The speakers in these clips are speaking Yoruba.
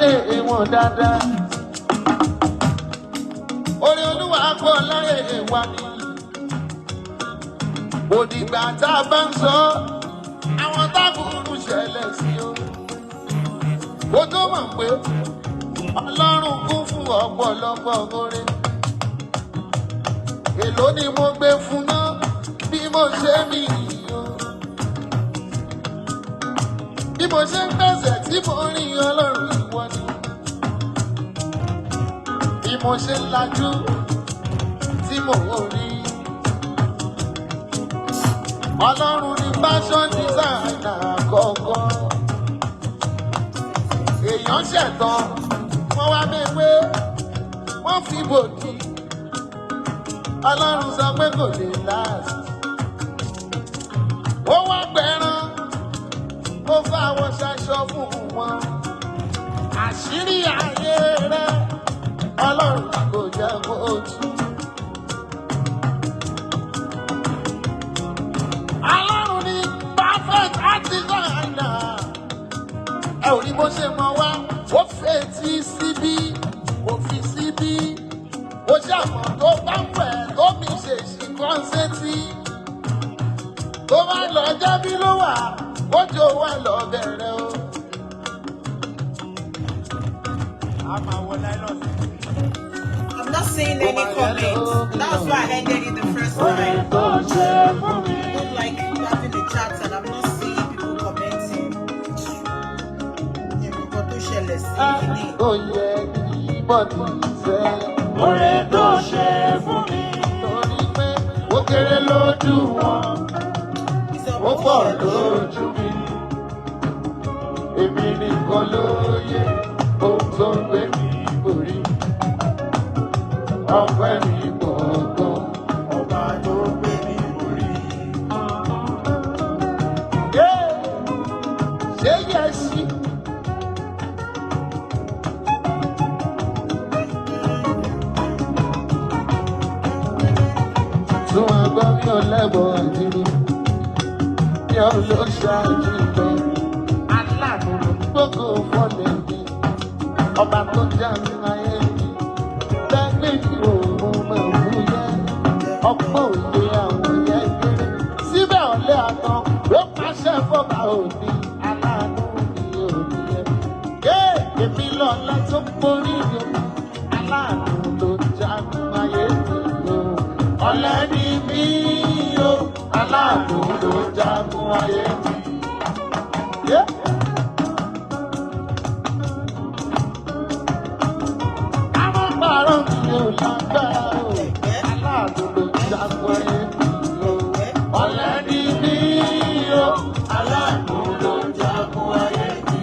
láyé wọn dáadáa. Orí Olúwa pọ̀ láyé wa ni. Òdìgbà tá a bá ń sọ àwọn tábùrù ṣẹlẹ̀ sí o. Ó tó mọ̀ pé Ọlọ́run kún fún ọ̀pọ̀lọpọ̀ oore. Èló ni mo gbé fún náà bí mo ṣe mí yìí o. Bí mo ṣe ń gbẹ̀sẹ̀ tí mo rí Ọlọ́run ìwọ ni. Bí mo ṣe ń lajú tí mo ò rí. Ọlọ́run ni fashion designer àkọ́kọ́. Èèyàn ṣẹ̀tọ́, wọ́n wá mẹ́wé, wọ́n fi bòdì. Ọlọ́run sọ pé kò lè last. Ó wá gbẹ̀rán, ó fáwọn ṣaṣọ fún wọn. Àṣírí ayé rẹ̀, Ọlọ́run kò jẹ́ kó tú. Ọlọ́run ni perfect designer. Ẹ ò ní bó ṣe mọ wá, ó fetí síbí, ó fi síbí. Ó ṣàmọ̀ tó bá ń wẹ̀ tó mi ṣe ṣìkan sétí. Tó bá lọ jẹ́bí ló wà, ó jò wá lọ bẹ̀rẹ̀ o. I'm not seeing any comments. That's why I ended it the first time. Don't like having the chat and I'm not seeing people commenting. Oh yeah, body say. Oore tó ṣe fún mi. Torí pé ó kéré lójú wọn, ó pọ̀ lójú mi. Èmi nìkan ló yẹ ohun tó ń gbé mi borí. Ọpẹ́ mi gbọ̀ngàn, Ọba tó gbé mi borí. ṣé yẹ sí? Tún àgbọ̀ mi ò lẹ́bọ̀ àdínú, mi ò lọ ṣáájú ìgbẹ́. Aláàbò ló gbógo fọ́lẹ̀ mi, ọba tó já mi ayé mi. Lẹ́gbẹ̀ẹ́ mi òun máa mú yẹ, ọgbọ́n òye àwọn yẹ kéré. Síbẹ̀ ọ̀lẹ́ àtàn ló pàṣẹ fọ́ba òní, aláàánú mi ò ní yẹ. Èmi lọ́la tó borí yọ, aláàánú ló já mi ayé mi lọ. Ọ̀lẹ ni mí o, aláàánú ló jagun ayé mi. Àwọn pààrọ̀ mi ò lágbára o, aláàánú ló jagun ayé mi o. Ọ̀lẹ ni mí o, aláàánú ló jagun ayé mi.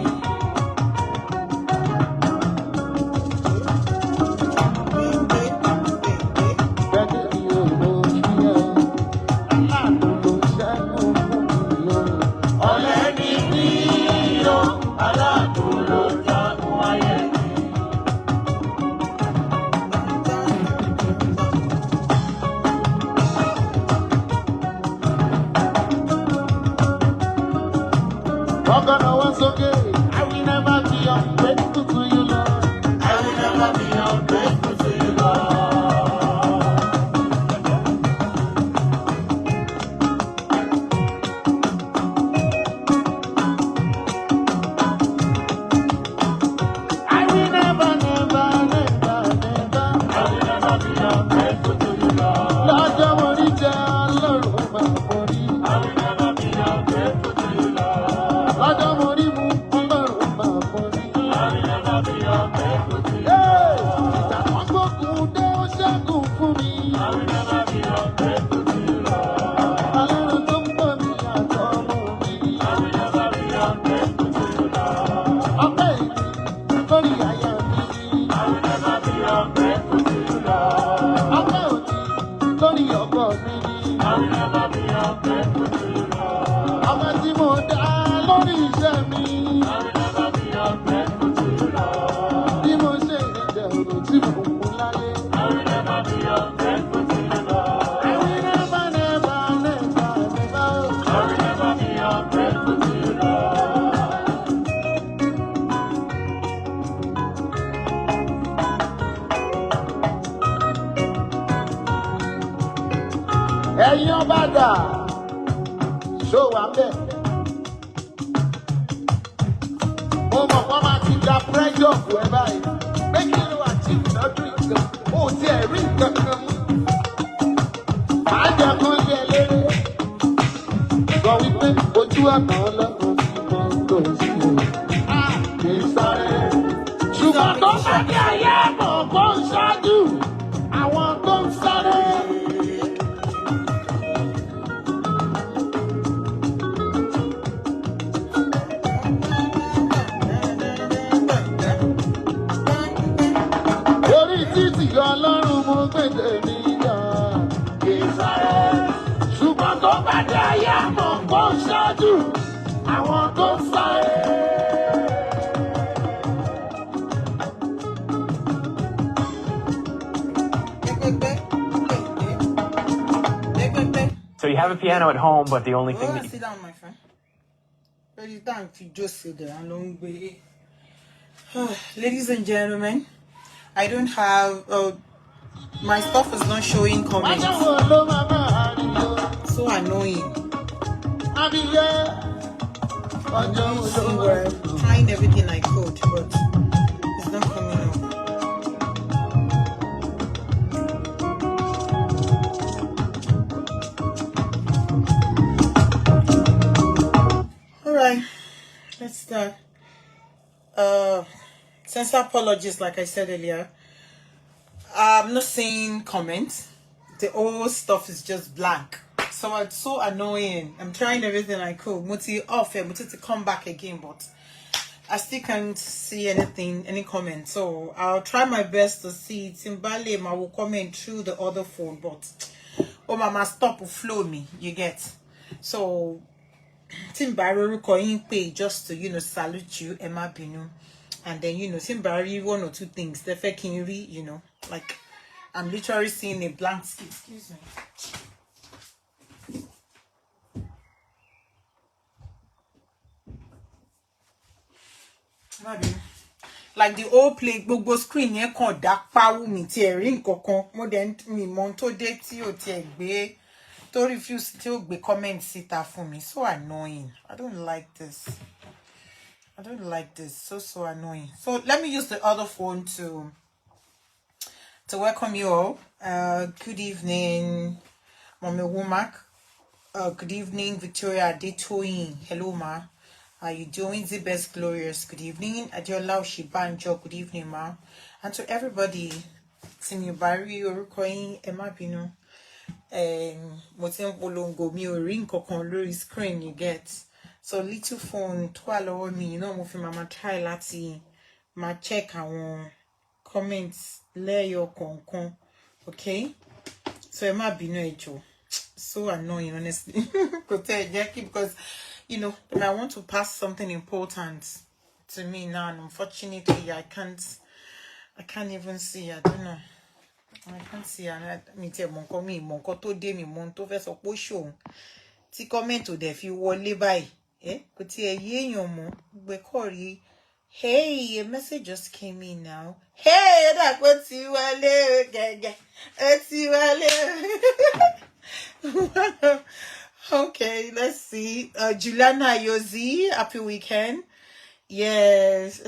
Okay. I will never be ungrateful to you, Lord. I will never be ungrateful to you, Lord. I will never, never, never, never. I will never be ungrateful to you, Lord. Lọ́jọ́ mo rí jẹ́ Ọlọ́run máa borí. I will never be ungrateful to you, Lord. Lọ́jọ́ mo rí mú Ọlọ́run máa borí. I will never be ungrateful to you, Ìjà kan gbógun dé ó ṣẹ́gun fún mi. I will never be ungrateful to you, Lord. Ọlọ́run tó ń pè mí àtọ́ mú mi. I will never be ungrateful to you, Lord. Ọpẹ́ ìdí lórí àyà mi. I will never be ungrateful to you, Lord. Ọpẹ́ òdì lórí ọkọ mi. I will never be ungrateful to you, Lord. Ọmọ tí mo dá lórí iṣẹ́ mi. I will never be ungrateful to you, Lord. ẹ̀yin ọba dà ṣó wà bẹ́ẹ̀. mo mọ̀ wọ́n máa ti da pressure fún ẹ báyìí pé kí ló achieve lọ́dún ìjọ ó ti ẹ̀ rí nǹkan kan mú. àjọ kan lé eléré sọ wípé ojú ọ̀nà ọlọ́run fi mọ́ lò sí o. kì í sáré ṣùgbọ́n tó bá dé ayé mọ̀ kó ń ṣáájú àwọn tó ń sáré. orí títì ọlọ́run mo gbèdè mi yàn kì í sáré ṣùgbọ́n tó bá dé ayé mọ̀ kó ń ṣáájú àwọn tó ń sáré. So you have a piano at home, but the only thing that sit down, my friend. Ready down to just sit there along way. Ladies and gentlemen, I don't have my stuff is not showing comments. So annoying. We're trying everything I could, but it's not coming up. Alright, let's start. Sincere apologies, like I said earlier. I'm not seeing comments. The old stuff is just blank. So it's so annoying. I'm trying everything I could. Muti off here, Muti to come back again, but I still can't see anything, any comments. So I'll try my best to see. Timbale, I will comment through the other phone, but oh, mama, stop will flow me. You get. So Timbari calling pay just to salute you, Emma Binu, and then Timbari one or two things. The faking like I'm literally seeing a blank skit. Excuse me. Like the old play gbogbo screen yẹn kan da pawu mi ti e rí nǹkankan mo den mi mo tó dé tí ó ti ẹ gbé tó refuse tí ó gbé comment síta fún mi. So annoying. I don't like this. I don't like this. So annoying. So let me use the other phone to welcome you all. Good evening, Mommy Womack. Good evening, Victoria Adetoyin. Hello, ma. How you doing? The best glorious. Good evening. Adiola Shibanjo. Good evening, ma. And to everybody, Timi Bari, Orukoyin, Emma Bino, Motim Bolongo, mi ring kokon lori screen you get. So little phone, twelve me, moving mama try lati ma check our comments, lay your concon. Okay? So Emma Bino ejo. So annoying, honestly. Because I want to pass something important to me now, and unfortunately I can't even see. I don't know. I can't see. I mean, monko to de mi monto verso posho. Ti comment to de fi wole báyìí. Kò tí ẹ yé èyàn mọ́. Gbe kori. Hey, a message just came in now. Hey, that pé ti wọlé gẹ́gẹ́. Ti wọlé. Okay, let's see. Juliana Yozi, happy weekend. Yes.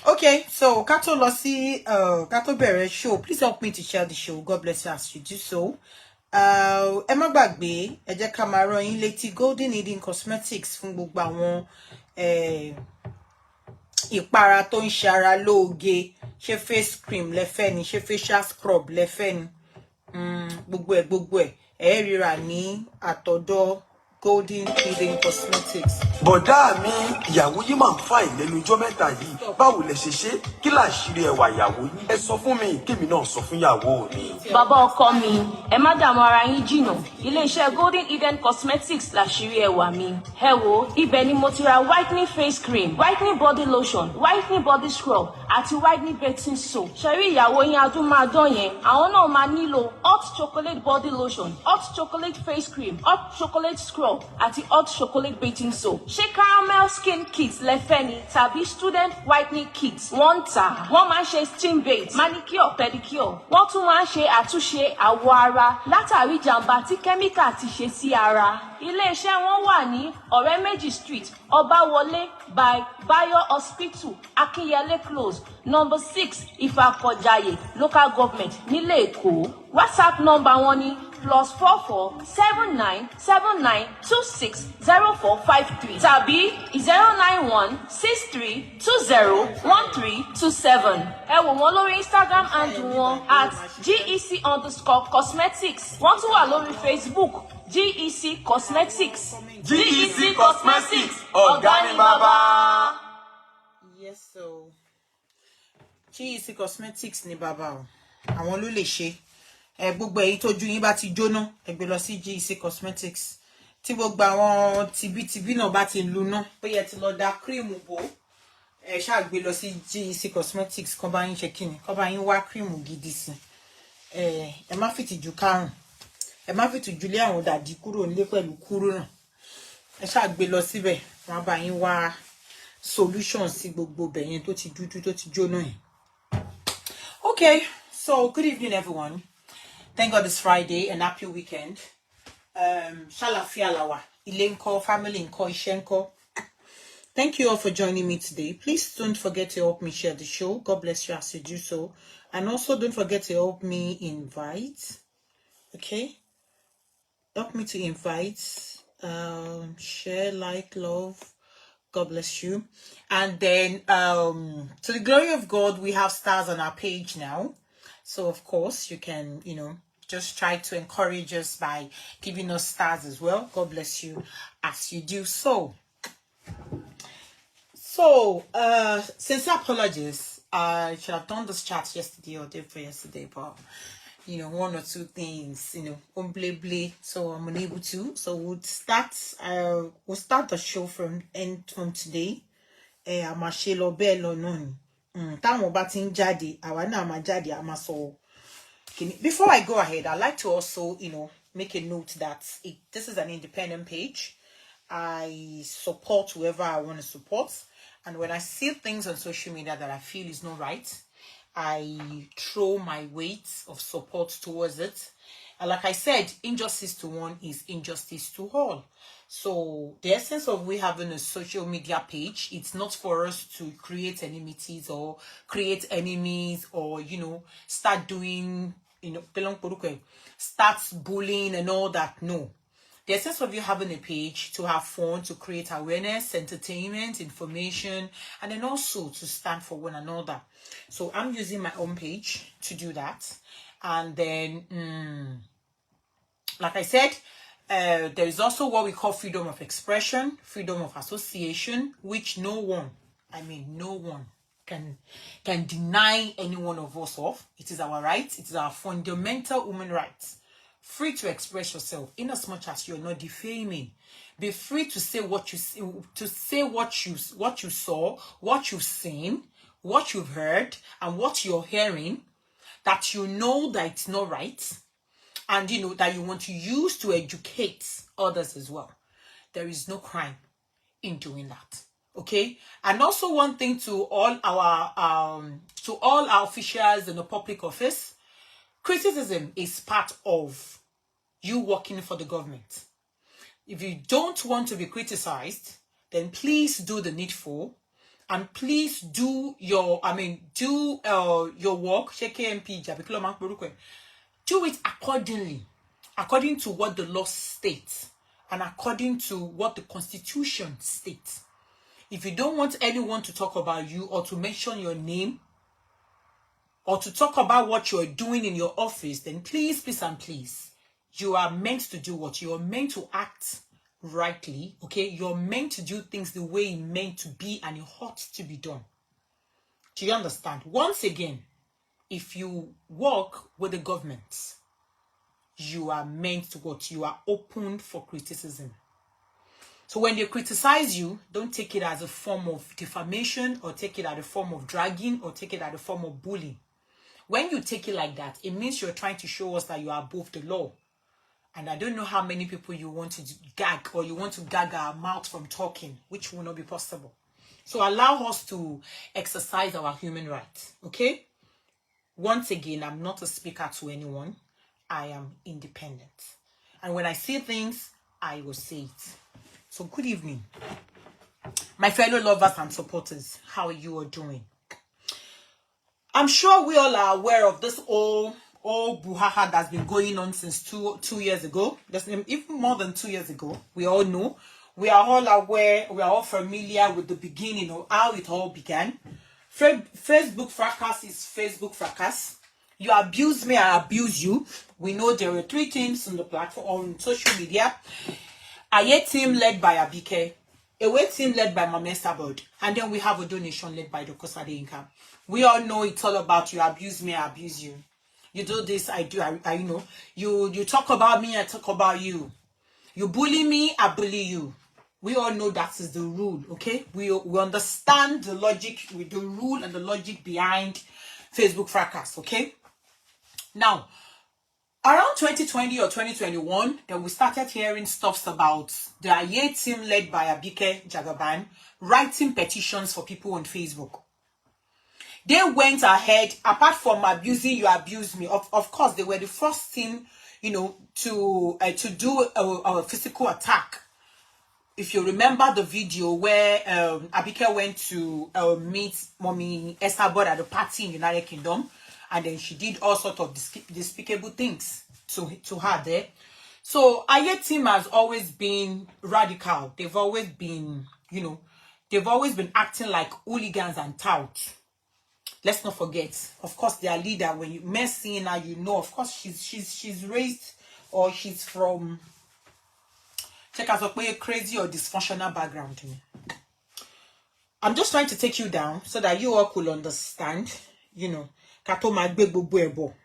Okay, so Kato Lossi, Kato Bere show. Please help me to share the show. God bless you as you do so. Emma Bagbe, Eje Camaro in Leti Golden Eden Cosmetics fún gbogbo àwọn ìpara tó ń ṣara lóge, ṣe face cream lẹ́fẹ́ ni, ṣe facial scrub lẹ́fẹ́ ni. Gbogbo ẹ̀. Ríra ní àtọ̀dọ̀ Golden Eden Cosmetics. Bọ̀dá mi, ìyàwó yìí máa ń fà ìlẹ́nu ọjọ́ mẹ́ta yìí. Báwo lẹ ṣe ṣe? Kí láṣìírí ẹwà ìyàwó yìí? Ẹ sọ fún mi, kémi náà sọ fún ìyàwó mi. Bàbá ọkọ mi, ẹ má dààmú ara yín jìnnà. Ilé-iṣẹ́ Golden Eden Cosmetics láṣìírí ẹwà mi. Ẹ wò, ibẹ̀ ni mo ti ra whitening face cream, whitening body lotion, whitening body scrub, àti whitening bathing soap. Ṣẹ̀rí ìyàwó yín adún máa dán yẹn. Àwọn náà máa nílò hot chocolate body lotion, hot chocolate face cream, hot chocolate scrub, flour àti hot chocolate baking soap. Ṣé caramel skin kit lẹ́fẹ́ ni tàbí student whitening kit? Wọ́n ń tà. Wọ́n máa ń ṣe steam bath, manicure, pedicure. Wọ́n tún máa ń ṣe àtúnṣe àwọ̀ ara látàrí ìjàmbá tí kẹ́míkà ti ṣe sí ara. Ilé-iṣẹ́ wọn wà ní Ọ̀rẹ́méjì Street, Ọbáwọlé by Bayo Hospital, Akinyele Close, number 6, Ìfàkọ̀jayé, local government, nílé Èkó. WhatsApp number wọn ni +44 79 79 26 0453 tàbí 091 63 20 1327. Ẹ wò wọ́n lórí Instagram handle wọn at GEC_cosmetics. Wọ́n tún wà lórí Facebook GEC Cosmetics. GEC Cosmetics, ọ̀gá ni bàbá. Yes, so GEC Cosmetics ni bàbá o. Àwọn ló lè ṣe. Gbogbo èyí tójú yín bá ti jóná, ẹ gbé lọ sí GEC Cosmetics. Tí gbogbo àwọn tibí náà bá ti luná, bóyá ti lọ da cream bò, ẹ ṣáà gbé lọ sí GEC Cosmetics kán bá yín ṣe kíni, kán bá yín wá cream gidi sí. Ẹ má fìtìjú kárùn. Ẹ má fìtìjú lé àwọn dàdí kúrò nílé pẹ̀lú kúrò náà. Ẹ ṣáà gbé lọ síbẹ̀, wọ́n bá yín wá solution sí gbogbo bẹ̀yẹn tó ti dúdú tó ti jóná yẹn. Okay, so good evening everyone. Thank God it's Friday and happy weekend. Ṣàlàáfíà la wà, ilé ńkọ́, family ńkọ́, iṣẹ́ ńkọ́. Thank you all for joining me today. Please don't forget to help me share the show. God bless you as you do so. And also don't forget to help me invite. Okay? Help me to invite, share, like, love. God bless you. And then to the glory of God, we have stars on our page now. So of course you can, just try to encourage us by giving us stars as well. God bless you as you do so. So sincere apologies. I should have done this chat yesterday or day before yesterday, but one or two things, so I'm unable to. So we'll start the show from today. I'm a shelo bello non. Táwọn bá tin jáde, àwa náà máa jáde, a máa sọ. Before I go ahead, I'd like to also, make a note that this is an independent page. I support whoever I want to support. And when I see things on social media that I feel is not right, I throw my weight of support towards it. And like I said, injustice to one is injustice to all. So the essence of we having a social media page, it's not for us to create enmities or create enemies or, start doing, start bullying and all that. No. The essence of you having a page to have fun, to create awareness, entertainment, information, and then also to stand for one another. So I'm using my own page to do that. And then, like I said, there is also what we call freedom of expression, freedom of association, which no one can deny any one of us of. It is our right. It is our fundamental human rights. Free to express yourself, in as much as you're not defaming. Be free to say what you what you saw, what you've seen, what you've heard, and what you're hearing, that you know that it's not right, and that you want to use to educate others as well. There is no crime in doing that. Okay? And also one thing to all our officials in the public office, criticism is part of you working for the government. If you don't want to be criticized, then please do the needful, and please do your work. Do it according to what the law states and according to what the Constitution states. If you don't want anyone to talk about you or to mention your name or to talk about what you're doing in your office, then please, you are meant to do what? You are meant to act rightly, okay? You're meant to do things the way it's meant to be and it ought to be done. Do you understand? Once again, if you work with the government, you are meant to what? You are open for criticism. So when they criticize you, don't take it as a form of defamation or take it as a form of dragging or take it as a form of bullying. When you take it like that, it means you're trying to show us that you are above the law. And I don't know how many people you want to gag or you want to gag our mouth from talking, which will not be possible. So allow us to exercise our human rights, okay? Once again, I'm not a speaker to anyone. I am independent. And when I say things, I will say it. So good evening. My fellow lovers and supporters, how you are doing? I'm sure we all are aware of this old brouhaha that's been going on since two years ago. Even more than 2 years ago. We all know. We are all aware. We are all familiar with the beginning of how it all began. Facebook fracas is Facebook fracas. You abuse me, I abuse you. We know there were 3 teams on the platform, on social media. A team led by Abike, a team led by Mame Sabod, and then we have a donation led by Dorcas Adeyinka. We all know it's all about you abuse me, I abuse you. You do this, I do, I you know. You talk about me, I talk about you. You bully me, I bully you. We all know that is the rule, okay? We understand the logic, with the rule and the logic behind Facebook fracas, okay? Now, around 2020 or 2021, then we started hearing stuffs about the Aye team led by Abike Jagaban writing petitions for people on Facebook. They went ahead, apart from abusing you, abuse me. Of course, they were the first team, you know, to do a physical attack. If you remember the video where Abike went to meet Mommy Esabod at the party in the United Kingdom, and then she did all sorts of despicable things to her there. So Aye team has always been radical. They've always been, you know, they've always been acting like hooligans and touts. Let's not forget, of course, their leader, when you may see her, you know, of course, she's raised, or she's from, check out a crazy or dysfunctional background. I'm just trying to take you down so that you all could understand, you know. Facebook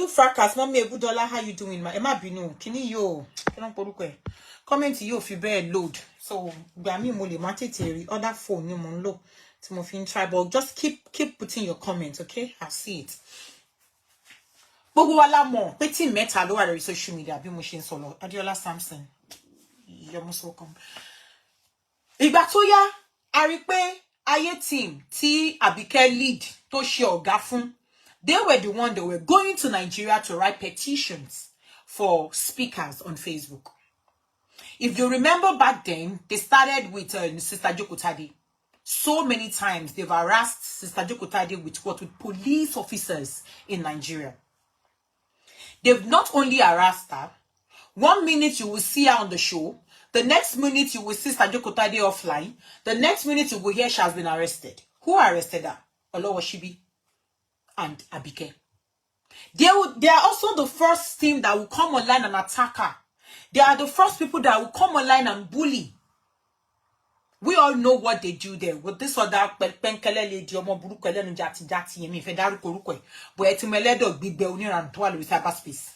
fracas, Mommy Ebudola, how you doing? Emma Binu, can you comment you if you bear load. So Grammy Mole Materi, other phone you mon low. Timothy Tribal, just keep putting your comments, okay? I'll see it. Bogo wala mo, petit meta lo at social media, be machine solo. Adiola Samson, you're most welcome. Ibatoya, Aripe, Aye team, T Abike lead, Toshi or Gafun. They were the one that were going to Nigeria to write petitions for speakers on Facebook. If you remember back then, they started with Sister Jokotade. So many times they've harassed Sister Jokotade with police officers in Nigeria. They've not only harassed her. 1 minute you will see her on the show. The next minute you will see Sister Jokotade offline. The next minute you will hear she has been arrested. Who arrested her? Olowoshibi and Abike. They are also the first team that will come online and attack her. They are the first people that will come online and bully. We all know what they do there. With this or that, penkele lady, omo burukele no jati yemi fedaru korukwe. But etimeledo big be uni and twelve with cyberspace.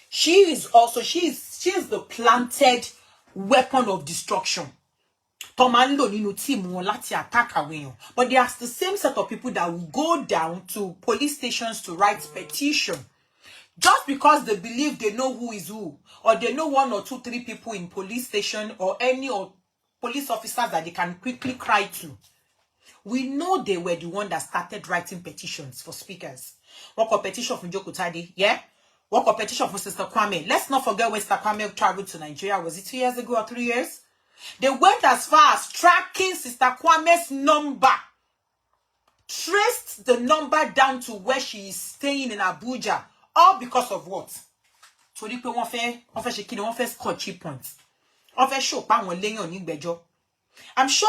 She is the planted weapon of destruction. Tomando ninu team won lati attack away. But there's the same set of people that will go down to police stations to write petition. Just because they believe they know who is who, or they know 1 or 2, 3 people in police station or any police officers that they can quickly cry to. We know they were the one that started writing petitions for speakers. What a petition from Jokotade, yeah? What a petition for Sister Kwame. Let's not forget when Sister Kwame traveled to Nigeria. Was it 2 years ago or 3 years? They went as far as tracking Sister Kwame's number. Traced the number down to where she is staying in Abuja. All because of what? So they won't score cheap points. I'm sure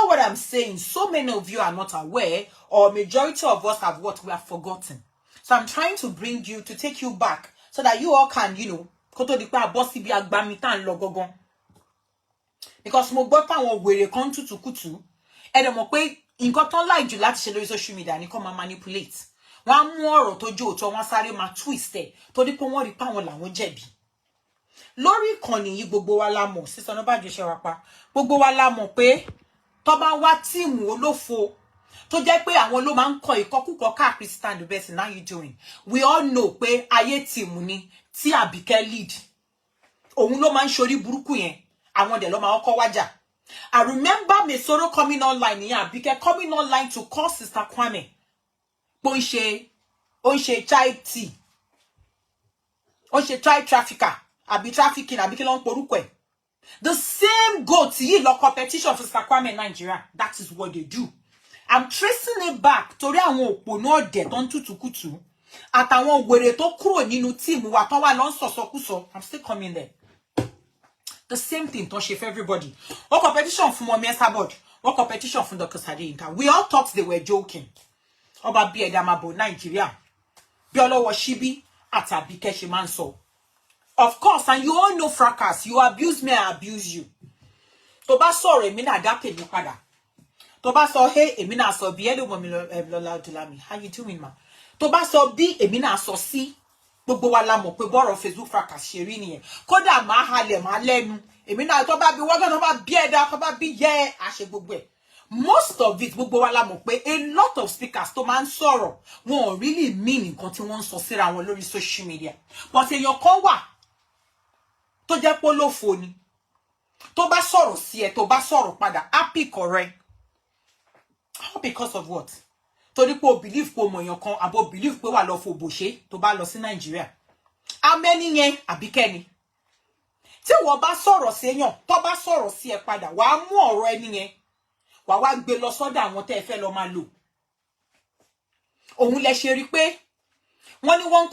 what I'm saying, so many of you are not aware, or majority of us have what we have forgotten. So I'm trying to bring you, to take you back, so that you all can, you know, because mo gbọ́ táwọn wèrè kan tutu kutu, ẹ̀dẹ̀ mọ̀ pé nǹkan tán láì jù láti ṣe lórí social media ni kó máa manipulate. Wọ́n mú ọ̀rọ̀ tó jẹ́ òótọ́, wọ́n sáré máa twist ẹ̀, torí pé wọ́n rí pé àwọn làwọn jẹ̀bi. Lórí ìkànnì yìí gbogbo wa la mọ̀, Sister Onabanjo ṣe wá pa. Gbogbo wa la mọ̀ pé tó bá wá tíìmù olófo tó jẹ́ pé àwọn ló máa ń kọ ìkọkúkọ káàkiri stand the best. How you doing? We all know pé Aye tíìmù ni tí Abike lead. òun ló máa ń ṣorí burúkú yẹn àwọn dẹ̀ ló máa kọ́ wájà. I remember Mesoro coming online here, Abike coming online to call Sister Kwame. Ó ń ṣe child tea. Ó ń ṣe child trafficker, àbí trafficking, àbí kí ló ń porúkọ ẹ̀. The same goat yìí lọ competition for Sister Kwame in Nigeria. That is what they do. I'm tracing it back torí àwọn òpònú ọ̀dẹ̀ tó ń tútùkùtù àtàwọn wèrè tó kúrò nínú team wa tó wà lọ ń sọ̀sọ̀kúsọ. I'm still coming there. The same thing tó ṣe for everybody. What competition for Mommy Esabod? What competition for Dorcas Adeyinka? We all thought they were joking. Ọba bí ẹ̀dá máa bọ̀ Nigeria. Bí ọlọ́wọ́ ṣíbí àtàbí kẹ́ṣe máa ń sọ. Of course, and you all know fracas. You abuse me, I abuse you. Tó bá sọ̀rọ̀ èmi náà dá tèmi padà. Tó bá sọ hey, èmi náà sọ bí hello Mommy Lola Odulami. How you doing, ma? Tó bá sọ bí èmi náà sọ sí. Gbogbo wa la mọ̀ pé bọ́rọ̀ Facebook fracas ṣe rí nìyẹn. Kódà máa halẹ̀ máa lẹ́nu. Èmi náà tó bá bí wọ́gán tó bá bí ẹ̀dá tó bá bí yẹ́ àṣẹ gbogbo ẹ̀. Most of it gbogbo wa la mọ̀ pé a lot of speakers tó máa ń sọ̀rọ̀ wọn ò really mean nǹkan tí wọ́n ń sọ síra wọn lórí social media. But èèyàn kan wà tó jẹ́ pé olófo ni. Tó bá sọ̀rọ̀ sí ẹ tó bá sọ̀rọ̀ padà happy correct. How because of what? Torí pé o believe pé o mọ̀ èèyàn kan àbò believe pé wà lọ fò bòṣe tó bá lọ sí Nigeria. Amẹ́ni yẹn àbíkẹ́ni. Tí wọ́n bá sọ̀rọ̀ sí èèyàn tó bá sọ̀rọ̀ sí ẹ padà wàá mú ọ̀rọ̀ ẹni yẹn wàá wá gbé lọ sọ́dọ̀ àwọn tẹ́ ẹ fẹ́ lọ máa lò. Òun lẹ ṣe rí pé wọ́n ní one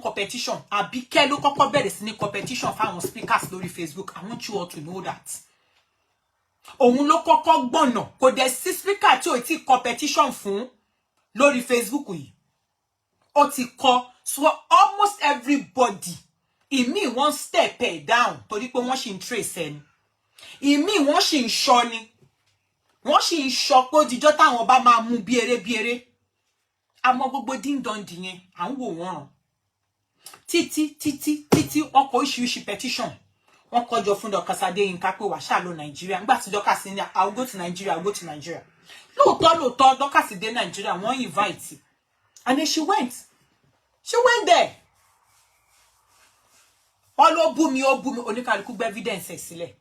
competition Àbíkẹ́ ló kọ́kọ́ bẹ̀rẹ̀ sí ní competition fáwọn speakers lórí Facebook. I want you all to know that. Òun ló kọ́kọ́ gbọ̀nà kò dẹ̀ sí speaker tí ò tí competition fún lórí Facebook yìí. Ó ti kọ́ so almost everybody ìmí wọ́n step it down torí pé wọ́n ṣì ń trace ẹni. Ìmí wọ́n ṣì ń ṣọ́ ni. Wọ́n ṣì ń ṣọ́ pé òdìjọ́ táwọn bá máa mú bí eré. Àmọ́ gbogbo díndọ̀ndì yẹn à ń wò wọ́n ràn. Títí ọkọ̀ oríṣiríṣi petition. Wọ́n kọjọ fún Dorcas Adeyinka pé wà ṣáà lọ Nigeria. Nígbà tí Dorcas ní I'll go to Nigeria, I'll go to Nigeria. Lóòótọ́ Dorcas dé Nigeria, wọ́n invite. And then she went. She went there. Wọ́n ló bú mi, oníkálukú gbé evidence sílẹ̀.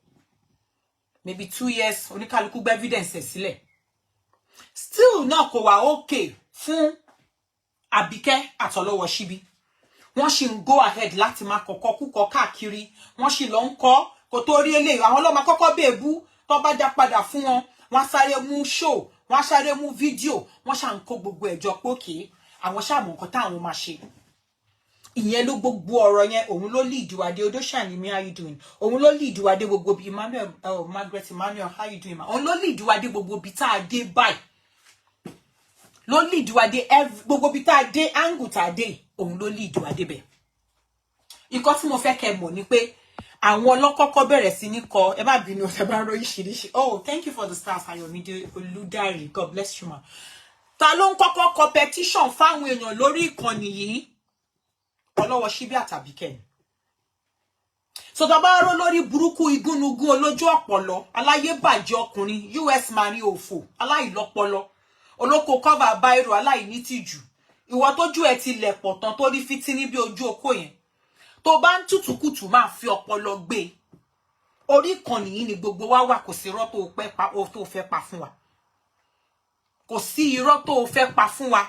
Maybe 2 years, oníkálukú gbé evidence sílẹ̀. Still náà kò wà okay fún Àbíkẹ́ àtọlọ́wọ́ ṣíbí. Wọ́n ṣì ń go ahead láti máa kọ́kọ́ kúkọ káàkiri. Wọ́n ṣì lọ ń kọ́ kó tó rí eléyìí. Àwọn ló máa kọ́kọ́ bèbú tó bá dá padà fún wọn. Wọ́n sáré mú show, wọ́n sáré mú video, wọ́n ṣà ń kó gbogbo ẹ̀jọ́ pókè. Àwọn ṣá mọ̀ nǹkan táwọn máa ṣe. Ìyẹn ló gbogbo ọ̀rọ̀ yẹn òun ló lead wa dé Odoshani mi how you doing? Òun ló lead wa dé gbogbo bí Margaret Emmanuel how you doing ma? Òun ló lead wa dé gbogbo bí tá a dé báyìí. Ló lead wa dé gbogbo bí tá a dé angle tá a dé òun ló lead wa dé bẹ̀. Nǹkan tí mo fẹ́ kẹ́ mọ̀ ni pé àwọn ọlọ́kọ́kọ́ bẹ̀rẹ̀ sí ní kọ ẹ má bínú ẹ bá ròyìn ṣìríṣì. Oh, thank you for the stars Ayọ̀mídé Olúdárí. God bless you ma. Ta ló ń kọ́kọ́ competition fáwọn èèyàn lórí ìkànnì yìí? Ọlọ́wọ́ ṣíbí àtàbíkẹ́ ni. So tá bá rò lórí burúkú igúnnugún olójú ọpọlọ aláyé bàjẹ́ ọkùnrin US mari òfò aláìlọ́pọlọ olóko cover biro aláìnítìjú ìwọ tójú ẹ ti lẹ̀pọ̀ tán tó rí fitini bí ojú oko yẹn tó bá ń tútùkùtù máa fi ọpọlọ gbé orí ìkànnì yìí ni gbogbo wa wà kò sí irọ́ tó fẹ́ pa fún wa kò sí irọ́ tó fẹ́ pa fún wa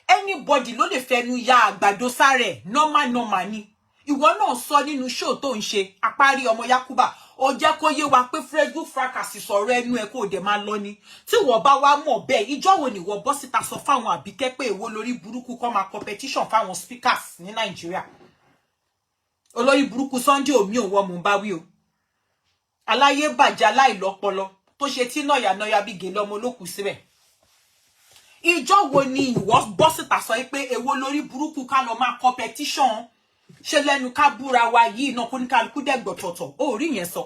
anybody ló lè fẹnu ya àgbàdo sáré normal ni ìwọ náà sọ nínú show tó ń ṣe àparí ọmọ Yakuba ó jẹ́ kó yé wa pé Facebook fracas sọ̀rọ̀ ẹnu ẹ kó dẹ̀ máa lọ ni tí wọ́n bá wá mọ̀ bẹ́ẹ̀ ìjọ́ wo ni wọ́n bọ́ síta sọ fáwọn Àbíkẹ́ pé èwo lórí burúkú kọ́ máa competition fáwọn speakers ní Nàìjíríà olórí burúkú Sunday omi òwò mò ń bá wí o aláyé bàjẹ́ aláìlọ́pọlọ tó ṣe tí nọ̀yà bí gèlè ọmọ olókùú síbẹ̀ ìjọ́ wo ni ìwọ bọ́ síta sọ pé èwo lórí burúkú ká lọ máa competition ṣe lẹ́nu ká búra wa yìí náà kó ní kálukú dẹ̀gbọ̀ tọ̀tọ̀ ó rí yẹn sọ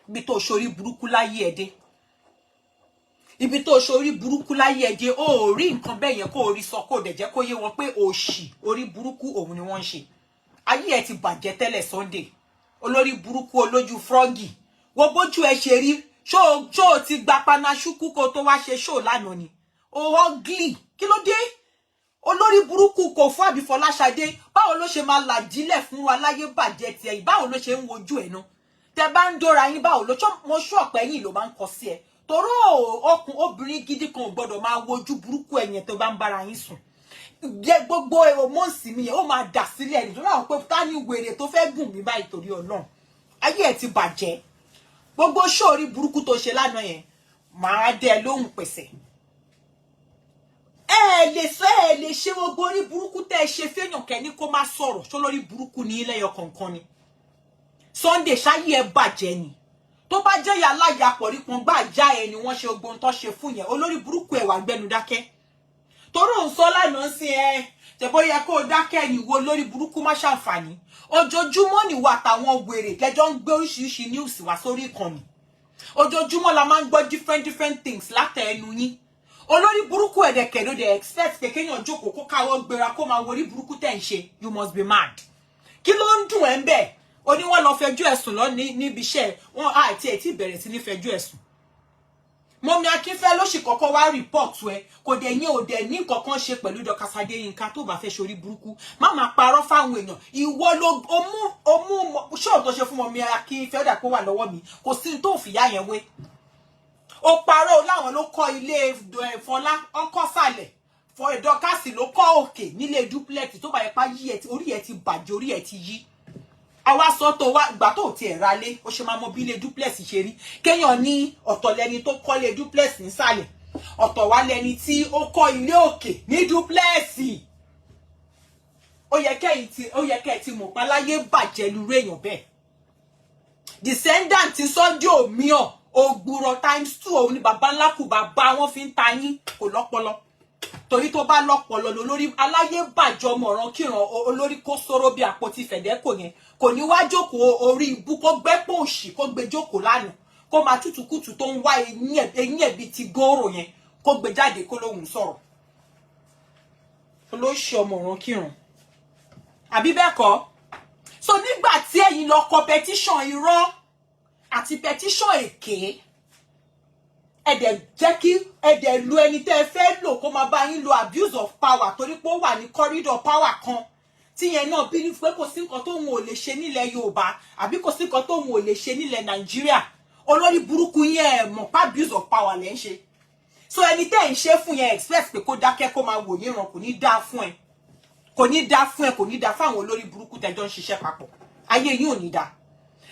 ibi tó ṣorí burúkú láyé ẹ̀dẹ́ ibi tó ṣorí burúkú láyé ẹ̀dẹ́ ó rí nǹkan bẹ́ẹ̀ yẹn kó rí sọ kó dẹ̀ jẹ́ kó yé wọn pé òṣì orí burúkú òun ni wọ́n ń ṣe ayé ẹ̀ ti bàjẹ́ tẹ́lẹ̀ Sunday olórí burúkú olójú froggy wo bójú ẹ ṣe rí ṣó ti gba panasúkú kó tó wá ṣe ṣó lánàá ni ó ugly kí ló dé olórí burúkú kò fún àbí Fọláṣadé báwo báwo ló ṣe máa làjílẹ̀ fún wa láyé bàjẹ́ tiẹ̀ yìí báwo ló ṣe ń wojú ẹ̀ náà tẹ bá ń dóra yín báwo ló mo ṣọ̀pẹ́ yín ló máa ń kọ sí ẹ toró obìnrin gidi kan ò gbọ́dọ̀ máa wojú burúkú ẹ̀yẹn tó bá ń bára yín sùn jẹ gbogbo hormones mi yẹn ó máa dà sílẹ̀ nítorí àwọn pé ká ní wèrè tó fẹ́ gùn mí báyìí torí Ọlọ́run ayé ẹ̀ ti bàjẹ́ gbogbo ṣóòrí burúkú tó ṣe lánàá yẹn máa dẹ lóhùn pèsè ẹ lè ṣe gbogbo orí burúkú tẹ́ ẹ ṣe fẹ́yàn kẹ́ni kó má sọ̀rọ̀ ṣó lórí burúkú ní ilé ẹyọ kọ̀ọ̀kan ni Sunday ṣáyé ẹ bàjẹ́ ni tó bá jẹ́ ya láya pọ̀rípọn gbà já ẹ ni wọ́n ṣe ogbon tó ṣe fún yẹn olórí burúkú ẹ wà gbẹnu dákẹ́ torí òun sọ lánàá sí ẹ tẹ̀bọ́ yẹ kó o dákẹ́ ni wo lórí burúkú má ṣàǹfààní ojoojúmọ́ ni wà táwọn wèrè kẹjọ ń gbé oríṣiríṣi news wá sórí ìkànnì ojoojúmọ́ la máa ń gbọ́ different things látẹ̀ ẹnu yín olórí burúkú ẹ̀dẹ̀kẹ̀ ló dẹ̀ expect kékéyàn jókòó kó káwọ́ gbéra kó máa worí burúkú tẹ̀ ń ṣe you must be mad kí ló ń dùn ẹ́ ń bẹ̀ ó ní wọ́n lọ fẹjọ́ ẹ̀sùn lọ níbi iṣẹ́ wọn àti ẹ̀ tí bẹ̀rẹ̀ sí ní fẹjọ́ ẹ̀sùn mọ́mí Akínfẹ́ ló sì kọ́kọ́ wá rìpọ́ọ̀tù ẹ kò dẹ̀ yín ò dẹ̀ ní kankan ṣe pẹ̀lú Dorcas Adeyinka tó bá fẹ́ ṣorí burúkú má máa parọ́ fáwọn èèyàn ìwọ ló omú ṣóò tó ṣe fún mọ́mí Akínfẹ́ ó dà pé wà lọ́wọ́ mi kò sí tó fìyà yẹn wé ó parọ́ láwọn ló kọ́ ilé Fọlá ọkọ̀ sàlẹ̀ fọ Dorcas ló kọ́ òkè nílé duplex tó bá yẹ pa yí ẹ orí ẹ ti bàjẹ́ orí ẹ ti yí àwa sọ tó wá ìgbà tó ti ẹ̀ ralé ó ṣe máa mọ bí ilé duplex ṣe rí kéèyàn ní ọ̀tọ̀ lẹni tó kọ́ ilé duplex nísàlẹ̀ ọ̀tọ̀ wá lẹni tí ó kọ́ ilé òkè ní duplex ó yẹ kẹ́ ti mọ̀ páláyé bàjẹ́ lúrú èèyàn bẹ́ẹ̀ descendant Sunday òmíọ̀ ògbùrọ̀ ×2 òun ni bàbá ńlá kù bàbá wọn fi ń ta yín kò lọ́pọlọ torí tó bá lọ́pọlọ lórí aláyé bàjọ́ ọmọ ọ̀ràn kíran olórí kó sọ̀rọ̀ bí àpótí fẹ̀dẹ́kò yẹn kò ní wá jókòó orí ibú kó gbẹ́pọ̀ òṣì kó gbé jókòó lánàá kó máa tútùkùtù tó ń wá eyín ẹ̀bí ti góòrò yẹn kó gbé jáde kó lóhùn sọ̀rọ̀ olóṣì ọmọ ọ̀ràn kíran àbí bẹ́ẹ̀ kọ́ so nígbà tí ẹ̀yin lọ kọ petition irọ́ àti petition èké ẹ̀dẹ̀ jẹ́ kí ẹ̀dẹ̀ lu ẹni tẹ́ ẹ fẹ́ lò kó máa bá yín lo abuse of power torí pé ó wà ní corridor power kan tí yẹn náà bí pé kò sí nǹkan tóun ò lè ṣe nílẹ̀ Yorùbá àbí kò sí nǹkan tóun ò lè ṣe nílẹ̀ Nàìjíríà olórí burúkú yẹn mọ̀ pa abuse of power lẹ́ ń ṣe so ẹni tẹ́ ń ṣe fún yẹn expect pé kó dákẹ́ kó máa wò yín ràn kò ní dá fún ẹ kò ní dá fún ẹ kò ní dá fáwọn olórí burúkú tẹ́jọ́ ń ṣiṣẹ́ papọ̀ ayé yín ò ní dá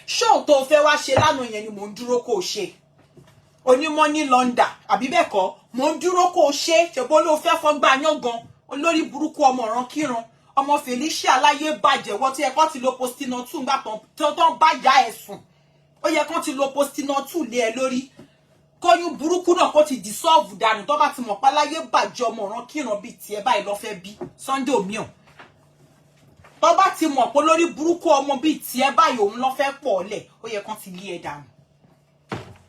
ṣóò tó fẹ́ wá ṣe lánàá yẹn ni mò ń dúró kó o ṣe onímọ̀ ní London àbí bẹ́ẹ̀ kọ́ mò ń dúró kó o ṣe ṣèbó ló fẹ́ fọ́n gbà yán gan olórí burúkú ọmọ ọ̀ràn kíran ọmọ Felicia aláyé bàjẹ́ wọ́n tí ẹ kọ́ ti lo postina 2 ńgbà tán bá yá ẹ̀ sùn ó yẹ kán ti lo postina 2 lé ẹ lórí kọ́yún burúkú náà kó ti dissolve dànù tó bá ti mọ̀ páláyé bàjẹ́ ọmọ ọ̀ràn kíran bíi tiẹ̀ báyìí lọ́fẹ́ bí Sunday òmíàn tó bá ti mọ̀ pé lórí burúkú ọmọ bíi tiẹ̀ báyìí òun lọ́fẹ́ pọ̀ lẹ̀ ó yẹ kán ti lé ẹ dànù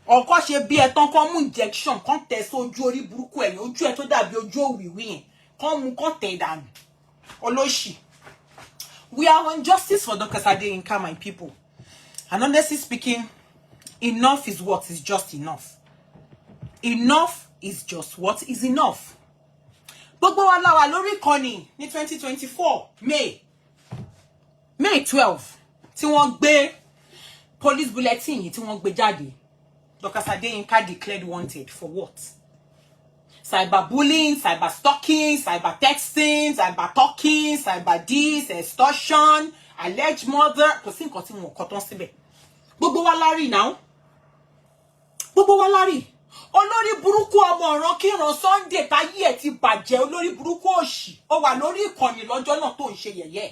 ọkọ ṣe bí ẹ tán kán mú injection kán tẹ̀ sí ojú orí burúkú ẹ̀yìn ojú ẹ tó dàbí ojú òwìwí yẹn kán mú kán tẹ̀ dànù olóṣì. We are on justice for Dorcas Adeyinka, my people, and honestly speaking, enough is what is just enough. Enough is just what is enough. Gbogbo wa la wà lórí ìkànnì ní 2024 May 12 tí wọ́n gbé police bulletin yìí tí wọ́n gbé jáde. Dorcas Adeyinka declared wanted for what? Cyberbullying, cyber stalking, cyber texting, cyber talking, cyber this, extortion, alleged murder. Kò sí nǹkan tí wọ́n kọ tán síbẹ̀. Gbogbo wa la rí now. Gbogbo wa la rí. Olórí burúkú ọmọ ọ̀ràn kíran Sunday táyé ẹ̀ ti bàjẹ́ olórí burúkú òṣì. Ó wà lórí ìkànnì lọ́jọ́ náà tó ń ṣe yẹ̀yẹ́.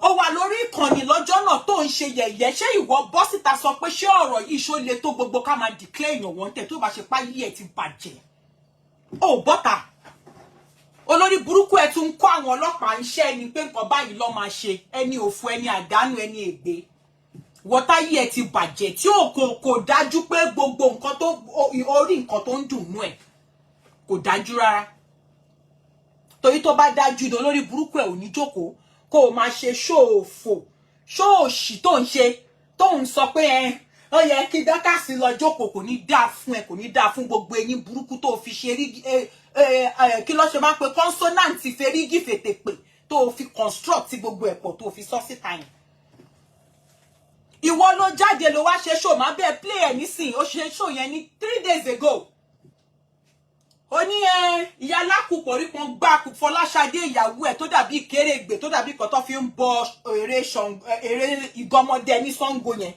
Ó wà lórí ìkànnì lọ́jọ́ náà tó ń ṣe yẹ̀yẹ́. Ṣé ìwọ bọ́ síta sọ pé ṣé ọ̀rọ̀ yìí ṣó le tó gbogbo ká máa declare èèyàn wanted tó bá ṣe páyé ẹ̀ ti bàjẹ́? Ó bọ́ta. Olórí burúkú ẹ̀ tún kọ́ àwọn ọlọ́pàá iṣẹ́ ẹni pé nǹkan báyìí ló máa ṣe. Ẹni òfu, ẹni àdánù, ẹni ègbé. Wọ́táyé ẹ̀ ti bàjẹ́ tí kò dájú pé gbogbo nǹkan tó orí nǹkan tó ń dùn nú ẹ̀ kò dájú rárá. Torí tó bá dájú ìdán olórí burúkú ẹ̀ ò ní jókòó kó o máa ṣe ṣòfò ṣòòṣì tó ń ṣe tó ń sọ pé ó yẹ kí Dorcas lọ jókòó kò ní dáa fún ẹ kò ní dáa fún gbogbo eyín burúkú tó fi ṣe rí kí ló ṣe máa ń pe consonant ferígì fètèpè tó fi construct gbogbo ẹ̀pọ̀ tó fi sọ síta yẹn. Ìwọ ló jáde ló wá ṣe show má bẹ́ẹ̀ play ẹ̀ nísìn ó ṣe show yẹn ní 3 days ago. Ó ní ìyá alákùpọ̀ rí kan gbá Fọláṣadé ìyàwó ẹ̀ tó dàbí Kérègbè tó dàbí kan tó fi ń bọ èrè ìgọmọdé ní Ṣàngó yẹn.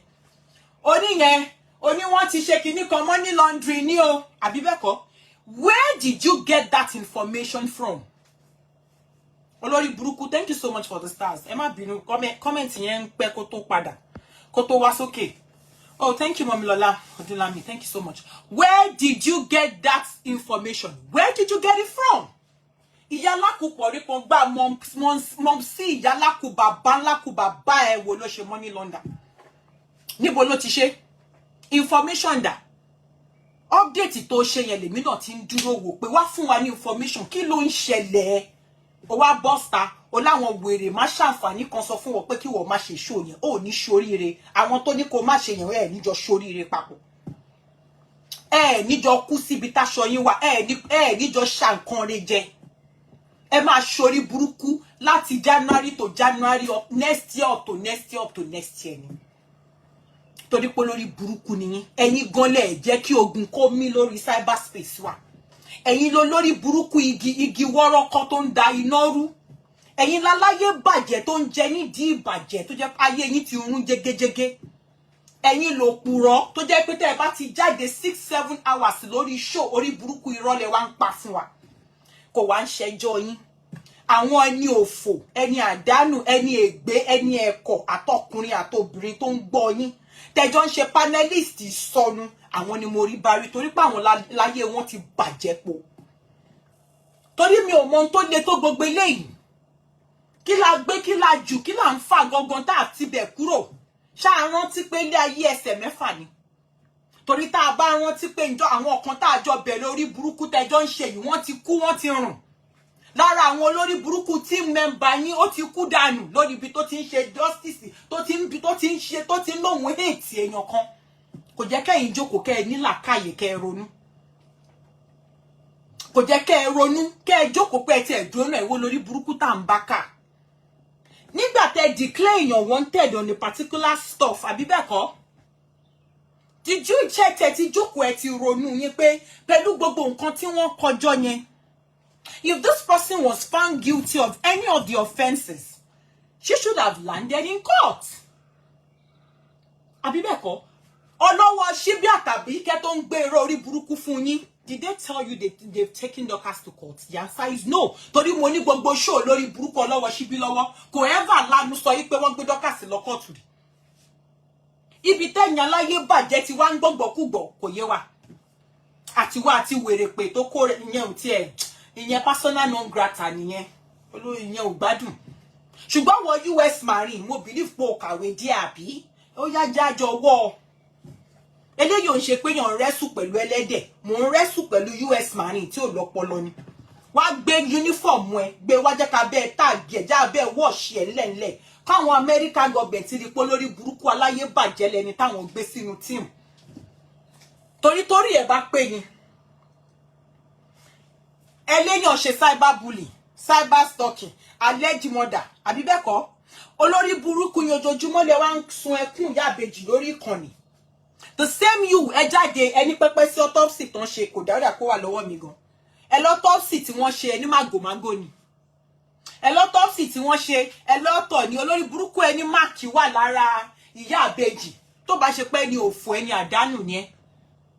Ó ní yẹn ó ní wọ́n ti ṣe kinní kan money laundry ní o àbí bẹ́ẹ̀ kọ́. Where did you get that information from? Olórí burúkú, thank you so much for the stars. Ẹ má bínú comment yẹn ń pẹ́ kó tó padà kó tó wá sókè. Oh, thank you, Mamilola Odunlami. Thank you so much. Where did you get that information? Where did you get it from? Iyalaku poripo gba mom si iyalaku baba nlaku baba e wo lo ṣe money launder. Níbo ló ti ṣe? Information da. Update tó ṣe yẹn lèmi náà ti ń dúró wò pé wá fún wa ní information kí ló ń ṣẹlẹ̀. Ó wá bọ́sta ó láwọn wèrè má ṣàǹfààní kan sọ fún wọn pé kí wọ́n má ṣe show yẹn ó ní ṣoríire àwọn tó ní kó má ṣe yẹn ẹ níjọ ṣoríire papọ̀ ẹ níjọ kú síbi táṣọ yín wà ẹ níjọ ṣàǹkan re jẹ ẹ máa ṣorí burúkú láti January to January up next year up to next year up to next year ni torí pé lórí burúkú nìyín ẹ̀yin gan lẹ jẹ́ kí ogun kó mí lórí cyberspace wa ẹ̀yin ló lórí burúkú igi wọ́rọ́kọ́ tó ń da iná rú ẹ̀yin láláyé bàjẹ́ tó ń jẹ nídìí ìbàjẹ́ tó jẹ́ ayé yín ti rún jégéjégé ẹ̀yin ló purọ́ tó jẹ́ pé tẹ́ ẹ bá ti jáde 6-7 hours lórí show orí burúkú ìrọ̀lẹ́ wa ń pa fún wa kò wá ń ṣẹjọ́ yín àwọn ẹni òfò ẹni àdánù ẹni ègbé ẹni ẹ̀kọ́ àtọkùnrin àtobìnrin tó ń gbọ́ yín tẹ́jọ́ ń ṣe panelist sọnù àwọn ni mo rí bá rí torí pé àwọn láyé wọn ti bàjẹ́ po torí mi ò mọ ohun tó le tó gbogbo eléyìí kí la gbé kí la jù kí la ń fà gangan tá àti bẹ̀ kúrò ṣá rántí pé ilé ayé ẹsẹ̀ mẹ́fà ni torí tá a bá rántí pé ǹjọ́ àwọn kan tá a jọ bẹ̀rẹ̀ orí burúkú tẹ́jọ́ ń ṣe yìí wọ́n ti kú wọ́n ti rùn lára àwọn olórí burúkú team member yín ó ti kú dànù lórí ibi tó ti ń ṣe justice tó ti ń lóhun hate èèyàn kan kò jẹ́ kẹ́yìn jókòó kẹ́ ẹ ní làákàyè kẹ́ ẹ ronú kò jẹ́ kẹ́ ẹ ronú kẹ́ ẹ jókòó pé ẹ ti ẹ̀dùn náà ìwọ lórí burúkú tá ń bá kà nígbà tẹ́ declare èèyàn wanted on a particular stuff àbí bẹ́ẹ̀ kọ́ did you check ẹ ti jókòó ẹ ti ronú yín pé pẹ̀lú gbogbo nǹkan tí wọ́n kọjọ́ yẹn if this person was found guilty of any of the offences she should have landed in court àbí bẹ́ẹ̀ kọ́ ọlọ́wọ́ ṣíbí àtàbí kẹ́ tó ń gbé irọ́ orí burúkú fún yín did they tell you they've taken Dorcas to court? The answer is no torí mo ní gbogbo show lórí burúkú ọlọ́wọ́ ṣíbí lọ́wọ́ kò ever lanu sọ yí pé wọ́n gbé Dorcas lọ kóòtù rí ibi tẹ́yìn aláyé bàjẹ́ ti wá ń gbọ́gbọ́kúgbọ̀ kò yé wa àti wá àti wèrè pé tó kó ìyẹn ò tiẹ̀ ìyẹn persona non grata nìyẹn olóyè ìyẹn ò gbádùn ṣùgbọ́n wọ US Marine mo believe pé o kàwé díẹ̀ àbí ó yá jájọ wọ́ eléyìí ò ń ṣe pé yàn rẹ́sù pẹ̀lú ẹlẹ́dẹ̀ mò ń rẹ́sù pẹ̀lú US Marine tí ò lọ́pọlọ ni wá gbé uniform ẹ gbé wájẹ́ ká bẹ́ẹ̀ táàgì ẹ̀ já bẹ́ẹ̀ wọ́ọ̀ṣì ẹ̀ ńlẹ̀ńlẹ̀ káwọn American government rí pé lórí burúkú aláyé bàjẹ́ lẹni táwọn gbé sínú team torí ẹ̀ bá pé ni ẹlẹ́yàn ṣe cyberbullying cyber stalking alleged murder àbí bẹ́ẹ̀ kọ́ olórí burúkú yín ojoojúmọ́ lẹ wá ń sun ẹkún ìyá àbèjì lórí ìkànnì the same you ẹ jáde ẹni pẹ́pẹ́ sí autopsy tán ṣe kò dára kó wà lọ́wọ́ mi gan ẹ l'autopsy tí wọ́n ṣe ẹni màgòmágó ni ẹ l'autopsy tí wọ́n ṣe ẹ lọ́tọ̀ ni olórí burúkú ẹni máàkì wà lára ìyá àbèjì tó bá ṣe pé ní òfò ẹni àdánù ni ẹ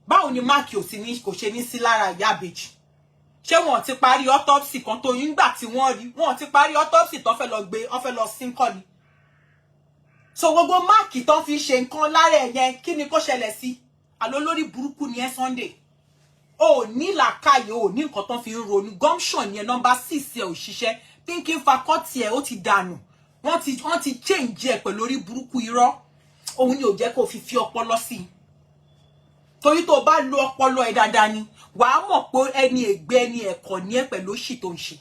báwo ni máàkì kò ṣe ní sí lára ìyá àbèjì ṣé wọ́n ti parí autopsy kan tó yín gbà tí wọ́n rí wọ́n ti parí autopsy tó fẹ́ lọ gbé ó fẹ́ lọ sínkọ́ ni so gbogbo máàkì tó fi ṣe nǹkan lára ẹ̀yẹn kí ni kó ṣẹlẹ̀ sí àlọ́ lórí burúkú ni ẹ Sunday o ní làákàyè o ní nǹkan tó fi ń ronú gumption yẹn number 6 ẹ ò ṣiṣẹ́ thinking faculty ẹ ó ti dànù wọ́n ti change ẹ pẹ̀lú orí burúkú irọ́ òun ni ò jẹ́ kó fi ọpọlọ sí i torí tó bá lo ọpọlọ ẹ dáadáa ni wàá mọ̀ pé ẹni ègbé ẹni ẹ̀kọ́ ní ẹ pẹ̀lú òṣì tó ń ṣe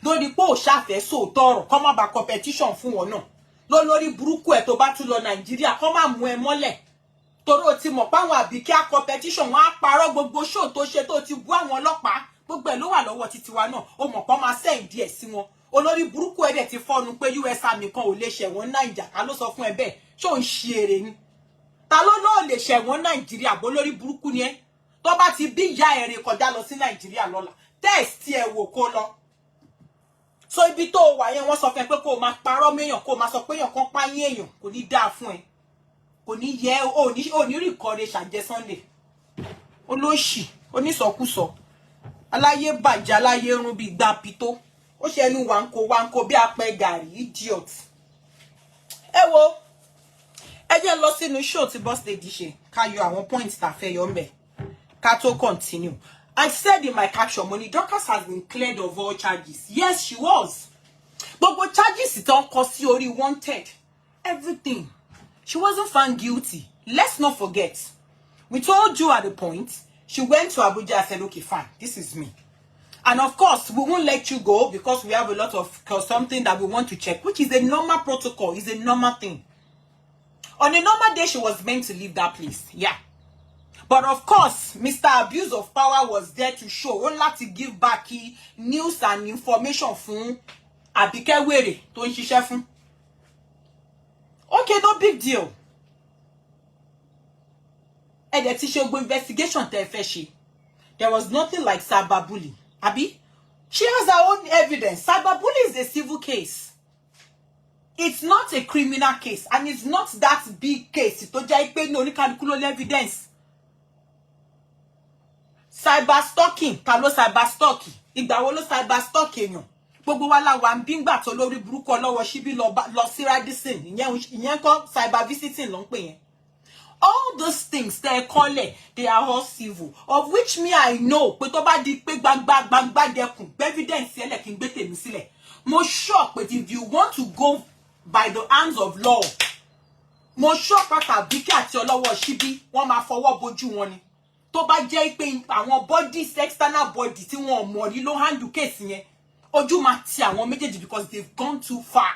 lórí pé ò ṣàfẹ́ sóòótọ́ ọ̀rọ̀ kọ́ má ba competition fún wọn náà lórí burúkú ẹ tó bá tún lọ Nàìjíríà kọ́ má mú ẹ mọ́lẹ̀ torí o ti mọ̀ páwọn àbíkí competition wọn á parọ́ gbogbo show tó ṣe tó ti bú àwọn ọlọ́pàá gbogbo ẹ̀ ló wà wà lọ́wọ́ títí wa náà ó mọ̀ pé máa send díẹ̀ sí wọn olórí burúkú ẹ̀ dẹ̀ ti fọ́nu pé US Army kan ò lè ṣẹ̀wọ̀n Naija ta ló sọ fún ẹ bẹ́ẹ̀ ṣó ń ṣe èrè ni ta ló lóò lè ṣẹ̀wọ̀n Nàìjíríà bó lórí burúkú ni ẹ́ tó bá ti bí ìyá ẹ̀rẹ̀ kọjá lọ sí Nàìjíríà lọ́la test ẹ̀ wò kó lọ so ibi tó wà yẹn wọ́n sọ fún ẹ pé kó máa parọ́ méyàn kó máa sọ pé èèyàn kan páyé èèyàn kò ní dáa fún ẹ kò ní yẹ ò ní rí ìkọrẹ ṣàjẹ Sunday olóṣì onísọkúsọ aláyé bàjẹ́ aláyé run bíi gbà pító ó ṣe ẹnu wàǹkó bí apẹ gàrí idiot ẹ wo ẹ jẹ́ lọ sínú show tí boss lady ṣe ká yọ àwọn points tá fẹ́ yọ ńbẹ̀ ká tó continue. I said in my caption money Dorcas has been cleared of all charges. Yes, she was. Gbogbo charges tó kọ sí orí wanted everything. She wasn't found guilty. Let's not forget. We told you at the point she went to Abuja and said, okay, fine, this is me. And of course, we won't let you go because we have a lot of something that we want to check, which is a normal protocol, is a normal thing. On a normal day, she was meant to leave that place. Yeah. But of course, Mr. Abuse of Power was there to show, only to give back news and information from Abike Were to ṣiṣẹ́ fún. Okay, no big deal. And the teacher investigation there was nothing like cyberbullying. Abi, she has her own evidence. Cyberbullying is a civil case. It's not a criminal case, and it's not that big case. It's not evidence. Cyber stalking, kalo cyber stalking. Ìgbà wo ló cyber stalking yan. Gbogbo wa la wà nbi ngba tó lórí burúkú lọ́wọ́ Shibi lọ sí Radisson. Ìyẹn ko cyber visiting ló ń pè yẹn. All those things they call it, they are all civil. Of which me I know. Pé tó bá di pé gbangba dekun, evidence ele kin gbe tèmi sílẹ̀. Mo sure but if you want to go by the hands of law, mo sure pata Bike àti Olowo Shibi wọ́n máa fọwọ́ bojú wọn ni. Tó bá jẹ́ pé àwọn bodies external body tí wọ́n mọ̀ rí ló handle case yẹn ojú máa ti àwọn méjèèjì because they've gone too far.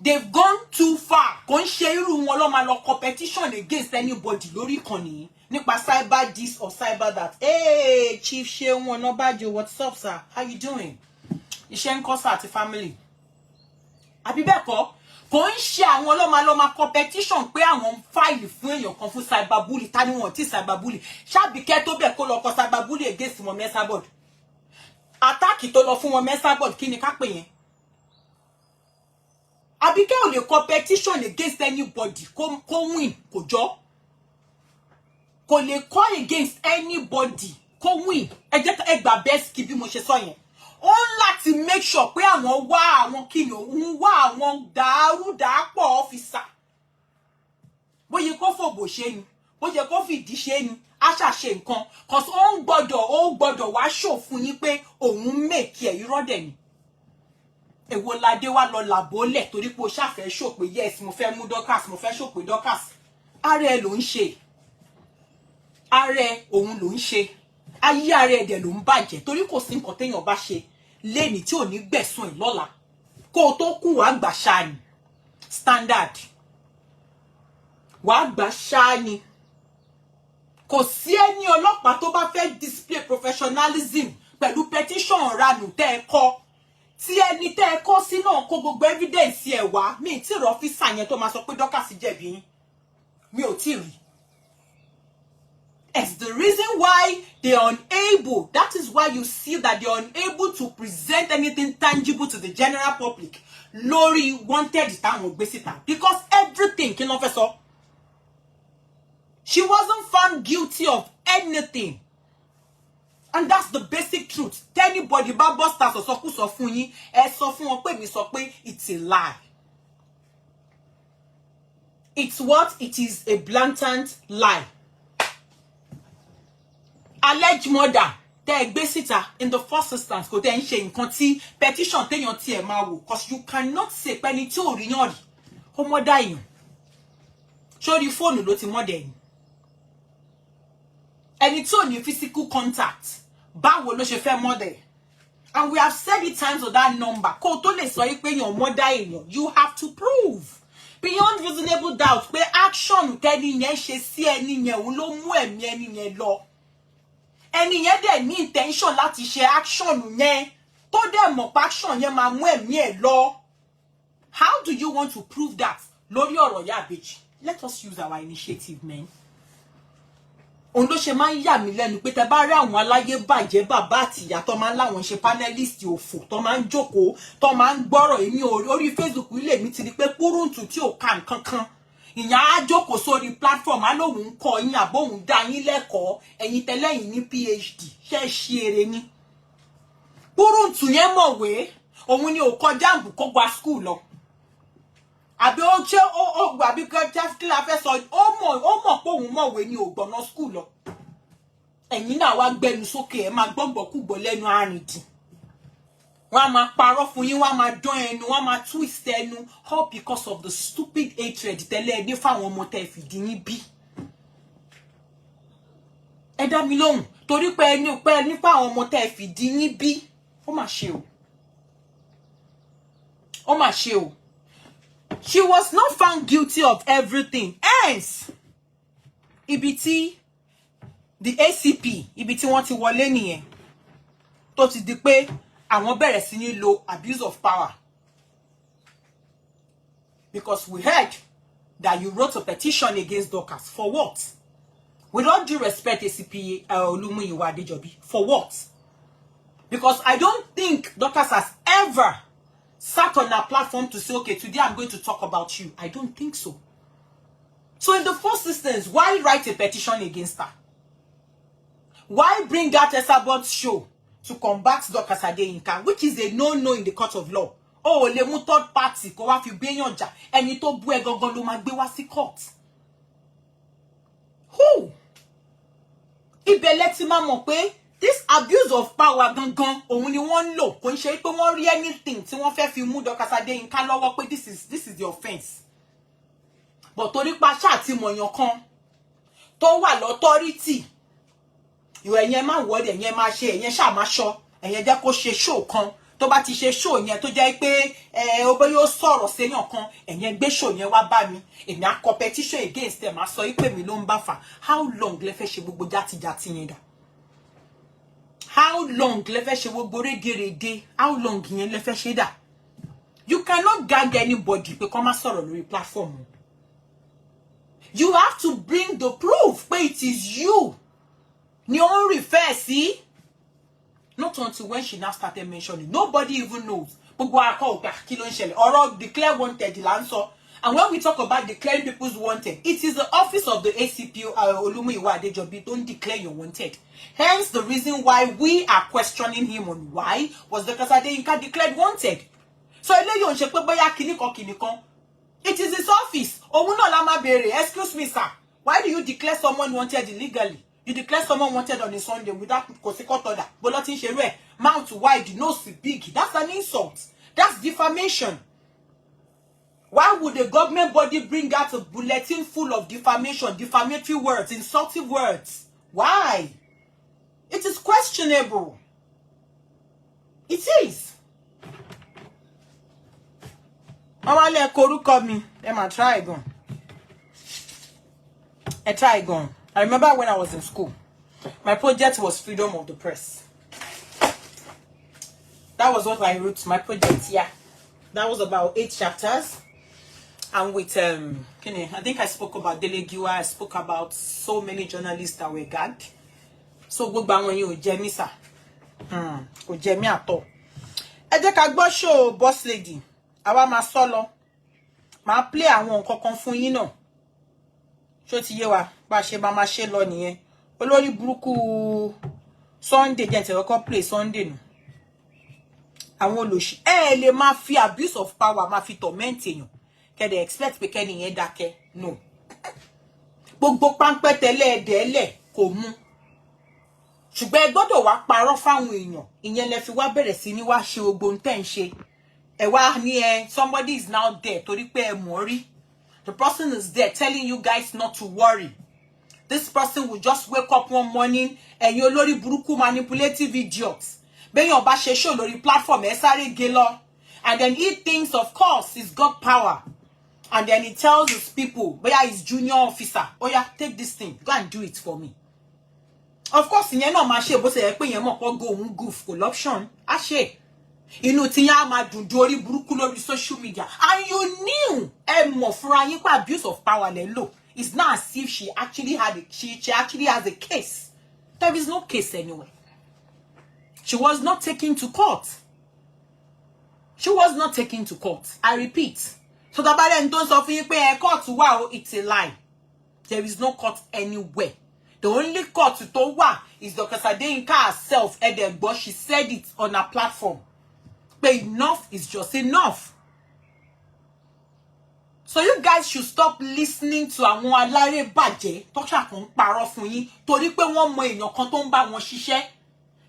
They've gone too far. Kò ń ṣe irú wọn ló máa lọ competition against anybody lórí ìkànnì nípa cyber this or cyber that. Hey Chief Seun Onabajo, what's up sir? How you doing? Iṣẹ́ ń kọ́ sir àti family. Àbí bẹ́ẹ̀ kọ́ kò ń ṣe àwọn ló máa competition pé àwọn file fún èèyàn kan fún cyberbully ta ni wọ́n ti cyberbully Ṣàbíkẹ́ tó bẹ̀ kó lọ kọ cyberbully against wọn Messabod attack tó lọ fún wọn Messabod kí ni ká pè yẹn Àbíkẹ́ ò lè competition against anybody kó win kò jọ kò lè call against anybody kó win ẹ jẹ́ ẹ gbà best kí bí mo ṣe sọ yẹn ó láti make sure pé àwọn wá àwọn kíni òun wá àwọn dàrúdàpọ̀ officer bóyá kó fòbò ṣe ni bóyá kó fìdí ṣe ni á ṣàṣe nǹkan cause ó gbọ́dọ̀ wá show fún yín pé òun make ẹ̀ irọ́ dẹ̀ ni èwo ládé wá lọ làbólẹ̀ torí pé ó ṣàfẹ́ show pé yes mo fẹ́ mú Dorcas mo fẹ́ show pé Dorcas ààrẹ ló ń ṣe ààrẹ òun ló ń ṣe ayé ààrẹ ẹ̀dẹ̀ ló ń bàjẹ́ torí kò sí nǹkan téèyàn bá ṣe lẹ́ni tí ò ní gbẹ̀sùn ẹ̀ lọ́la kó o tó kú wàá gbà ṣáà ni standard wàá gbà ṣáà ni kò sí ẹni ọlọ́pàá tó bá fẹ́ display professionalism pẹ̀lú petition ranù tẹ́ ẹ kọ́ tí ẹni tẹ́ ẹ kọ́ sí náà kó gbogbo evidence ẹ̀ wá mi tí ìrọ̀ ọ́fíìsà yẹn tó máa sọ pé Dorcas jẹ̀bi yín mi ò tí rí. It's the reason why they are unable. That is why you see that they are unable to present anything tangible to the general public. Lori wanted it because everything kí ló fẹ́ sọ. She wasn't found guilty of anything. And that's the basic truth. Tell anybody bá busters or sọkúsọ fún yín, ẹ sọ fún wọn pé mi sọ pé it's a lie. It's what? It is a blatant lie. Alleged murder tẹ́ gbé síta in the first instance kò tẹ́ ń ṣe nǹkan tí petition téèyàn tí ẹ máa wò cause you cannot say pé ẹni tí ò rí yàn rí ó mọ́dá èèyàn sórí fóònù ló ti mọ́dá ẹ̀yìn ẹni tí ò ní physical contact báwo ló ṣe fẹ́ mọ́dá ẹ̀ and we have said it times of that number kó tó lè sọ yí pé èèyàn mọ́dá èèyàn you have to prove beyond reasonable doubt pé action tẹ́ni yẹn ṣe sí ẹni yẹn òun ló mú ẹ̀mí ẹni yẹn lọ. ẹni yẹn dẹ̀ ní intention láti ṣe action yẹn tó dẹ̀ mọ̀ pé action yẹn máa mú ẹ̀mí ẹ̀ lọ. How do you want to prove that lórí ọ̀rọ̀ Ìyá Ìbejì? Let us use our initiative, man. Òun ló ṣe máa ń yà mí lẹ́nu pé tẹ́ bá rí àwọn aláyé bàjẹ́ bàbá àti ìyá tó máa ń láwọn ṣe panelist òfò tó máa ń jókòó tó máa ń gbọ́rọ̀ èmi orí Facebook ilé mi ti rí pé púrúǹtù tí ò ka nǹkan kan ìyá á jókòó sórí platform á lóun ń kọ́ yín àbóhùn dá yín lẹ́kọ̀ọ́ ẹ̀yin tẹ́lẹ̀yìn ní PhD ṣe ṣe eré ní púrúǹtù yẹn mọ̀wé òun ni ò kọjá àbù kó gba school lọ àbí ó ṣe ó gbà bí kí la fẹ́ sọ ó mọ̀ pé òun mọ̀wé ni ò gbọ̀nà school lọ ẹ̀yin náà wá gbẹnu sókè ẹ̀ máa gbọ́gbọ́kúgbọ́ lẹ́nu àrìndì wọ́n á máa parọ́ fún yín wọ́n á máa dán ẹnu wọ́n á máa twist ẹnu all because of the stupid hatred tẹ́lẹ̀ ẹni fáwọn ọmọ tẹ́ fìdí yín bí ẹ dá mi lóhùn torí pé ẹni fáwọn ọmọ tẹ́ fìdí yín bí ó mà ṣe o ó mà ṣe o. She was not found guilty of everything. Hence, ibiti the ACP, ibiti wọ́n ti wọlé nìyẹn. Tó ti di pé àwọn bẹ̀rẹ̀ sí ní lo abuse of power. Because we heard that you wrote a petition against Dorcas. For what? With all due respect, ACP Olumuyiwa Adejobi. For what? Because I don't think Dorcas has ever sat on a platform to say, okay, today I'm going to talk about you. I don't think so. So in the first instance, why write a petition against her? Why bring out Esabod's show to combat Dorcas Adeyinka, which is a no-no in the court of law? Oh, le mu third party, ko wa fi beyan ja, ẹni tó bú ẹ gangan ló máa gbé wá sí court. Who? Ibẹ̀ ti máa mọ̀ pé this abuse of power gangan òun ni wọ́n ń lò kò ń ṣe pé wọ́n rí anything tí wọ́n fẹ́ fi mú Dorcas Adeyinka lọ́wọ́ pé this is the offence. But torí pa ṣá ti mọ̀yàn kan tó wà l'authority ìwọ ẹ̀yẹn má wọ́ọ̀dẹ̀ ẹ̀yẹn má ṣe ẹ̀yẹn ṣá má ṣọ́ ẹ̀yẹn jẹ́ kó ṣe show kan tó bá ti ṣe show yẹn tó jẹ́ pé ó bẹ́ yóò sọ̀rọ̀ séyàn kan ẹ̀yẹn gbé show yẹn wá bá mi èmi á competition against them á sọ pé mi ló ń bá fà. How long lẹ fẹ́ ṣe gbogbo játijàti yẹn dà? How long lẹ fẹ́ ṣe gbogbo rédèrèdè? How long yẹn lẹ fẹ́ ṣe dà? You cannot gag anybody pé kó má sọ̀rọ̀ lórí platform. You have to bring the proof pé it is you ni ó ń refer sí. Not until when she now started mentioning. Nobody even knows. Gbogbo akọ ògbà kí ló ń ṣẹlẹ̀ ọ̀rọ̀ declare wanted là ń sọ. And when we talk about declaring people's wanted, it is the office of the ACP Olumuyiwa Adejobi don't declare your wanted. Hence the reason why we are questioning him on why was Dorcas Adeyinka declared wanted. So eléyìí ò ń ṣe pé bóyá kìnìkan. It is his office. Òun náà la máa béèrè. Excuse me, sir. Why do you declare someone wanted illegally? You declare someone wanted on a Sunday without consequent order. Bolotin Sherwe, mouth wide, nose big. That's an insult. That's defamation. Why would a government body bring out a bulletin full of defamation, defamatory words, insultive words? Why? It is questionable. It is. Mama koruko mi. Emma, try again. I try again. I remember when I was in school, my project was freedom of the press. That was what I wrote, my project, yeah. That was about 8 chapters. And with, I think I spoke about Delegiwa, I spoke about so many journalists that were gagged. So, go back when you Jemmy, sir. Go Jemmy at all. I think I go show boss lady. I want my solo. My play, I want to fun you know. Ṣó ti yé wa bá ṣe bá máa ṣe lọ nìyẹn olórí burúkú Sunday jẹ́ tẹ̀wọ́kọ́ play Sunday nù àwọn olóṣì lè máa fi abuse of power máa fi torment èèyàn kẹ́dẹ̀ expect pé kẹ́ni yẹn dákẹ́ no gbogbo páńpẹ́ tẹ́lẹ̀ ẹ̀dẹ́lẹ̀ kò mú ṣùgbọ́n ẹ gbọ́dọ̀ wá parọ́ fáwọn èèyàn ìyẹn lẹ fi wá bẹ̀rẹ̀ sí ní wá ṣe gbogbo ohun tẹ́ ń ṣe ẹ wá ní somebody is now there torí pé ẹ mọ̀ rí. The person is there telling you guys not to worry. This person will just wake up one morning and you lori buruku manipulative idiots. Ben your ba show lori platform sáré gé lọ. And then he thinks, of course, he's got power. And then he tells his people, where his junior officer, oh yeah, take this thing, go and do it for me. Of course, ìyẹn náà máa ṣe bó ṣe yẹ pé ìyẹn mọ̀ pọ̀ go òun goof corruption. Á ṣe. Inú tí yá máa dùn ju orí burúkú lórí social media. And you knew mọ̀ fúnra yín pé abuse of power lẹ lò. It's not as if she actually she actually has a case. There is no case anyway. She was not taken to court. She was not taken to court. I repeat. So the bad don't suffer you pay a court. Wow, it's a lie. There is no court anywhere. The only court to wa is Dorcas Adeyinka herself. But she said it on her platform. But enough is just enough. So you guys should stop listening to àwọn aláré bàjẹ́ tó ṣàkún parọ́ fún yín torí pé wọ́n mọ èèyàn kan tó ń bá wọn ṣiṣẹ́.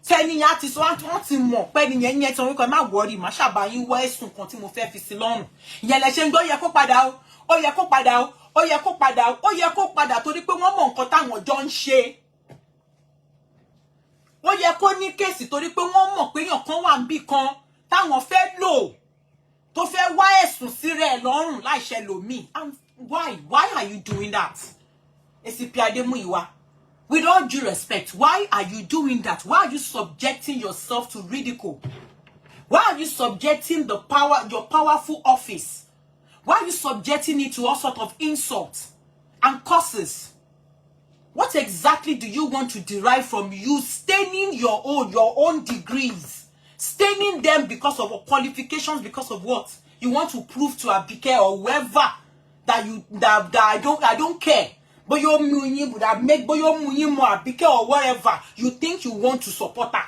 Tẹ́ni yẹn ti sọ wọ́n ti mọ̀ pé nìyẹn yẹn tí wọ́n kọ́ má worry má ṣàbá yín wá ẹ̀sùn kan tí mo fẹ́ fi sí lọ́rùn. Ìyẹn lẹ ṣe ń gbọ́ yẹ kó padà o. Ó yẹ kó padà o. Ó yẹ kó padà o. Ó yẹ kó padà torí pé wọ́n mọ nǹkan táwọn jọ ń ṣe. Ó yẹ kó ní kéèsì torí pé wọ́n mọ̀ pé èèyàn kan wà níbì kan táwọn fẹ́ lò. To fẹ́ wá ẹ̀sùn sí rẹ̀ lọ́rùn láìṣẹ́ lòmíì. And why are you doing that? ACP Ademuyiwa, with all due respect, why are you doing that? Why are you subjecting yourself to ridicule? Why are you subjecting your powerful office? Why are you subjecting it to all sorts of insults and curses? What exactly do you want to derive from you staining your own degrees? Staining them because of qualifications, because of what you want to prove to Abike or whoever that I don't care. But you're would have make but you're more Abike or whatever you think you want to support her.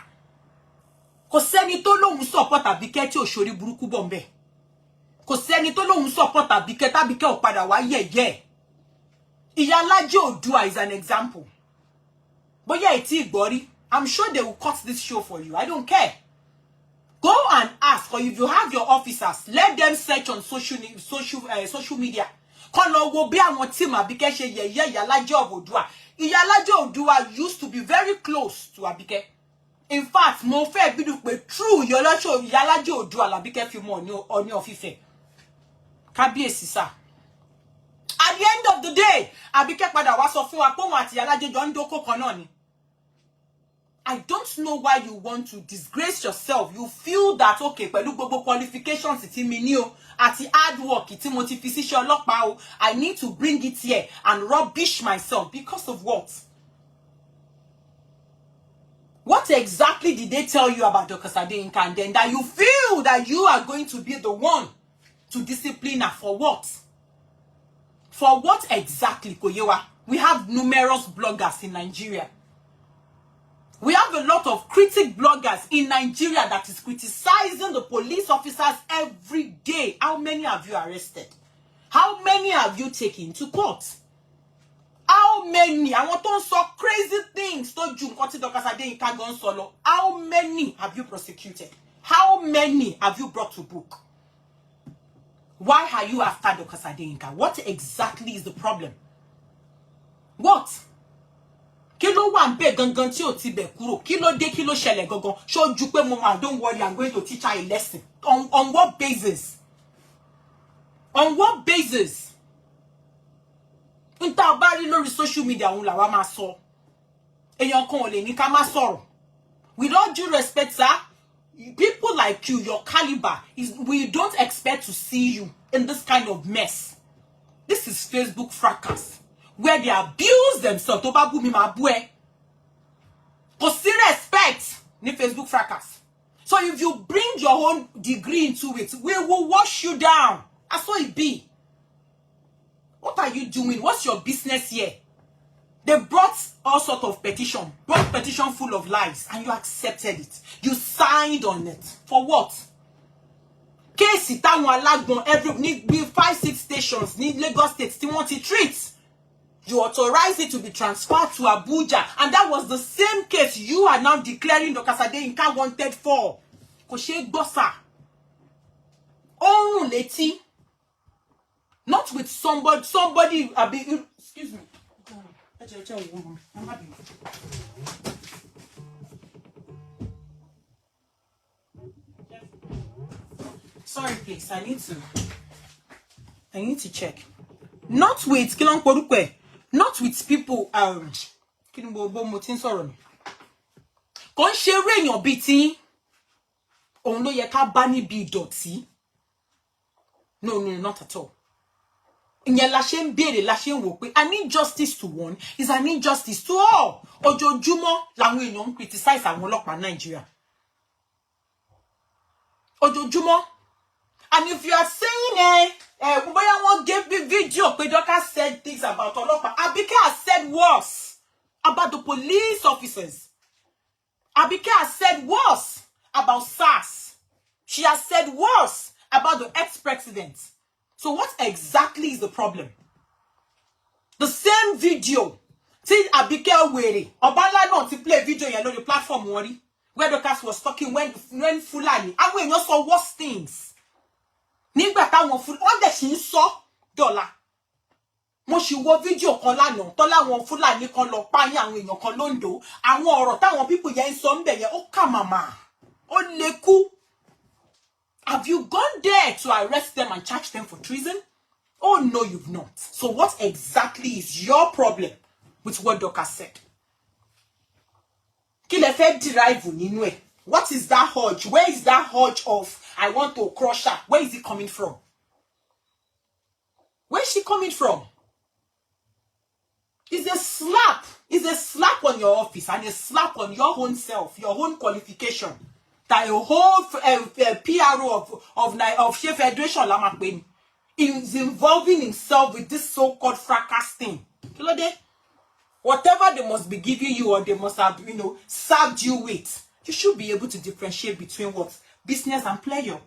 Kò sẹ́ni tó lóhùn support Abike tí ò ṣorí burúkú bombe. Kò sẹ́ni tó lóhùn support Abike t'Abike ò padà wá yẹ̀yẹ́. Iyalaje Odua is an example. But yeah, it's Igbori. I'm sure they will cut this show for you. I don't care. Go and ask, or if you have your officers, let them search on social media. Kono wo bí àwọn team Abike ṣe yẹ̀yẹ́ Iyalaje Odua. Iyalaje Odua used to be very close to Abike. In fact, mo fẹ́ bídú pé true Iyalaje Odua l'Abike fi mọ̀ ní of Ife. Kábíyèsí sà. At the end of the day, Abike padà wá sọ fún wa pé òun àti Iyalaje jọ ń dóko kan náà ni. I don't know why you want to disgrace yourself. You feel that, okay, pẹ̀lú gbogbo qualifications tí mi ní o, àti hard work tí mo ti fi síṣẹ́ ọlọ́pàá o, I need to bring it here and rubbish myself because of what? What exactly did they tell you about Dorcas Adeyinka and then that you feel that you are going to be the one to discipline her for what? For what exactly, Koyewa? We have numerous bloggers in Nigeria. We have a lot of critic bloggers in Nigeria that is criticizing the police officers every day. How many have you arrested? How many have you taken to court? How many? I want to say crazy things. How many have you prosecuted? How many have you brought to book? Why are you after Dorcas Adeyinka? What exactly is the problem? What? Kilo wà ńbẹ̀ gangan tí ó ti bẹ̀ kúrò. Kilo dé kilo ṣẹlẹ̀ gangan. Ṣó ju pé mo don't worry, I'm going to teach her a lesson. On what basis? On what basis? Nta bá rí lórí social media òun la wá máa sọ. Èèyàn kan ò lè ní ká má sọ̀rọ̀. With all due respect, sir, people like you, your caliber, we don't expect to see you in this kind of mess. This is Facebook fracas, where they abuse themselves. To ba bu mi ma bu e. Kò sí respect ní Facebook fracas. So if you bring your own degree into it, we will wash you down. That's what it be. What are you doing? What's your business here? They brought all sorts of petition full of lies, and you accepted it. You signed on it. For what? Case táwọn alágbọ̀n every 5-6 stations ní Lagos State tí wọ́n ti treat. You authorized it to be transferred to Abuja, and that was the same case you are now declaring Dorcas Adeyinka wanted for. Kò ṣe gbọ́ sà. Orun létí. Not with somebody, excuse me. Sorry, please. I need to check. Not with not with people. kí ni mo ti ń sọ̀rọ̀ mi kò ń ṣe eré èèyàn bíi tí òun ló yẹ ká bá níbi ìdọ̀tí no not at all ìyẹn la ṣe ń béèrè la ṣe ń wò pé an injustice to one is an injustice to all ojoojúmọ́ làwọn èèyàn ń criticize àwọn ọlọ́pàá Nàìjíríà ojoojúmọ́ and if you are saying bóyá wọ́n gave video pé Dorcas said things about ọlọ́pàá Abike has said worse about the police officers Abike has said worse about SARS she has said worse about the ex-president. So what exactly is the problem? The same video. See Abike Were. Obala náà ti play video yẹn lórí platform wọ́n where Dorcas was talking when Fulani. Àwọn èèyàn sọ worse things. Nígbà táwọn Fulani wọ́n dẹ̀ sì ń sọ dọ́là. Mo sì wo video kan lánàá tó láwọn Fulani kan lọ pààyàn àwọn èèyàn kan lóńdó. Àwọn ọ̀rọ̀ táwọn people yẹn ń sọ ńbẹ̀ yẹn ó kà màmá. Ó lè kú. Have you gone there to arrest them and charge them for treason? Oh, no, you've not. So what exactly is your problem with what Dorcas said? Kí lẹ fẹ́ derive nínú ẹ̀? What is that urge? Where is that urge of, I want to crush her? Where is it coming from? Where is she coming from? It's a slap. It's a slap on your office and a slap on your own self, your own qualification. That a whole PRO of Shea Federation Lamakwen is involving himself with this so-called fracas thing. Whatever they must be giving you or they must have, served you with, you should be able to differentiate between what? Business and pleasure.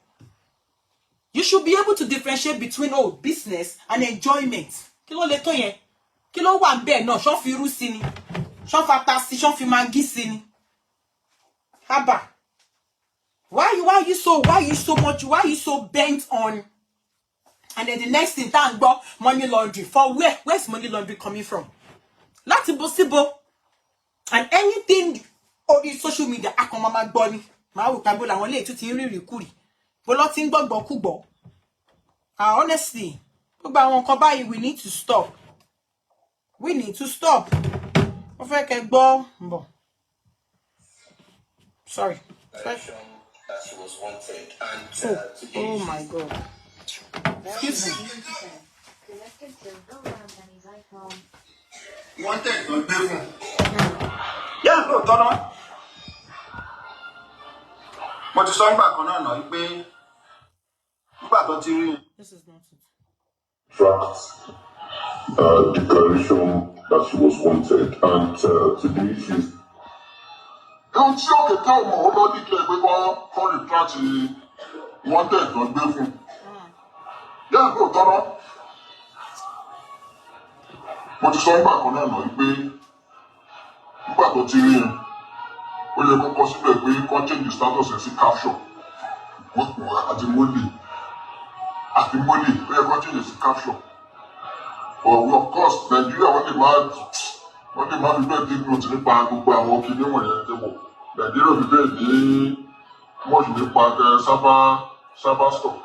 You should be able to differentiate between, business and enjoyment. Kilo le to yen. Kilo wa nbe no, shon fi ru si ni. Shon fa ta si, shon fi mangi si ni. Haba. Why are you so bent on? And then the next thing, thank God, money laundry. For where? Where's money laundry coming from? Not impossible. And anything on the social media, akomama gboni. Ma wo kabo la won le tu tin riri kuri. Bo lo tin gbogbo kugbo. Honestly, gbogbo àwọn nǹkan báyìí we need to stop. We need to stop. Mo fẹ́ kẹ́ gbọ́ nbo. Sorry. She was wanted and oh my God. Excuse me. Wanted on different. Yeah, no, Tọ́nà. Mo ti sọ nígbà kan náà pé nígbà tó ti rí. This is nonsense. Tracked declaration that she was wanted, and today she's. Ohun tí ó kẹta ọmọ olódì kílẹ̀ pé kọ́ retract wanted lọ gbé fún. Yẹ́n kò tọ́nà. Mo ti sọ nígbà kan náà pé nígbà tó ti rí yẹn, ó yẹ kó kọ síbẹ̀ pé kọ́ change the status ẹ̀ sí capture. Àti mólè. Ó yẹ kó change sí capture. But of course, Nigeria wọ́n lè máa fi bẹ́ẹ̀ take note nípa gbogbo àwọn kìíní wọ̀nyẹn tẹ́bọ̀. Nigeria fi bẹ́ẹ̀ ní mọ́ọ̀ṣù nípa cyber stuff.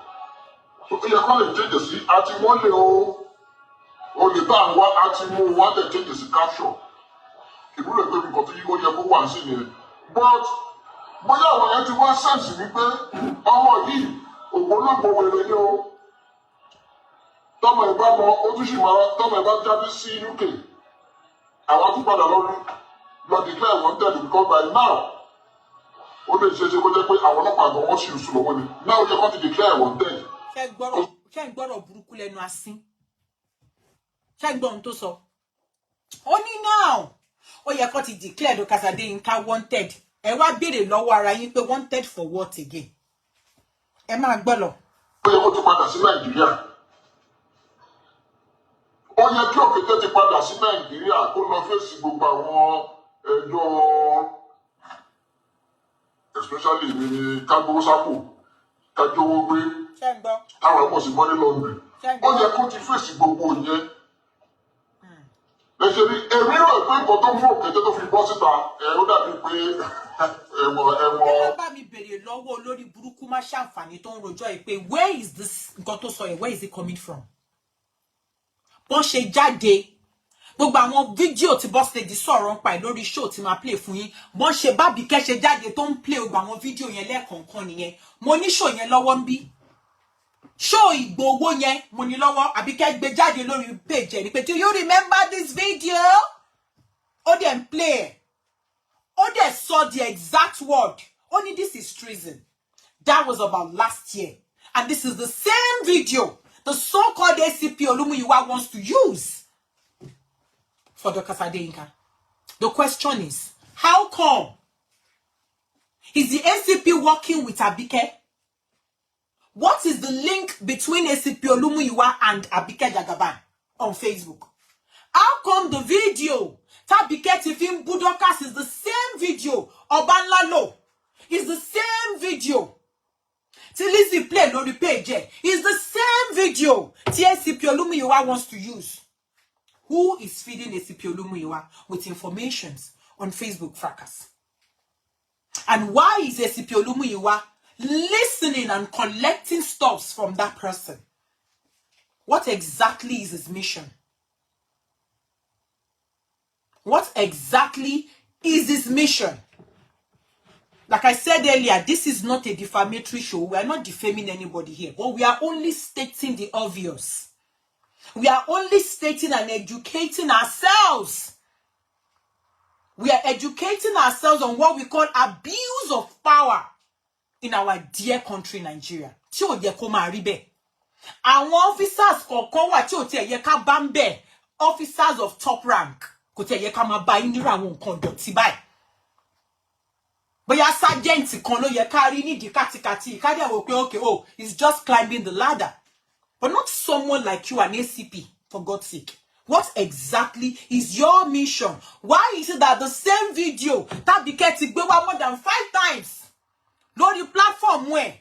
So ó yẹ kó lè change sí àti mọ́lẹ̀ o lè bá àwọn àti mú wọ́n lè change sí capture. Ìbúrò pé nǹkan tí ó yẹ kó wà sí nìyẹn. But bóyá àwọn yẹn ti wá sẹ́ǹsì wípé ọmọ yìí ògbólógbò wèrè ni o. Tọ́mọ ìbá mọ ojúṣì máa tọ́mọ ìbá jáde sí UK. Àwọn tún padà lọ declare wanted because by now ó lè ṣe kó jẹ́ pé àwọn ọlọ́pàá gan wọ́n sì ń sùn lọ́wọ́ ni. Now ó yẹ kó ti declare wanted. Ṣé ń gbọ́rọ̀ burúkú lẹ́nu asín? Ṣé ń gbọ́ ohun tó sọ? Ó ní now ó yẹ kó ti declare Dorcas Adeyinka wanted. Ẹ wá béèrè lọ́wọ́ ara yín pé wanted for what again? Ẹ máa gbọ́ lọ. Ó yẹ kó ti padà sí Nàìjíríà. Ó yẹ kí Òkété ti padà sí Nàìjíríà kó lọ fèsì gbogbo àwọn ẹjọ́ especially ní kágbówó sápò kájówó gbé táwọn ẹ̀pọ̀ sí money laundry. Ó yẹ kó ti fèsì gbogbo yẹn. Lẹ́sẹ̀ ní èmi rò pé nǹkan tó mú Òkété tó fi bọ́ síta ó dàbí pé ẹ̀wọ̀n. Ẹ bá mi béèrè lọ́wọ́ olórí burúkú má ṣàǹfààní tó ń rojọ́ ẹ̀ pé where is this nǹkan tó sọ yẹn, where is it coming from? Bọ́n ṣe jáde gbogbo àwọn fídíò tí boss lady sọ̀rọ̀ ń pa ẹ̀ lórí show tí máa play fún yín bọ́n ṣe bábìkẹ́ ṣe jáde tó ń play gbogbo àwọn fídíò yẹn lẹ́ẹ̀kọ̀ọ̀kan nìyẹn mo ní show yẹn lọ́wọ́ ń bí show Ìgbòho yẹn mo ní lọ́wọ́ Àbíkẹ́ gbé jáde lórí page ẹ̀ ní pé do you remember this video ó dẹ̀ ń play ẹ̀ ó dẹ̀ sọ the exact word only this is treason. That was about last year. And this is the same video the so-called ACP Olumuyiwa wants to use for Dorcas Adeyinka. The question is, how come? Is the ACP working with Abike? What is the link between ACP Olumuyiwa and Abike Jagaban on Facebook? How come the video Tabike Tifim Budokas is the same video Obanlalo? Is the same video. Lizzie play on the page. Is the same video. ACP Olumuyiwa wants to use. Who is feeding ACP Olumuyiwa with informations on Facebook fracas? And why is ACP Olumuyiwa listening and collecting stuffs from that person? What exactly is his mission? What exactly is his mission? Like I said earlier, this is not a defamatory show. We are not defaming anybody here. But we are only stating the obvious. We are only stating and educating ourselves. We are educating ourselves on what we call abuse of power in our dear country, Nigeria. Tí ó yẹ kó máa rí bẹ́ẹ̀. Àwọn officers kọ̀ọ̀kan wà tí ó tiẹ̀ yẹ ká bá ń bẹ̀. Officers of top rank. Kò tiẹ̀ yẹ ká máa bá yín nírú àwọn nǹkan dọ̀tí báyìí. But your sergeant kan ló yẹ ká rí nídìí kátikàtì ká dẹ̀ wò pé okay, oh, he's just climbing the ladder. But not someone like you, an ACP, for God's sake. What exactly is your mission? Why is it that the same video Tabike ti gbé wá more than 5 times on the platform where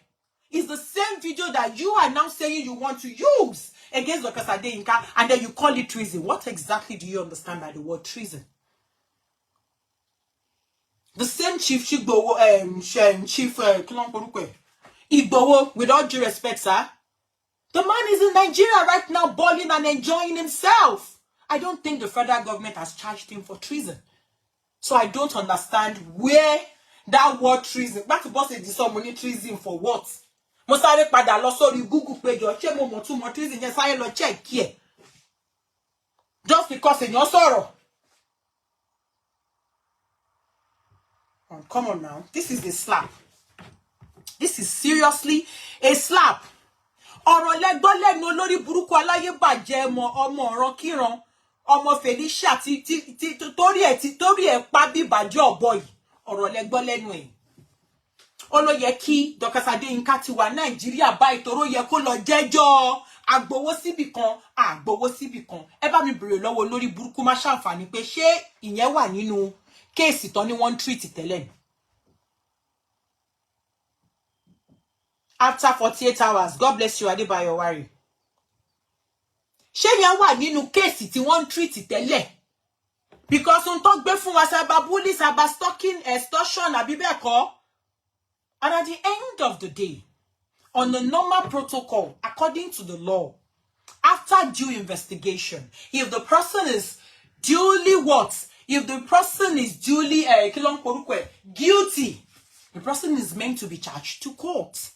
is the same video that you are now saying you want to use against Dorcas Adeyinka and then you call it treason? What exactly do you understand by the word treason? The same Chief Igboho, Igboho, with all due respect, sir, the man is in Nigeria right now, balling and enjoying himself. I don't think the federal government has charged him for treason. So I don't understand where that word treason. Back to boss this money treason for what? Mo sáré padà lọ sórí Google page or ṣé mo mọ̀ tún mọ̀ treason yẹn sáré lọ check here. Just because in your sorrow. Oh, come on now. This is a slap. This is seriously a slap. Ọ̀rọ̀ lẹ́gbọ́n lẹ́nu olórí burúkú aláyé bàjẹ́ ọmọ ọ̀rọ̀ kíran ọmọ Felicia torí ẹ̀ pa bí bàjẹ́ ọ̀bọ yìí. Ọ̀rọ̀ lẹ́gbọ́n lẹ́nu ẹ̀. Ó ló yẹ kí Dorcas Adeyinka ti wà Nàìjíríà báyìí toró yẹ kó lọ jẹ́jọ́ agbowó síbì kan àgbowó síbì kan. Ẹ bá mi bèrè lọ́wọ́ olórí burúkú má ṣàǹfààní pé ṣé ìyẹn wà nínú kéèsì tó ní wọ́n treat tẹ́lẹ̀. After 48 hours, God bless you, Adebayo Wari. Ṣé yẹn wà nínú kéèsì tí wọ́n treat tẹ́lẹ̀? Because on tó gbé fún wa cyber bullying, cyber stalking, extortion, àbí bẹ́ẹ̀ kọ́. And at the end of the day, on the normal protocol, according to the law, after due investigation, if the person is duly what? If the person is duly guilty, the person is meant to be charged to court.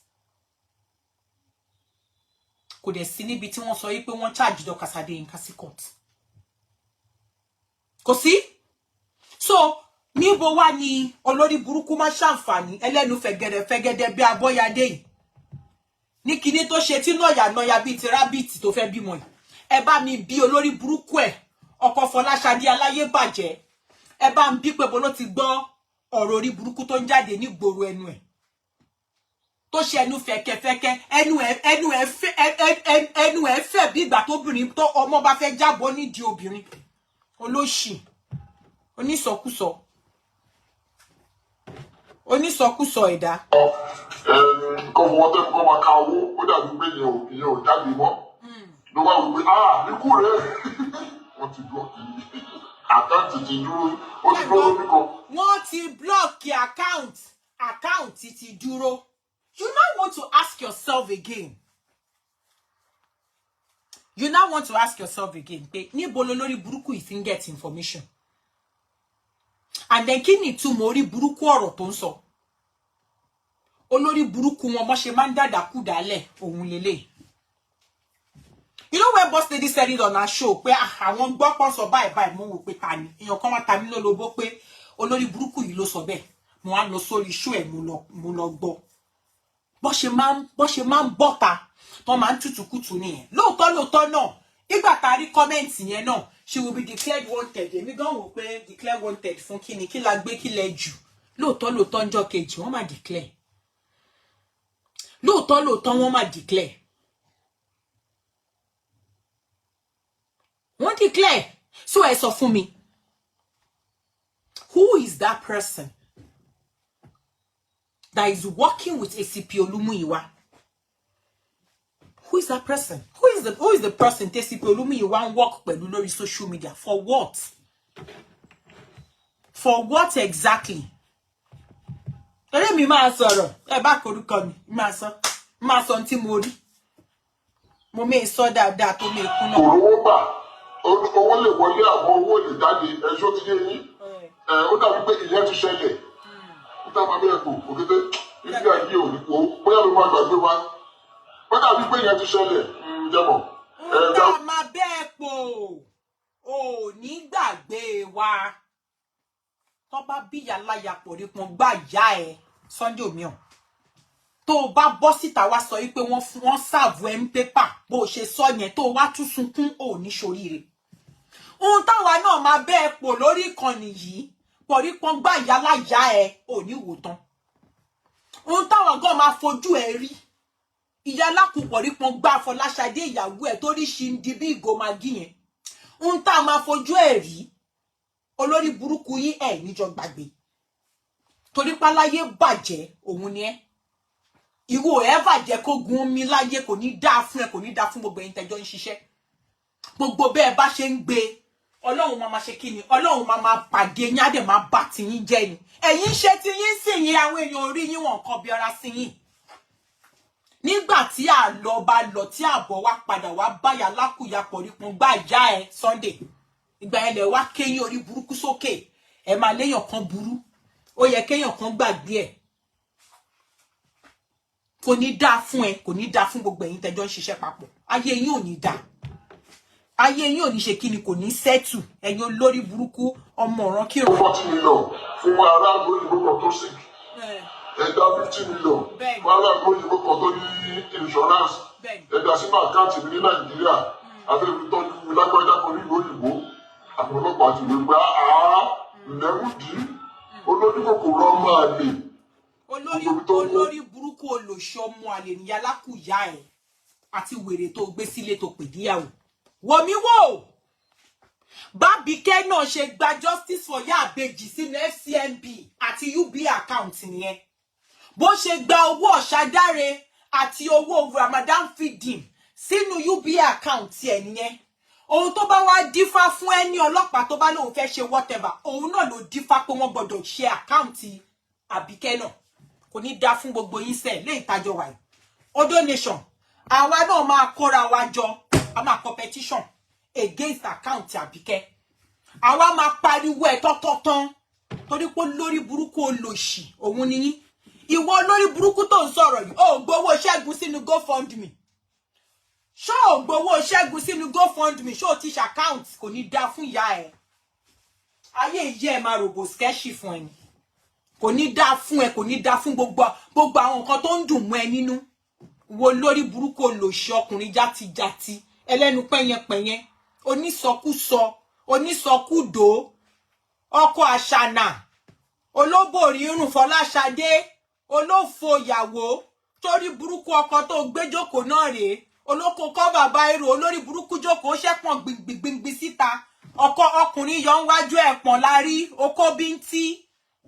Could there see níbi tí wọ́n sọ yìí pé wọ́n charge Dorcas Adeyinka sí court? Kò sí? So, níbo wá ni olórí burúkú má ṣàǹfààní ẹlẹ́nu fẹ̀gẹ̀dẹ̀ bí abọ́yadé yìí? Ní kíní tó ṣe tí nọ̀yà bíi ti rábìtì tó fẹ́ bímọ yìí. Ẹ bá mi bí olórí burúkú ẹ̀ ọkọ Fọláṣadé aláyé bàjẹ́. Ẹ bá ń bí pé bó ló ti gbọ́ ọ̀rọ̀ orí burúkú tó ń jáde ní gbòòrò ẹnu ẹ̀. Tó ṣe ẹnu fẹ̀kẹ̀fẹ̀kẹ̀ ẹnu ẹ̀ fẹ̀ bí ìgbà tóbìnrin tó ọmọ bá fẹ́ jábọ́ nídìí obìnrin. Olóṣì. Onísọkúsọ ẹ̀dá. Kọ́ wọ́n tẹ́ kọ́ máa ka owó ó dàbí pé ìyẹn ò jáde mọ́. Ló wá wípé ikú rẹ̀ wọ́n ti blọ́ọ̀kì àkáǹtì ti dúró ó ti dúró lórí kan. Wọ́n ti blọ́ọ̀kì àkáǹtì ti dúró. You now want to ask yourself again. You now want to ask yourself again, pé níbo lolórí burúkú yìí ti ń get information? And then kí ni ìtumọ̀ orí burúkú ọ̀rọ̀ tó ń sọ? Olórí burúkú wọn bó ṣe máa ń dàdàkú dálẹ̀ òun lélẹ̀. You know when Boss Lady said it on her show, pé àwọn gbọ́ pọ̀ sọ báyìí mo wò pé ta ni. Èèyàn kan wá ta mí lólobó pé olórí burúkú yìí ló sọ bẹ́ẹ̀. Mo wá lọ sórí show ẹ̀ mo lọ gbọ́. Bó ṣe máa ń bọ́ta, tó máa ń tútùkùtù nìyẹn. Lóòótọ́ náà, ìgbà tá rí comment yẹn náà, she will be declared wanted. Èmi gan wò pé declare wanted fún kíni, kí la gbé kí lẹ jù. Lóòótọ́ ńjọ́ kejì wọ́n máa declare. Lóòótọ́ wọ́n máa declare. Wọ́n declare. So ẹ sọ fún mi, who is that person that is working with ACP Olumuyiwa? Who is that person? Who is the person ACP Olumuyiwa work pẹ̀lú lórí social media? For what? For what exactly? Ere mi máa sọ̀rọ̀, ẹ bá korúkọ mi, máa sọ nti mo rí. Mo me sọ dáadáa tó me kú náà. Owó gbà, owó lè wọlé àwọn owó lè jáde, ẹjọ́ ti yé yín. Ó dàbí pé ìyẹn ti ṣẹlẹ̀. Níta máa bẹ́ẹ̀ kò òkété ibi àyè òní kò bóyá ló máa gbàgbé wa. Ó dàbí pé ìyẹn ti ṣẹlẹ̀ jẹ́mọ̀. Níta máa bẹ́ẹ̀ pò ò ní gbàgbé wa. Tó bá bí yàláyà pọ̀ rí pọn gbà yá ẹ Sunday Omiyan. Tó bá bọ́ síta wá sọ wípé wọ́n serve ẹ̀ ń pépà bó ṣe sọ yẹn tó wá tún sunkún ò ní ṣoríire. Ohun táwa náà máa bẹ́ẹ̀ pò lórí ìkànnì yìí pọ̀ rí pọn gbà yàláyà ẹ ò ní wò tán. Ohun táwa gan máa fojú ẹ rí. Ìyá alákùpọ̀ rí pọn gbà Fọláṣadé ìyàwó ẹ̀ tó rí ṣì ń di bí ìgò magi yẹn. Ohun tá máa fojú ẹ rí. Olórí burúkú yín ẹ̀ níjọ gbàgbé. Torí páláyé bàjẹ́ òun ni ẹ́. Ìwọ ẹ̀ bàjẹ́ kó gun omi láyé kò ní dá fún ẹ, kò ní dá fún gbogbo ẹ̀yin tẹ́jọ́ ń ṣiṣẹ́. Gbogbo bẹ́ẹ̀ bá ṣe ń gbé Ọlọ́run máa ṣe kíni, Ọlọ́run máa pàdé yín á dẹ̀ máa bá ti yín jẹ́ ni. Ẹ̀yin ṣe ti yín sì yín àwọn èèyàn orí yín wọ́n kan bí ara sí yín. Nígbà tí àlọ bá lọ tí àbọ̀ wá padà wá báyà lákùyapọ̀ rí pọn gbà ìyá ẹ Sunday. Ìgbà ẹlẹ̀ wá kéyìn orí burúkú sókè. Ẹ máa léyàn kan burú. Ó yẹ kéyàn kan gbàgbé ẹ̀. Kò ní dá fún ẹ, kò ní dá fún gbogbo ẹ̀yin tẹ́jọ́ ń ṣiṣẹ́ papọ̀. Ayé yín ò ní dá. Ayé yín ò ní ṣe kíni kò ní settle. Ẹ̀yin olórí burúkú ọmọ ọ̀ràn kírun. 40 million fún aráàlú òyìnbó kan tó sick. Ẹ̀dá 50 million fún aráàlú òyìnbó kan tó ní insurance. Ẹ̀dá sínú àkáǹtì mi ní Nàìjíríà. Afẹ́fẹ́ tọ́jú lágbájá kan nílùú òyìnbó. Àwọn ọlọ́pàá ti wí pé lẹ́wùdí olórí kòkòrò ọmọ àlè. Olórí burúkú olóṣì ọmọ àlè ní alákùyá ẹ̀ àti wèrè tó gbé sílé tó pè díyàwó. Wò mí wò! Bábíkẹ́ náà ṣe gba justice for Yáàbejì sínú FCMB àti UBA account nìyẹn. Bó ṣe gba owó Ọ̀ṣadáre àti owó Ramadan feeding sínú UBA account ẹ̀ nìyẹn. Ohun tó bá wá dífá fún ẹni ọlọ́pàá tó bá lóun fẹ́ ṣe whatever, òun náà ló dífá pé wọ́n gbọ́dọ̀ ṣe àkáǹtì Àbíkẹ́ náà. Kò ní dá fún gbogbo yín sẹ́ẹ̀ lé ìtajọ wáyé. Odo Nation, àwa náà máa kóra wa jọ, a máa competition against àkáǹtì Àbíkẹ́. Àwa máa pariwo ẹ̀ tọ́tọ́tán torí pé lórí burúkú olóṣì òun ni yín. Ìwọ lórí burúkú tó ń sọ̀rọ̀ yìí, ó gbowó Ṣẹ́gun sínú GoFundMe. Ṣó ò gbowó Ṣẹ́gun sínú GoFundMe, ṣó ti ṣàkáùnt kò ní dá fún ìyá ẹ̀. Ayé ìyá ẹ̀ máa rògbò skẹ́ṣì fún ẹni. Kò ní dá fún ẹ, kò ní dá fún gbogbo àwọn nǹkan tó ń dùn mọ́ ẹ nínú. Wo lórí burúkú olóṣì ọkùnrin játijàti, ẹlẹ́nu pẹ́yẹpẹ́yẹ, onísọkúsọ, onísọkúdò, ọkọ àṣànà, olóbòrí irun Fọláṣadé, olófo ìyàwó, torí burúkú ọkọ tó gbéjókòó náà rèé. Olóko kọ́ bàbá èrò olórí burúkú jókòó ṣẹ́pọ̀n gbìngbìngbì síta. Ọkọ ọkùnrin yọ ń wájú ẹ̀pọ̀n lárí okó bíntí.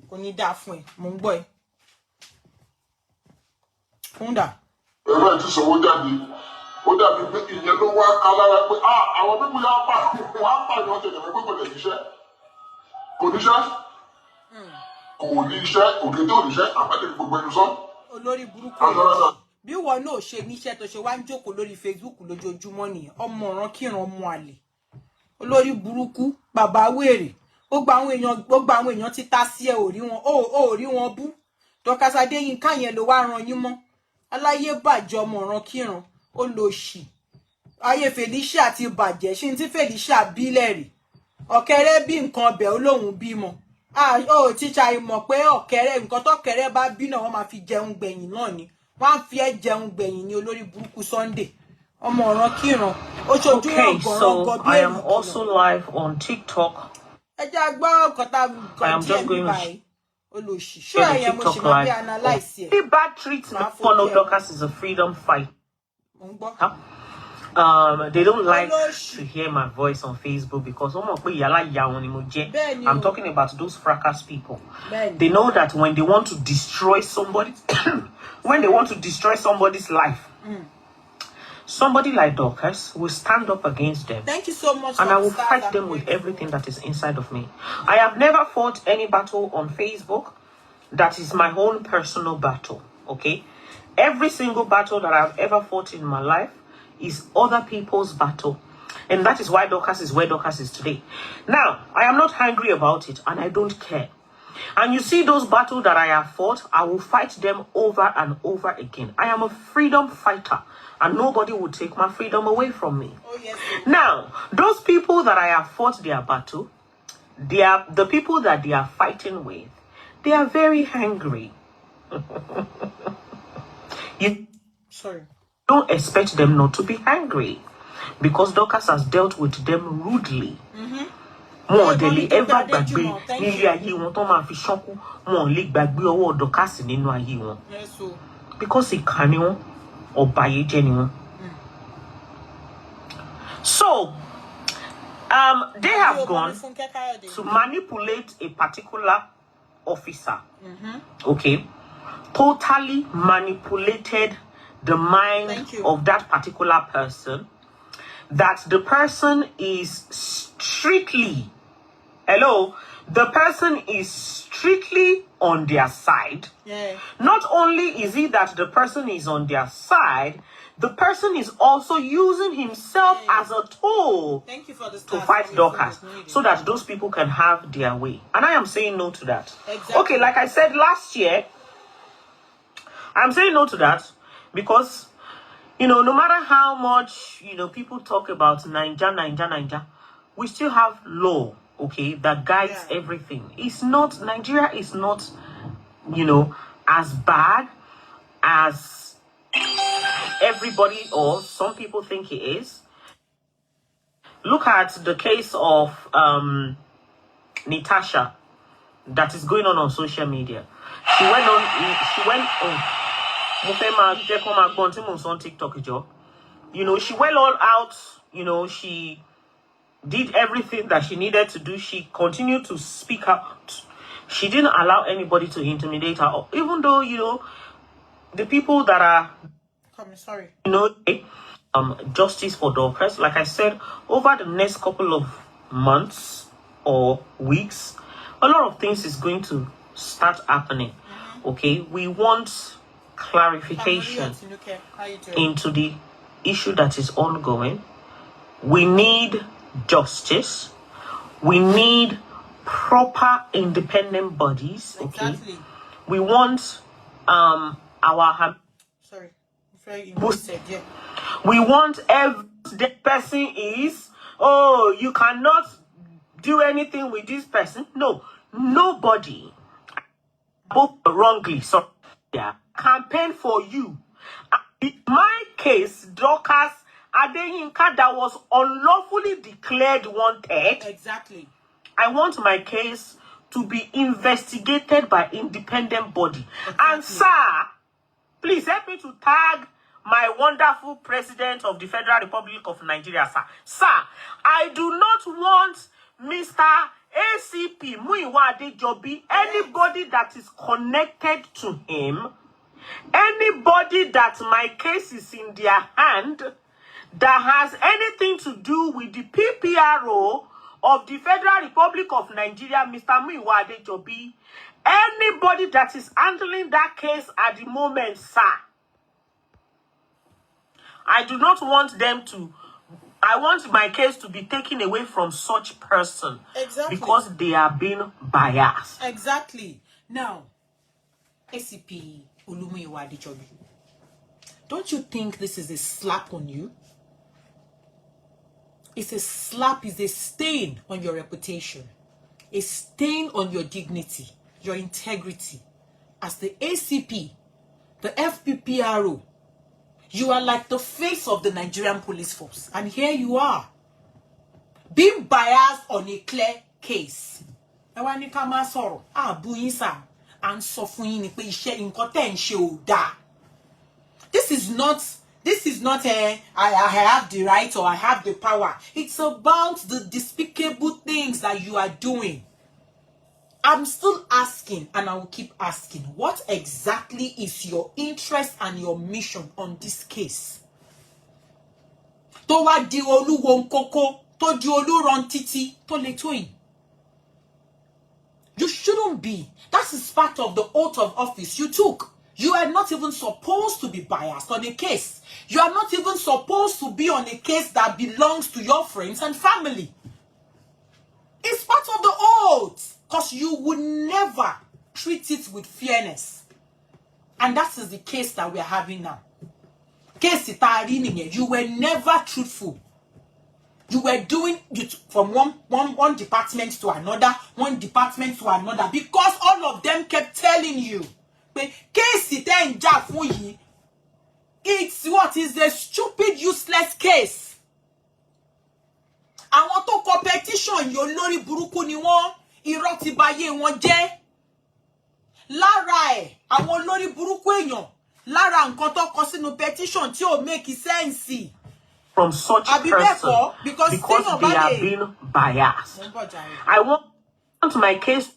Kò ní dá fún ẹ, mò ń gbọ́ ẹ. Fúndà. Ẹ̀rọ ẹ̀ ti sọ̀wọ́ jáde. Ó dàbí pé ìyẹn ló wá ká lára pé àwọn pípọ̀ yà pa wọ́n á pààyàn tẹ̀lé pé kò lè níṣẹ́. Kò níṣẹ́. Kò ní iṣẹ́, òkété ò níṣẹ́, àbálẹ̀ gbogbo ẹnu sọ. Olórí burúkú. bí wọn náà ṣe níṣẹ́ tó ṣe wá ń jókòó lórí Facebook lójoojúmọ́ nìyẹn ọmọ ọ̀ràn kíran ọmọ àlè olórí burúkú bàbá wèrè gbogbo àwọn èèyàn ti ta sí ẹ ò rí wọn bú Dorcas Adeyinka yẹn ló wá ran yín mọ́ aláyé bàjẹ́ ọmọ ọ̀ràn kíran ó lọ ṣì ayé Felicia ti bàjẹ́ ṣe tí Felicia bílẹ̀ rè ọ̀kẹ́rẹ́ bí nǹkan ọbẹ̀ olóhùn bímọ ó tíṣà ìmọ̀ pé ọ̀kẹ́rẹ́ nǹkan tọ́kẹ́rẹ́ bá bí náà wọ́n máa fi jẹun gbẹ̀yìn náà ni wọ́n á fi ẹ́ jẹun gbẹ̀yìn ní olórí burúkú Sunday ọmọ ọ̀ràn kíran ó ṣojú ọ̀gọ̀rọ̀gọ̀ bí I am also live on TikTok. ẹ jẹ́ àgbọ̀ kọ́tà díẹ̀ nípa ẹ̀ olóṣì ṣó ẹ̀yẹ mo ṣì máa bí analyse ẹ̀. The bad treatment follow Dorcas is a freedom fight. They don't like to hear my voice on Facebook because I'm talking about those fracas people. They know that when they want to destroy somebody, when they want to destroy somebody's life, somebody like Dorcas will stand up against them. Thank you so much. And I will fight them with everything that is inside of me. I have never fought any battle on Facebook. That is my own personal battle. Okay? Every single battle that I've ever fought in my life is other people's battle. And that is why Dorcas is where Dorcas is today. Now, I am not angry about it and I don't care. And you see those battles that I have fought, I will fight them over and over again. I am a freedom fighter and nobody will take my freedom away from me. Oh, yes. Now, those people that I have fought their battle, the people that they are fighting with, they are very angry. You don't expect them not to be angry because Dorcas has dealt with them rudely. More than they ever gbàgbé nílé ayé wọn tó máa fi ṣọ́kú wọn lè gbàgbé ọwọ́ Dorcas nínú ayé wọn. Because ìkà ni wọ́n, ọ̀bàyéjẹ́ ni wọ́n. So, they have gone to manipulate a particular officer. Okay, totally manipulated the mind of that particular person, that the person is strictly on their side. Not only is it that the person is on their side, the person is also using himself as a tool to fight Dorcas so that those people can have their way. And I am saying no to that. Okay, like I said last year, I'm saying no to that because, no matter how much, people talk about Nigeria, we still have law, okay, that guides everything. Nigeria is not, as bad as everybody or some people think it is. Look at the case of Natasha that is going on social media. She went on TikTok, she went all out, she did everything that she needed to do. She continued to speak out. She didn't allow anybody to intimidate her, even though, the people that are, justice for Dorcas, like I said, over the next couple of months or weeks, a lot of things is going to start happening. Okay, we want clarification into the issue that is ongoing. We need justice. We need proper independent bodies. Okay, we want we want every person is, oh, you cannot do anything with this person. No, nobody, both wrongly, so campaign for you. In my case, Dorcas Adeyinka, that was unlawfully declared wanted. Exactly. I want my case to be investigated by independent body. And sir, please help me to tag my wonderful president of the Federal Republic of Nigeria, sir. Sir, I do not want Mr. ACP Muyiwa Adejobi, anybody that is connected to him, anybody that my case is in their hand, that has anything to do with the PPRO of the Federal Republic of Nigeria, Mr. Muyiwa Adejobi, anybody that is handling that case at the moment, sir, I do not want them to. I want my case to be taken away from such person. Exactly. Because they are being biased. Exactly. Now, ACP Olumuyiwa Adejobi, don't you think this is a slap on you? It's a slap, it's a stain on your reputation, a stain on your dignity, your integrity. As the ACP, the FPPRO, you are like the face of the Nigerian police force. And here you are, being biased on a clear case. And this is not a I have the right or I have the power. It's about the despicable things that you are doing. I'm still asking, and I will keep asking, what exactly is your interest and your mission on this case? To wa di olu wonkoko, to di olu ron titi, to le toyin. You shouldn't be. That is part of the oath of office you took. You are not even supposed to be biased on a case. You are not even supposed to be on a case that belongs to your friends and family. It's part of the oath. Because you would never treat it with fairness. And that is the case that we are having now. Case you were never truthful. You were doing it from one department to another, because all of them kept telling you, it's what is a stupid, useless case. I want to competition, your lori buruku ni won. Irọ́ ti báyé wọn jẹ́. Lára ẹ̀, àwọn olórí burúkú èèyàn, lára nǹkan tó kọ sínú petition tí ò make sense. From such person, because they are being biased. I want my case.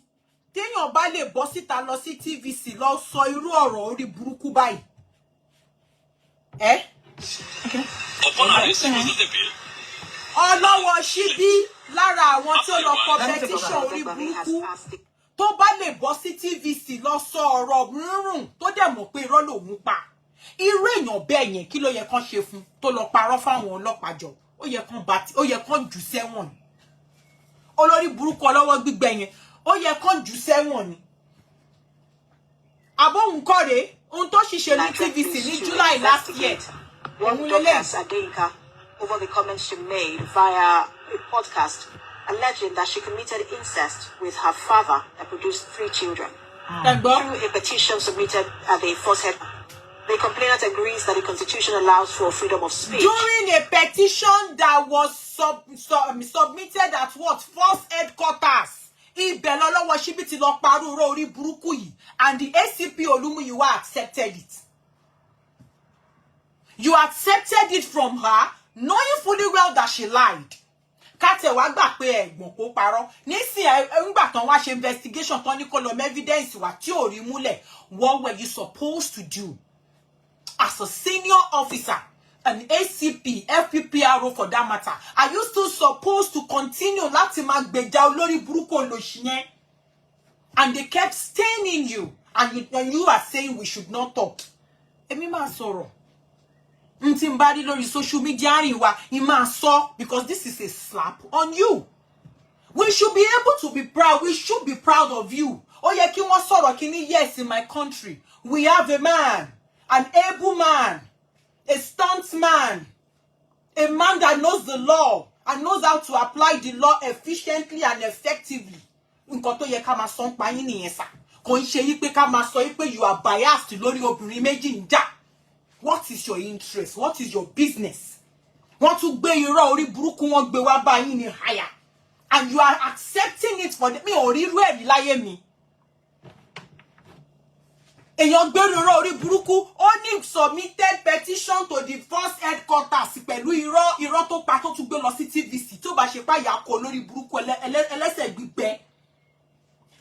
Téèyàn bá lè bọ́ síta lọ sí TVC lọ sọ irú ọ̀rọ̀ orí burúkú báyìí. Okay. Ọlọ́wọ́ ṣíbí lára àwọn tí ó lọ competition orí burúkú tó bá lè bọ́ sí TVC lọ sọ ọ̀rọ̀ rúnrún tó dẹ̀ mọ̀ pé irọ́ lòun pa. Irú èèyàn bẹ́ẹ̀ yẹn kí ló yẹ kán ṣe fún tó lọ parọ́ fáwọn ọlọ́pàá jọ. Ó yẹ kán jù sẹ́wọ̀n ni. Olórí burúkú ọlọ́wọ́ gbígbẹ yẹn ó yẹ kán jù sẹ́wọ̀n ni. Àbóhùn kọ́re ohun tó ṣiṣẹ́ ní TVC ní July last year. Dorcas Adeyinka over the comments she made via a podcast alleging that she committed incest with her father that produced 3 children. Through a petition submitted at the force head, the complainant agrees that the Constitution allows for freedom of speech. During a petition that was submitted at what? Force headquarters. And the ACP Olumuyiwa accepted it. You accepted it from her, knowing fully well that she lied. Kate wa gba pe egbon ko parọ́. Nísìn ngba tán wá ṣe investigation tán ní kó lọ evidence wá tí ò rí múlẹ̀. What were you supposed to do? As a senior officer, an ACP, FPPRO for that matter, are you still supposed to continue láti máa gbèjà olórí burúkú olóṣì yẹn? And they kept staining you. And you are saying we should not talk. Èmi máa sọ̀rọ̀. Ntimbadi lórí social media because this is a slap on you. We should be able to be proud. We should be proud of you. Oh yeah, yes, in my country we have a man, an able man, a stunt man, a man that knows the law and knows how to apply the law efficiently and effectively. You are biased lórí obìnrin méjì ń jà. What is your interest? What is your business? Want to gbé irọ́ orí burúkú wọn gbé wá bá yín ní higher. And you are accepting it for me ò rí irú ẹ̀ rí láyé mi. Èèyàn gbé irọ́ orí burúkú ó submitted petition to the force headquarters pẹ̀lú irọ́ tó pa tó tún gbé lọ sí TVC tó bá ṣe pa ya kọ lórí burúkú ẹlẹ́sẹ̀ gbígbẹ.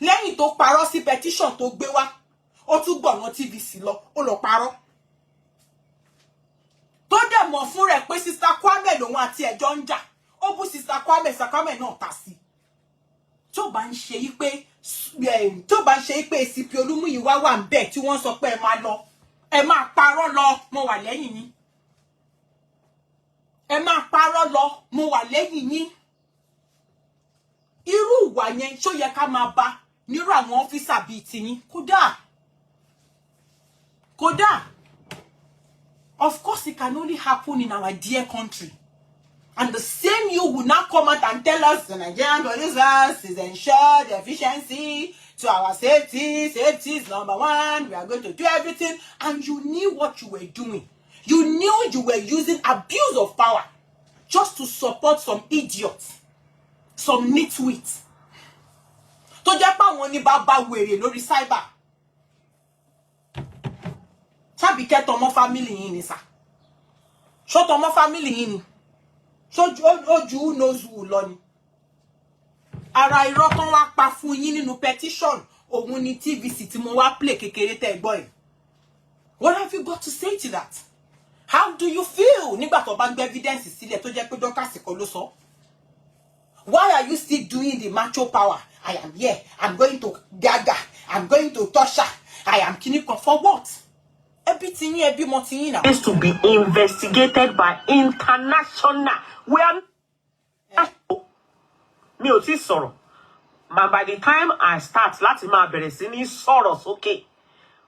Lẹ́yìn tó parọ́ sí petition tó gbé wá ó tún gbọ̀nà TVC lọ ó lọ parọ́. Tó dẹ̀ mọ̀ fún rẹ̀ pé Sister Kwame lòun àti ẹ̀jọ́ ń jà. Ó bú Sister Kwame náà tà sí. Tó bá ń ṣe yí pé ACP Olumuyiwa wà ńbẹ̀ tí wọ́n sọ pé ẹ máa lọ. Ẹ máa parọ́ lọ, mo wà lẹ́yìn yín. ẹ máa parọ́ lọ, mo wà lẹ́yìn yín. Irú ìwà yẹn ṣó yẹ ká máa bá nírú àwọn ọ́físà bíi tiyín. Kódà. Of course, it can only happen in our dear country. And the same you will now come out and tell us the Nigerian police force is ensure the efficiency to our safety. Safety is number one. We are going to do everything. And you knew what you were doing. You knew you were using abuse of power just to support some idiots, some nitwits. To jẹ́ pé àwọn ní bàbá wèrè lórí cyber. Ṣàbí kẹ́ tọmọ family yín ni sà. Ṣó tọmọ family yín ni. Ojú knows who lọ ni. Ara irọ́ kan wá pa fún yín nínú petition òun ni TVC tí mo wá play kékeré tẹ́ gbọ́ yìí. What have you got to say to that? How do you feel nígbà tó bá gbé evidence sílẹ̀ tó jẹ́ pé Dorcas kọ́ ló sọ? Why are you still doing the macho power? I am here. I'm going to Gaga. I'm going to Tosha. I am Kiniko. For what? Everything every month is to be investigated by international. We are me ò tí sọ̀rọ̀. By the time I start, láti máa bẹ̀rẹ̀ sí ní sọ̀rọ̀ sókè.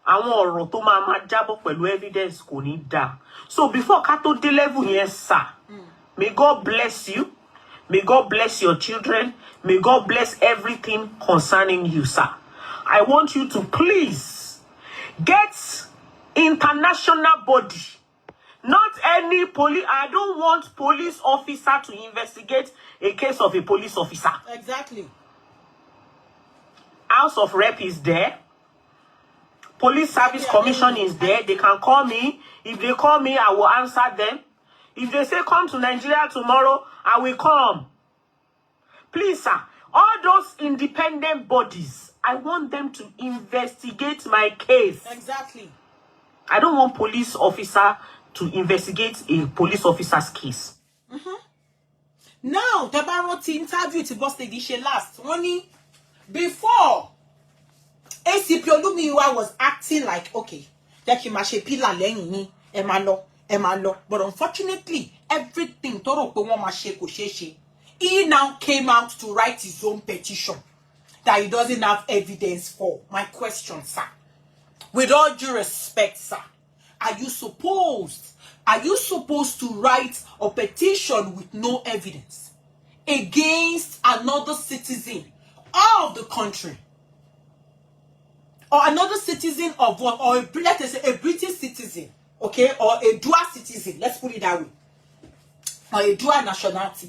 Àwọn ọ̀rọ̀ tó máa jábọ̀ pẹ̀lú evidence kò ní dá. So before ká tó dé level yẹn, sir, may God bless you. May God bless your children. May God bless everything concerning you, sir. I want you to please get international body. Not any police. I don't want police officer to investigate a case of a police officer. Exactly. House of Rep is there. Police Service Commission is there. They can call me. If they call me, I will answer them. If they say come to Nigeria tomorrow, I will come. Please, sir, all those independent bodies, I want them to investigate my case. Exactly. I don't want police officer to investigate a police officer's case. Now, the Barroti interview to Boss Lady she last. Money before ACP Olumiwa was acting like okay, that you must pila lenyi emalo. But unfortunately, everything toro pe won ma she ko she. He now came out to write his own petition that he doesn't have evidence for. My question, sir. With all due respect, sir, are you supposed to write a petition with no evidence against another citizen of the country? Or another citizen of what? Or let's say a British citizen, okay? Or a dual citizen, let's put it that way. Or a dual nationality,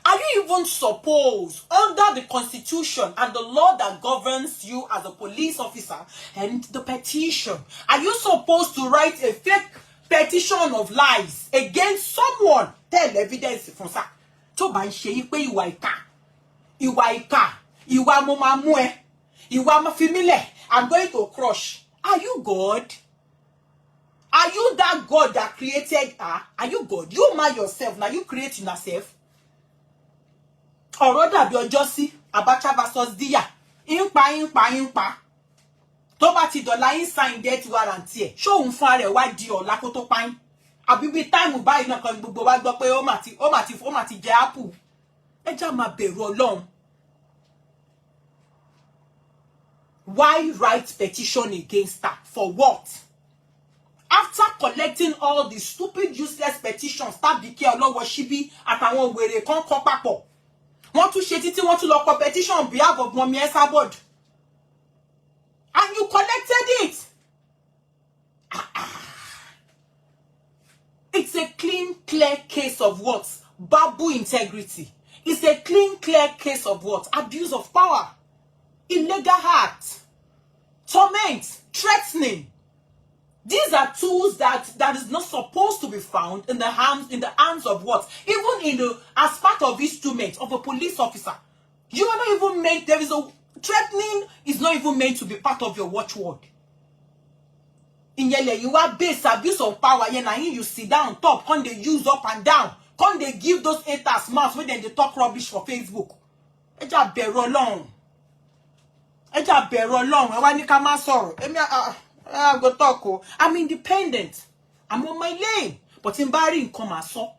are you even supposed, under the constitution and the law that governs you as a police officer and the petition, are you supposed to write a fake petition of lies against someone? Tell evidence from sir. To ban she pe ìwà ìkà, ìwà mo ma mu ẹ, ìwà ma fi mí lẹ̀, I'm going to crush. Are you God? Are you that God that created her? Are you God? You man yourself, now you create yourself. Ọ̀rọ̀ dàbí ọjọ́ sí Abacha versus Diya. Ìpa. Tó bá ti dọ̀la yín sign death warrant ẹ̀. Ṣó òun fún ara ẹ̀ wá di ọ̀la kó tó pa yín. Àbí bí táìmù báyìí náà kan gbogbo wa gbọ́ pé ó mà ti jẹ apple. Ẹ já máa bẹ̀rù Ọlọ́run. Why write petition against her? For what? After collecting all the stupid, useless petitions, tàbí kí ọlọ́wọ́ ṣíbí àtàwọn wèrè kan kọ́ papọ̀. Want to share it, want to lock competition on behalf of Mommy Esabod. And you collected it. It's a clean, clear case of what? Babu integrity. It's a clean, clear case of what? Abuse of power. Illegal act. Torment. Threatening. These are tools that is not supposed to be found in the hands of what? Even as part of instrument of a police officer. You are not even meant, threatening is not even meant to be part of your watchword. In yele, you are based abuse of power, you sit down, top, can they use up and down, can they give those haters mouths when they talk rubbish for Facebook. Eja bẹ̀rù Ọlọ́run. Eja bẹ̀rù Ọlọ́run. Ẹ wá ní ká má sọ̀rọ̀. I go talk. I'm independent. I'm on my lane. But in Barry come as so.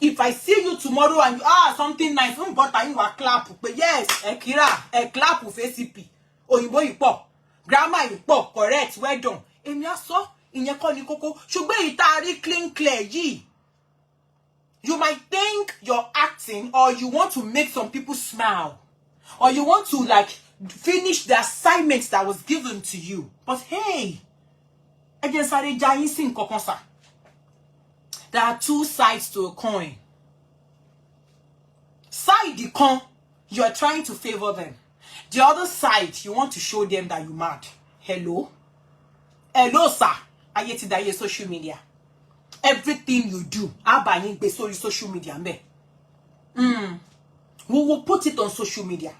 If I see you tomorrow and you something nice, but I will clap. But yes, a clap with ACP. Oyinbo ipo. Grammar ipo. Correct. Well done. Emi aso. Inye ko ni koko. Shugbe itari clean clear yi. You might think you're acting or you want to make some people smile. Or you want to like finish the assignments that was given to you. But hey, there are two sides to a coin. Side the coin, you are trying to favor them. The other side, you want to show them that you're mad. Hello? Hello, sir. I get it that you're social media. Everything you do, social media. We will put it on social media.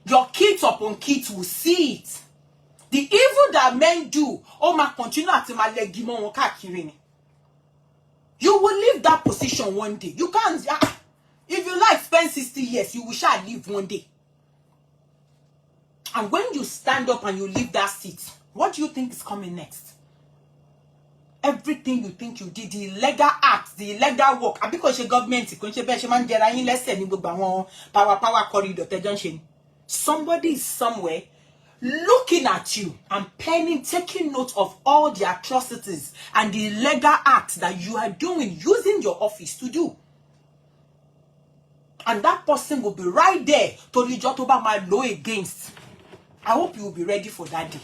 Your kids upon kids will see it. The evil that men do, continue at my leg. You will leave that position one day. You can't. If you like spend 60 years, you will shall leave one day. And when you stand up and you leave that seat, what do you think is coming next? Everything you think you did, the illegal acts, the illegal work, because the government, power corridor, somebody is somewhere looking at you and penning, taking note of all the atrocities and the illegal acts that you are doing, using your office to do. And that person will be right there to reject over my law against. I hope you will be ready for that day.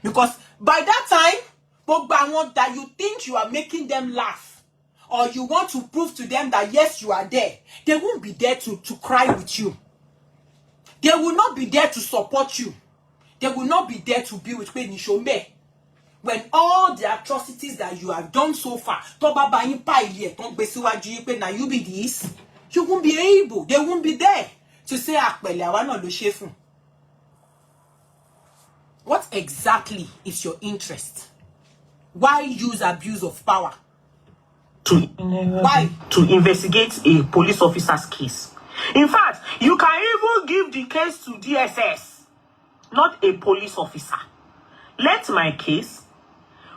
Because by that time, that you think you are making them laugh, or you want to prove to them that yes, you are there, they won't be there to cry with you. They will not be there to support you. They will not be there to be with Nishombe. When all the atrocities that you have done so far, you be this, you won't be able, they won't be there to say, what exactly is your interest? Why use abuse of power? Why? To investigate a police officer's case. In fact, you can even give the case to DSS, not a police officer. Let my case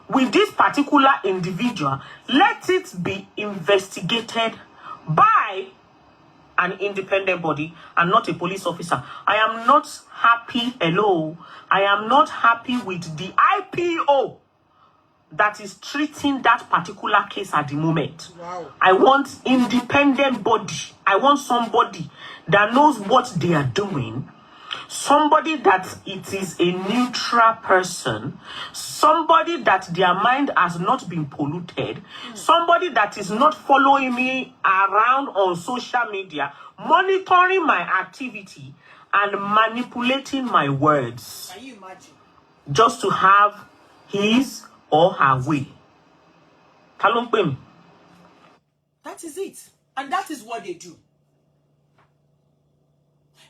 with this particular individual, let it be investigated by an independent body and not a police officer. I am not happy, I am not happy with the IPO that is treating that particular case at the moment. Wow. I want independent body. I want somebody that knows what they are doing. Somebody that it is a neutral person. Somebody that their mind has not been polluted. Somebody that is not following me around on social media, monitoring my activity and manipulating my words. Can you imagine? Just to have his or her way. That is it. And that is what they do.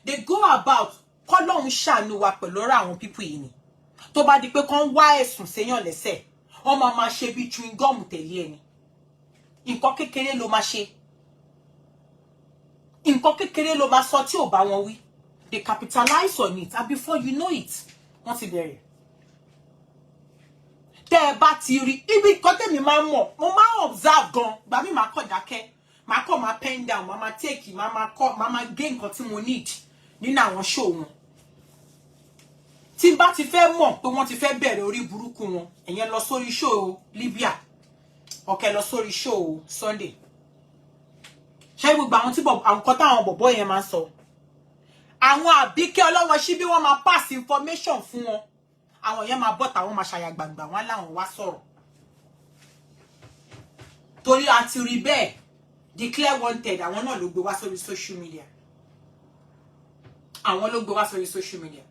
They go about Kolon shanu wa pẹ̀lú àwọn people yìí ni. Tó bá di pé kon wá ẹ̀sùn séyàn lẹ́sẹ̀. Wọ́n máa ṣe bí chewing gum tẹ̀lé ẹni. Nǹkan kékeré ló máa ṣe. Nǹkan kékeré ló máa sọ tí ò bá wọn wí. They capitalize on it, and before you know it, wọ́n ti bẹ̀rẹ̀. Tẹ́ bá ti rí ibi kan tèmi máa mọ̀, mo máa observe gan. Gbà mí máa kọ̀ dákẹ́. Máa kọ̀ máa pen down, máa take, máa gain nǹkan tí mo need nínú àwọn show wọn. Tí bá ti fẹ́ mọ̀ pé wọ́n ti fẹ́ bẹ̀rẹ̀ orí burúkú wọn, ẹ̀yẹn lọ sórí show Libya. Okay, lọ sórí show Sunday. Ṣé gbogbo àwọn tí àwọn kan táwọn bọ̀bọ́ yẹn máa sọ. Àwọn àbíkẹ́ ọlọ́wọ́ sí bí wọ́n máa pass information fún wọn. Àwọn yẹn máa bọ́ta, wọ́n máa ṣàyà gbàgbà, wọ́n láwọn wá sọ̀rọ̀. Torí àti rí bẹ́ẹ̀, declare wanted, àwọn náà ló gbé wá sórí social media. Àwọn ló gbé wá sórí social media.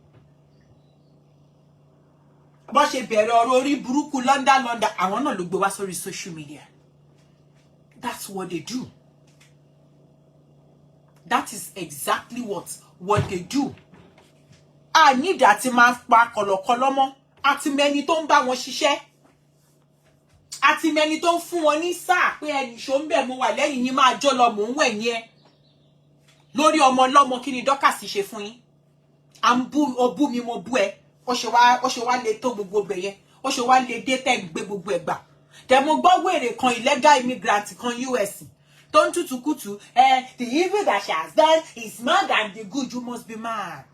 Bó ṣe bẹ̀rẹ̀ ọ̀rọ̀ orí burúkú London, àwọn náà ló gbé wá sórí social media. That's what they do. That is exactly what they do. I need àti máa pa kọ̀lọ̀kọ̀lọ̀ mọ́. Àti mẹ́ni tó ń bá wọn ṣiṣẹ́. Àti mẹ́ni tó ń fún wọn ní sáà pé ẹni ṣó ń bẹ̀ mo wà lẹ́yìn yín máa jó lọ mò ń wẹ̀ yẹn. Lórí ọmọ lọ́mọ kí ni Dorcas ṣe fún yín? Obú mi mo bú ẹ. Ó ṣe wá lè tó gbogbo bẹ̀ yẹn. Ó ṣe wá lè dé tẹ́ gbé gbogbo ẹ̀ gbà. Then mo gbọ́ wèrè kan illegal immigrant kan US. Don't tutukutu. The evil that she has done is more than the good. You must be mad.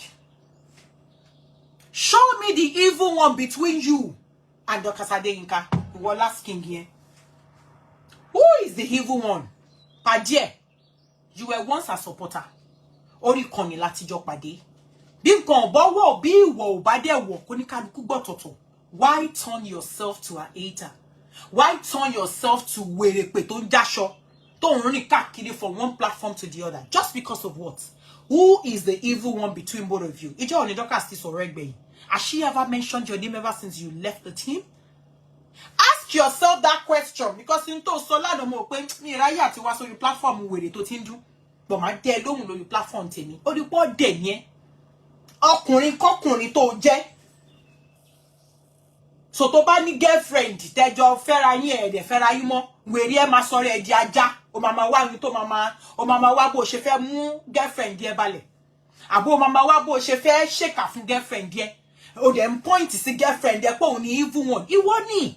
Show me the evil one between you and Dorcas Adeyinka. We're asking here. Who is the evil one? Padie, you were once a supporter. Ori koni lati jo pade. Bí nǹkan bo wo bí ìwọ ò bá dé wo kò ní kálukú gbọ́ tọ̀tọ̀. Why turn yourself to a hater? Why turn yourself to wèrè pé tó ń jáṣọ? Tó ń rìn káàkiri from one platform to the other. Just because of what? Who is the evil one between both of you? Ijo oni Dorcas ti sọ̀rọ̀ ẹgbẹ̀yìn. Has she ever mentioned your name ever since you left the team? Ask yourself that question, because in to so lánàá mo pé mi ráyè àti wá sórí platform wèrè tó ti ń dún. But má dé lóhùn lórí platform tèmi. Ó rí pé dé yẹn. Ọkùnrin kọ́kùnrin tó jẹ́. So tó bá ní girlfriend tẹ́jọ fẹ́ra yín ẹ dẹ̀ fẹ́ra yín mọ́, wèrè ẹ máa sọ̀rọ̀ ẹ di ajá. O máa wá ní tó máa wá bó ṣe fẹ́ mú girlfriend ẹ balẹ̀. Àbó máa wá bó ṣe fẹ́ ṣèkà fún girlfriend ẹ. O dẹ̀ ń point sí girlfriend ẹ pé òun ni evil one. Ìwọ ni.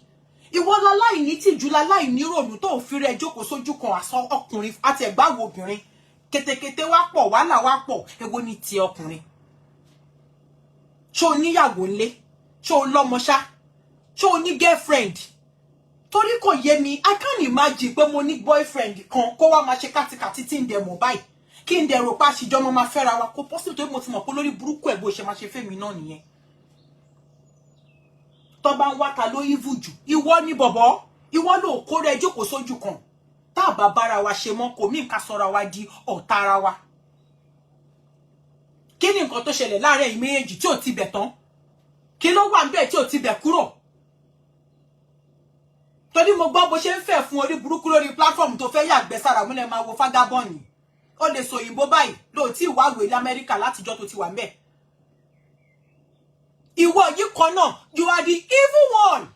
Ìwọ láláì ní tìjú láláì ní rònú tó fi rẹ̀ jókòó sójú kan àsọ ọkùnrin àti ẹ̀gbáwo obìnrin. Kétékété wá pọ̀, wàhálà wá pọ̀. Èwo ni ti ọkùnrin? Ṣó níyàwó ńlé? Ṣó lọ́mọ ṣá? Ṣó ní girlfriend? Torí kò yé mi, I can't imagine pé mo ní boyfriend kan kó wá máa ṣe kátikàtí tí ń dẹ̀ mọ̀ báyìí. Kí ń dẹ̀ rò pa ṣìjọ́ mo máa fẹ́ra wa kó possible tó mo ti mọ̀ pé lórí burúkú ẹ̀ bó ṣe máa ṣe fẹ́mi náà nìyẹn. Tó bá ń wá ta ló evil jù. Ìwọ ni bọ̀bọ̀. Ìwọ ló kó rẹ̀ jókòó sójú kan. Tá bá bára wa ṣe mọ́ kò mí ká sọra wa di ọ̀tá ara wa. Kí ni nǹkan tó ṣẹlẹ̀ láàrin ẹ̀yin méjèèjì tí ò ti bẹ̀ tán? Kí ló wà ńbẹ̀ tí ò ti bẹ̀ kúrò? Torí mo gbọ́ bó ṣe ń fẹ́ fún orí burúkú lórí platform tó fẹ́ yàgbẹ́ sára múlẹ̀ máa wo fagabọ́ọ̀nì. Ó lè sọ òyìnbó báyìí ló tí ìwà ìwé l'Amẹ́ríkà látijọ́ tó ti wà ńbẹ̀. Ìwọ yìí kan náà, you are the evil one.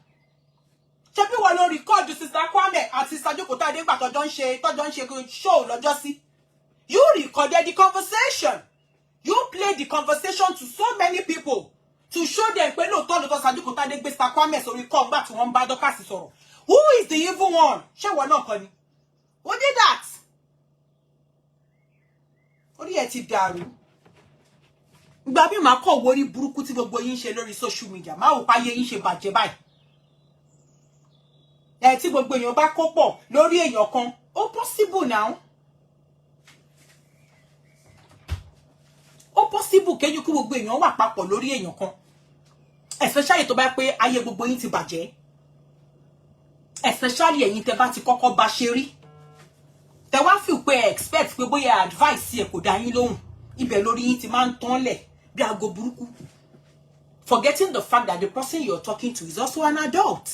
Ṣé bí wọ́n lọ record Sister Kwame àti Sister Jokota Adégbà tọ́jọ́ ń ṣe show lọ́jọ́ sí? You recorded the conversation. You played the conversation to so many people to show them pé lóòótọ́ lóòótọ́ Sister Jokota Adégbà Sister Kwame sórí call gbà tí wọ́n bá Dorcas sọ̀rọ̀. Who is the evil one? Ṣé wọ́n náà kọ́ ni? Who did that? Orí ẹ̀ ti dàrú. Ìgbà bí màá kọ̀ wórí burúkú tí gbogbo yín ṣe lórí social media. Má wò páyé yín ṣe bàjẹ́ báyìí. Tí gbogbo èèyàn bá kó pọ̀ lórí èèyàn kan, ó possible now. Ó possible kéyìn kí gbogbo èèyàn wà papọ̀ lórí èèyàn kan. Especially tó bá pé ayé gbogbo yín ti bàjẹ́. Especially ẹ̀yin tẹ́ bá ti kọ́kọ́ bá ṣe rí. Tẹ́ wá feel pé expect pé bóyá advice ẹ kò dá yín lóhùn. Ibẹ̀ lórí yín ti máa ń tán lẹ̀ bí aago burúkú. Forgetting the fact that the person you're talking to is also an adult.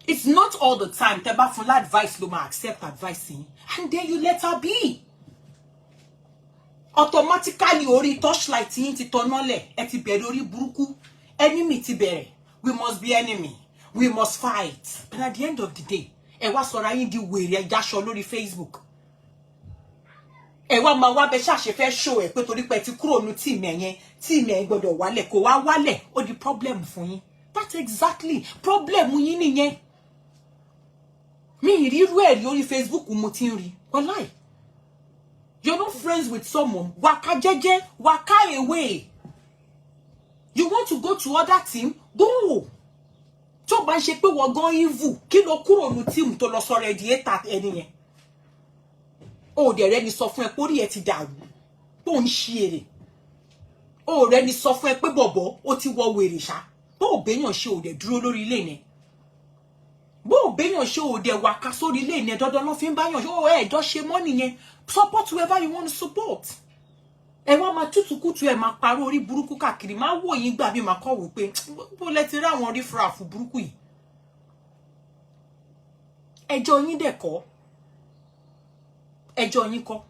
It's not all the time tẹ́ bá fún advice ló máa accept advice yín. And then you let her be. Automatically orí torchlight yín ti tọ́nà lẹ̀. Ẹ ti bẹ̀rẹ̀ orí burúkú. Enemy ti bẹ̀rẹ̀. We must be enemy. We must fight. And at the end of the day, ẹ wá sọ̀rọ̀ yín di wèrè ẹjáṣọ lórí Facebook. Ẹ wá máa wá bẹ ṣàṣẹ fẹ́ show ẹ pé torí pé ti kúrò nu team yẹn gbọ́dọ̀ wálẹ̀ kó wá wálẹ̀ ó di problem fún yín. That's exactly problem yín nìyẹn. Mi ìrírú ẹ̀ rí orí Facebook mo ti ń rí. Wallahi. You're not friends with someone. Waka jeje, waka away. You want to go to other team? Go. Tó bá ṣe pé wọ́n gan evil, kí ló kúrò nu team tó lọ sọ̀rọ̀ ẹ̀ di hater ẹni yẹn. O dẹ̀ rẹ́ni sọ fún ẹ pé orí ẹ ti dàrú. Tó ń ṣe èrè. O rẹ́ni sọ fún ẹ pé bọ̀bọ̀ ó ti wọ wèrè ṣá. Bó ò béèyàn ṣe ò dẹ̀ dúró lórí ilé yẹn. Bó ò béèyàn ṣe ò dẹ̀ wàká sórí ilé yẹn dandan ló fi ń báyàn ṣe ó ẹ̀jọ́ ṣe mọ́ nìyẹn. Support whoever you want to support. Ẹ wá máa tútùkútù ẹ máa parọ́ orí burúkú káàkiri máa wò yín gbà bí máa kọ́ wò pé bó lẹ ti rí àwọn orí fúrafú burúkú yìí. Ẹjọ́ yín dẹ̀ kọ́. Ẹjọ́ yín kọ́.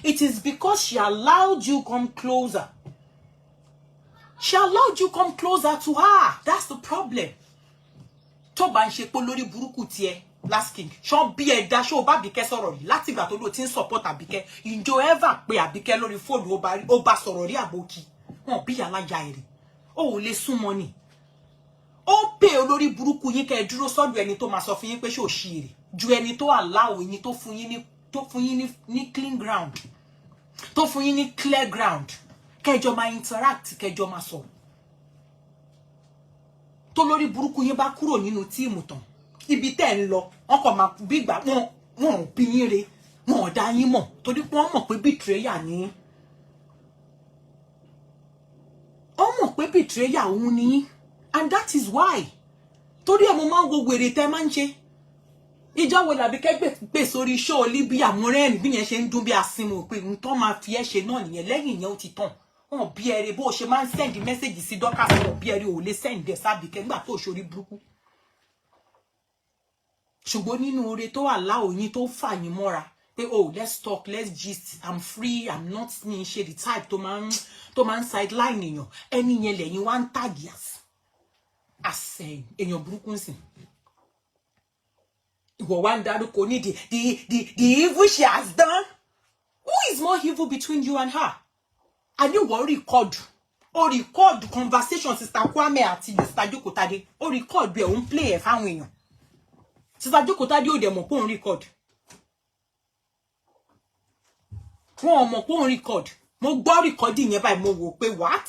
It is because she allowed you come closer. She allowed you come closer to her. That's the problem. Tó bá ń ṣe pé lórí burúkú tiẹ̀ last king. Ṣó bí ẹ dá ṣó bá Àbíkẹ́ sọ̀rọ̀ rí láti ìgbà tó ló ti ń support Àbíkẹ́. Ǹjọ́ ever pé Àbíkẹ́ lórí fóònù ó bá sọ̀rọ̀ rí àbókí. Wọ́n bí aláya èrè. Ó ò lè súnmọ́ ni. Ó pè olórí burúkú yín kẹ́ dúró sọ́dọ̀ ẹni tó máa sọ fún yín pé ṣó ṣìrì ju ẹni tó allow yín tó fún yín ní clean ground tó fún yín ní clear ground kẹjọ máa interact kẹjọ máa sọ tó lórí burúkú yín bá kúrò nínú tíìmù tán ibi tẹ́ ń lọ wọ́n kàn máa bí ìgbà wọn ò bí yín re wọn ò dá yín mọ̀ torí pé wọ́n mọ̀ pé betrayer ni wọ́n mọ̀ pé betrayer òun ni yín and that is why torí ẹ̀ mo máa ń wo wèrè tẹ́ máa ń ṣe ìjọ wo làbí kẹ́gbẹ́ pè sórí show Libya mọ́rẹ́rìn bí yẹn ṣe ń dún bí asinmi pé n tó máa fi ẹ́ ṣe náà nìyẹn lẹ́yìn yẹn ó ti tàn wọn bí ẹrẹ bó ṣe máa ń send message sí Dorcas wọn bí ẹrẹ ò lè send ẹ sábìkẹ́ nígbà tó ṣorí burúkú ṣùgbọ́n nínú oore tó wà láòyìn tó fà yín mọ́ra pé oh let's talk let's gist I'm free I'm not me ṣe the type tó máa ń sideline èèyàn ẹni yẹn lẹ́yìn wá ń tàgì àsẹ̀yìn èèyàn burúkú ń sìn ìwọ wá ń dárúkọ ní the evil she has done who is more evil between you and her and you wọ́n record conversation sister Kwame àti sister Jokotade ó record bí ẹ̀ ń play ẹ̀ fáwọn èèyàn sister Jokotade ò dẹ̀ mọ̀ pé òun record wọn ò mọ̀ pé òun record mo gbọ́ recording yẹn báyìí mo wò pé what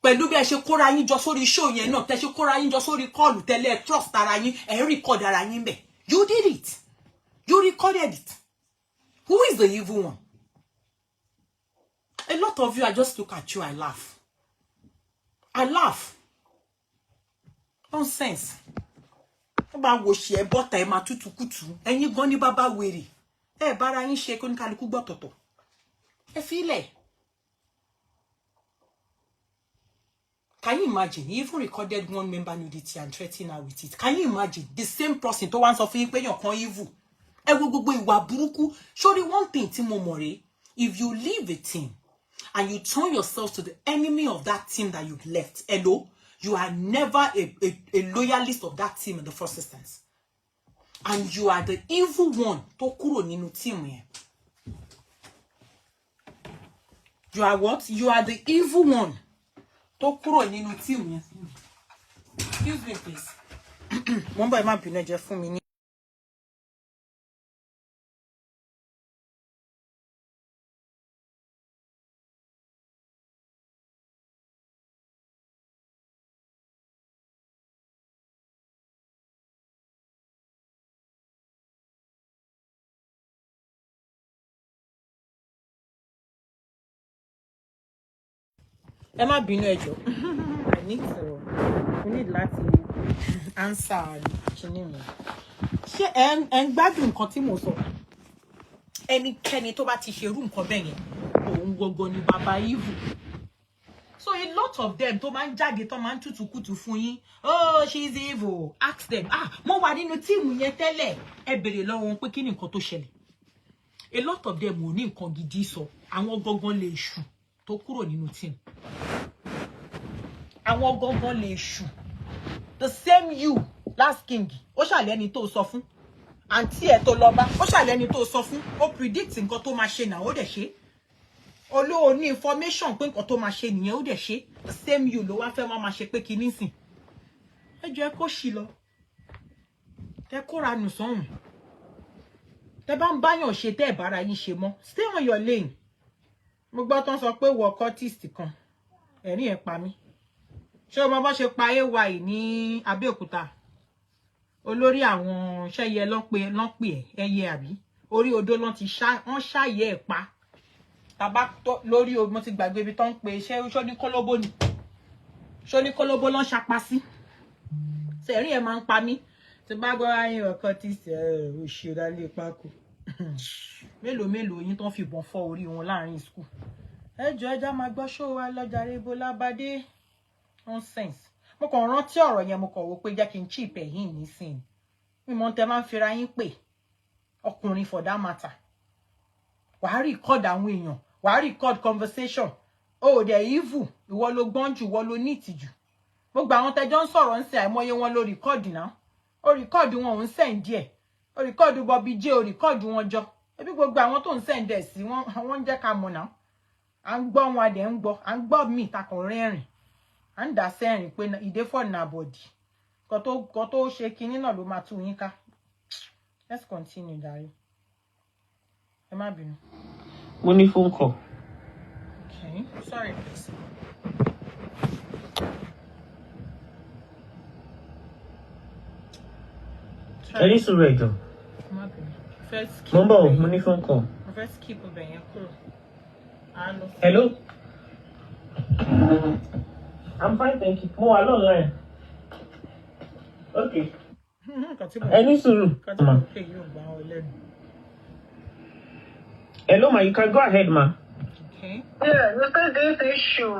pẹ̀lú bí ẹ ṣe kóra yín jọ sórí show yẹn náà tẹ́ ṣe kóra yín jọ sórí call tẹ́lẹ̀ trust ara yín ẹ̀ record ara yín bẹ̀ you did it you recorded it who is the evil one a lot of you I just look at you I laugh nonsense ó bá wo ṣe ẹ bọ́ta ẹ máa tútù kùtù ẹ̀yin gan ní bàbá wèrè ẹ bára yín ṣe kó ní kálukú gbọ́ tọ̀tọ̀ ẹ fi ilẹ̀. Can you imagine? He even recorded one member nudity and threatened her with it. Can you imagine? The same person to one sọ pé yan kan evil. Ẹ wo gbogbo ìwà burúkú. Surely one thing tí mo mọ̀ rè, if you leave a team and you turn yourself to the enemy of that team that you've left, hello, you are never a loyalist of that team in the first instance. And you are the evil one tó kúrò nínú team yẹn. You are what? You are the evil one. Tó kúrò nínú team yẹn. Excuse me please. Mo ń bọ̀ ẹ má bínú ẹ jẹ́ fún mi ní. Ẹ má bínú ẹ jọ̀ọ́. I need láti answer kíní mi. Ṣé ẹ ń gbádùn nǹkan tí mo sọ? Ẹnikẹ́ni tó bá ti ṣe irú nǹkan bẹ́ẹ̀ yẹn, òun gogo ni bàbá evil. So a lot of them tó máa ń jáde tó máa ń tútùkùtù fún yín. Oh, she's evil. Ask them. Mo wà nínú tíìmù yẹn tẹ́lẹ̀. Ẹ béèrè lọ́wọ́ wọn pé kí ni nǹkan tó ṣẹlẹ̀. A lot of them ò ní nǹkan gidi sọ. Àwọn gangan lè ṣù tó kúrò nínú tíìmù. Àwọn gangan lè ṣù. The same you last king ó ṣàlẹ́ni tó sọ fún àǹtí ẹ̀ tó lọ bá ó ṣàlẹ́ni tó sọ fún ó predict nǹkan tó máa ṣe náà ó dẹ̀ ṣe olóò ní information pé nǹkan tó máa ṣe nìyẹn ó dẹ̀ ṣe the same you ló wá fẹ́ máa ṣe pé kíní sìn ẹ jẹ́ kó ṣì lọ ẹ kóra nù sọ́hùn tẹ bá ń báyàn ṣe tẹ́ ẹ̀ bára yín ṣe mọ́ stay on your lane mo gbọ́ tán sọ pé wọ cultist kan ẹ̀rín ẹ̀ pa mí. Ṣé o mọ bó ṣe pa AY ní Abẹ́òkúta olórí àwọn ṣẹyẹ lọ́pẹ́ ẹyẹ àbí orí odó lọ́n ti wọ́n ṣàyẹ̀ ẹ̀ pa tàbá lórí mo ti gbàgbé ibi tó ń pe ṣó ní kólóbó ni ṣó ní kólóbó lọ́n ṣapa sí sẹ̀rí ẹ̀ máa ń pa mí tí bá gbọ́ ayé ọkọ tí òṣèré alẹ́ pákó mélòó yín tó ń fìbọn fọ́ orí wọn láàrin school ẹjọ́ ẹja máa gbọ́ ṣó wa lọ́jà rebo lábádé. Nonsense. Mo kàn rántí ọ̀rọ̀ yẹn mo kàn wò pé jẹ́ kí n chip ẹ̀yìn nísìn. Mímọ́ tẹ máa ń fira yín pè. Ọkùnrin for that matter. Wàá record àwọn èèyàn. Wàá record conversation. Oh, they're evil. Ìwọ ló gbọ́n jù, ìwọ ló ní ìtìjú. Gbogbo àwọn tẹjọ́ ń sọ̀rọ̀ ń ṣe àìmọye wọn ló record náà. Ó record wọn ò ń send díẹ̀. Ó record Bobby J, ó record wọn jọ. Ebi gbogbo àwọn tó ń send ẹ̀ sí wọ́n ń jẹ́ ká mọ̀ náà. À ń gbọ́ wọn adẹ̀ ń gbọ́. À ń gbọ́ mi ìtakùn rẹ́rìn. And that saying when ide for na body. Koto shaking no lo ma tu yin ka. Let's continue, Dari. Emma Binu. Money phone call. Okay. Sorry, please. Any surrender. First keep Mumbo, money phone call. First keep obeying. Hello? I'm fine, thank you. Oh, hello, line. Okay. Any suru? Hello, ma. You can go ahead, ma. Okay. Yeah, you said this issue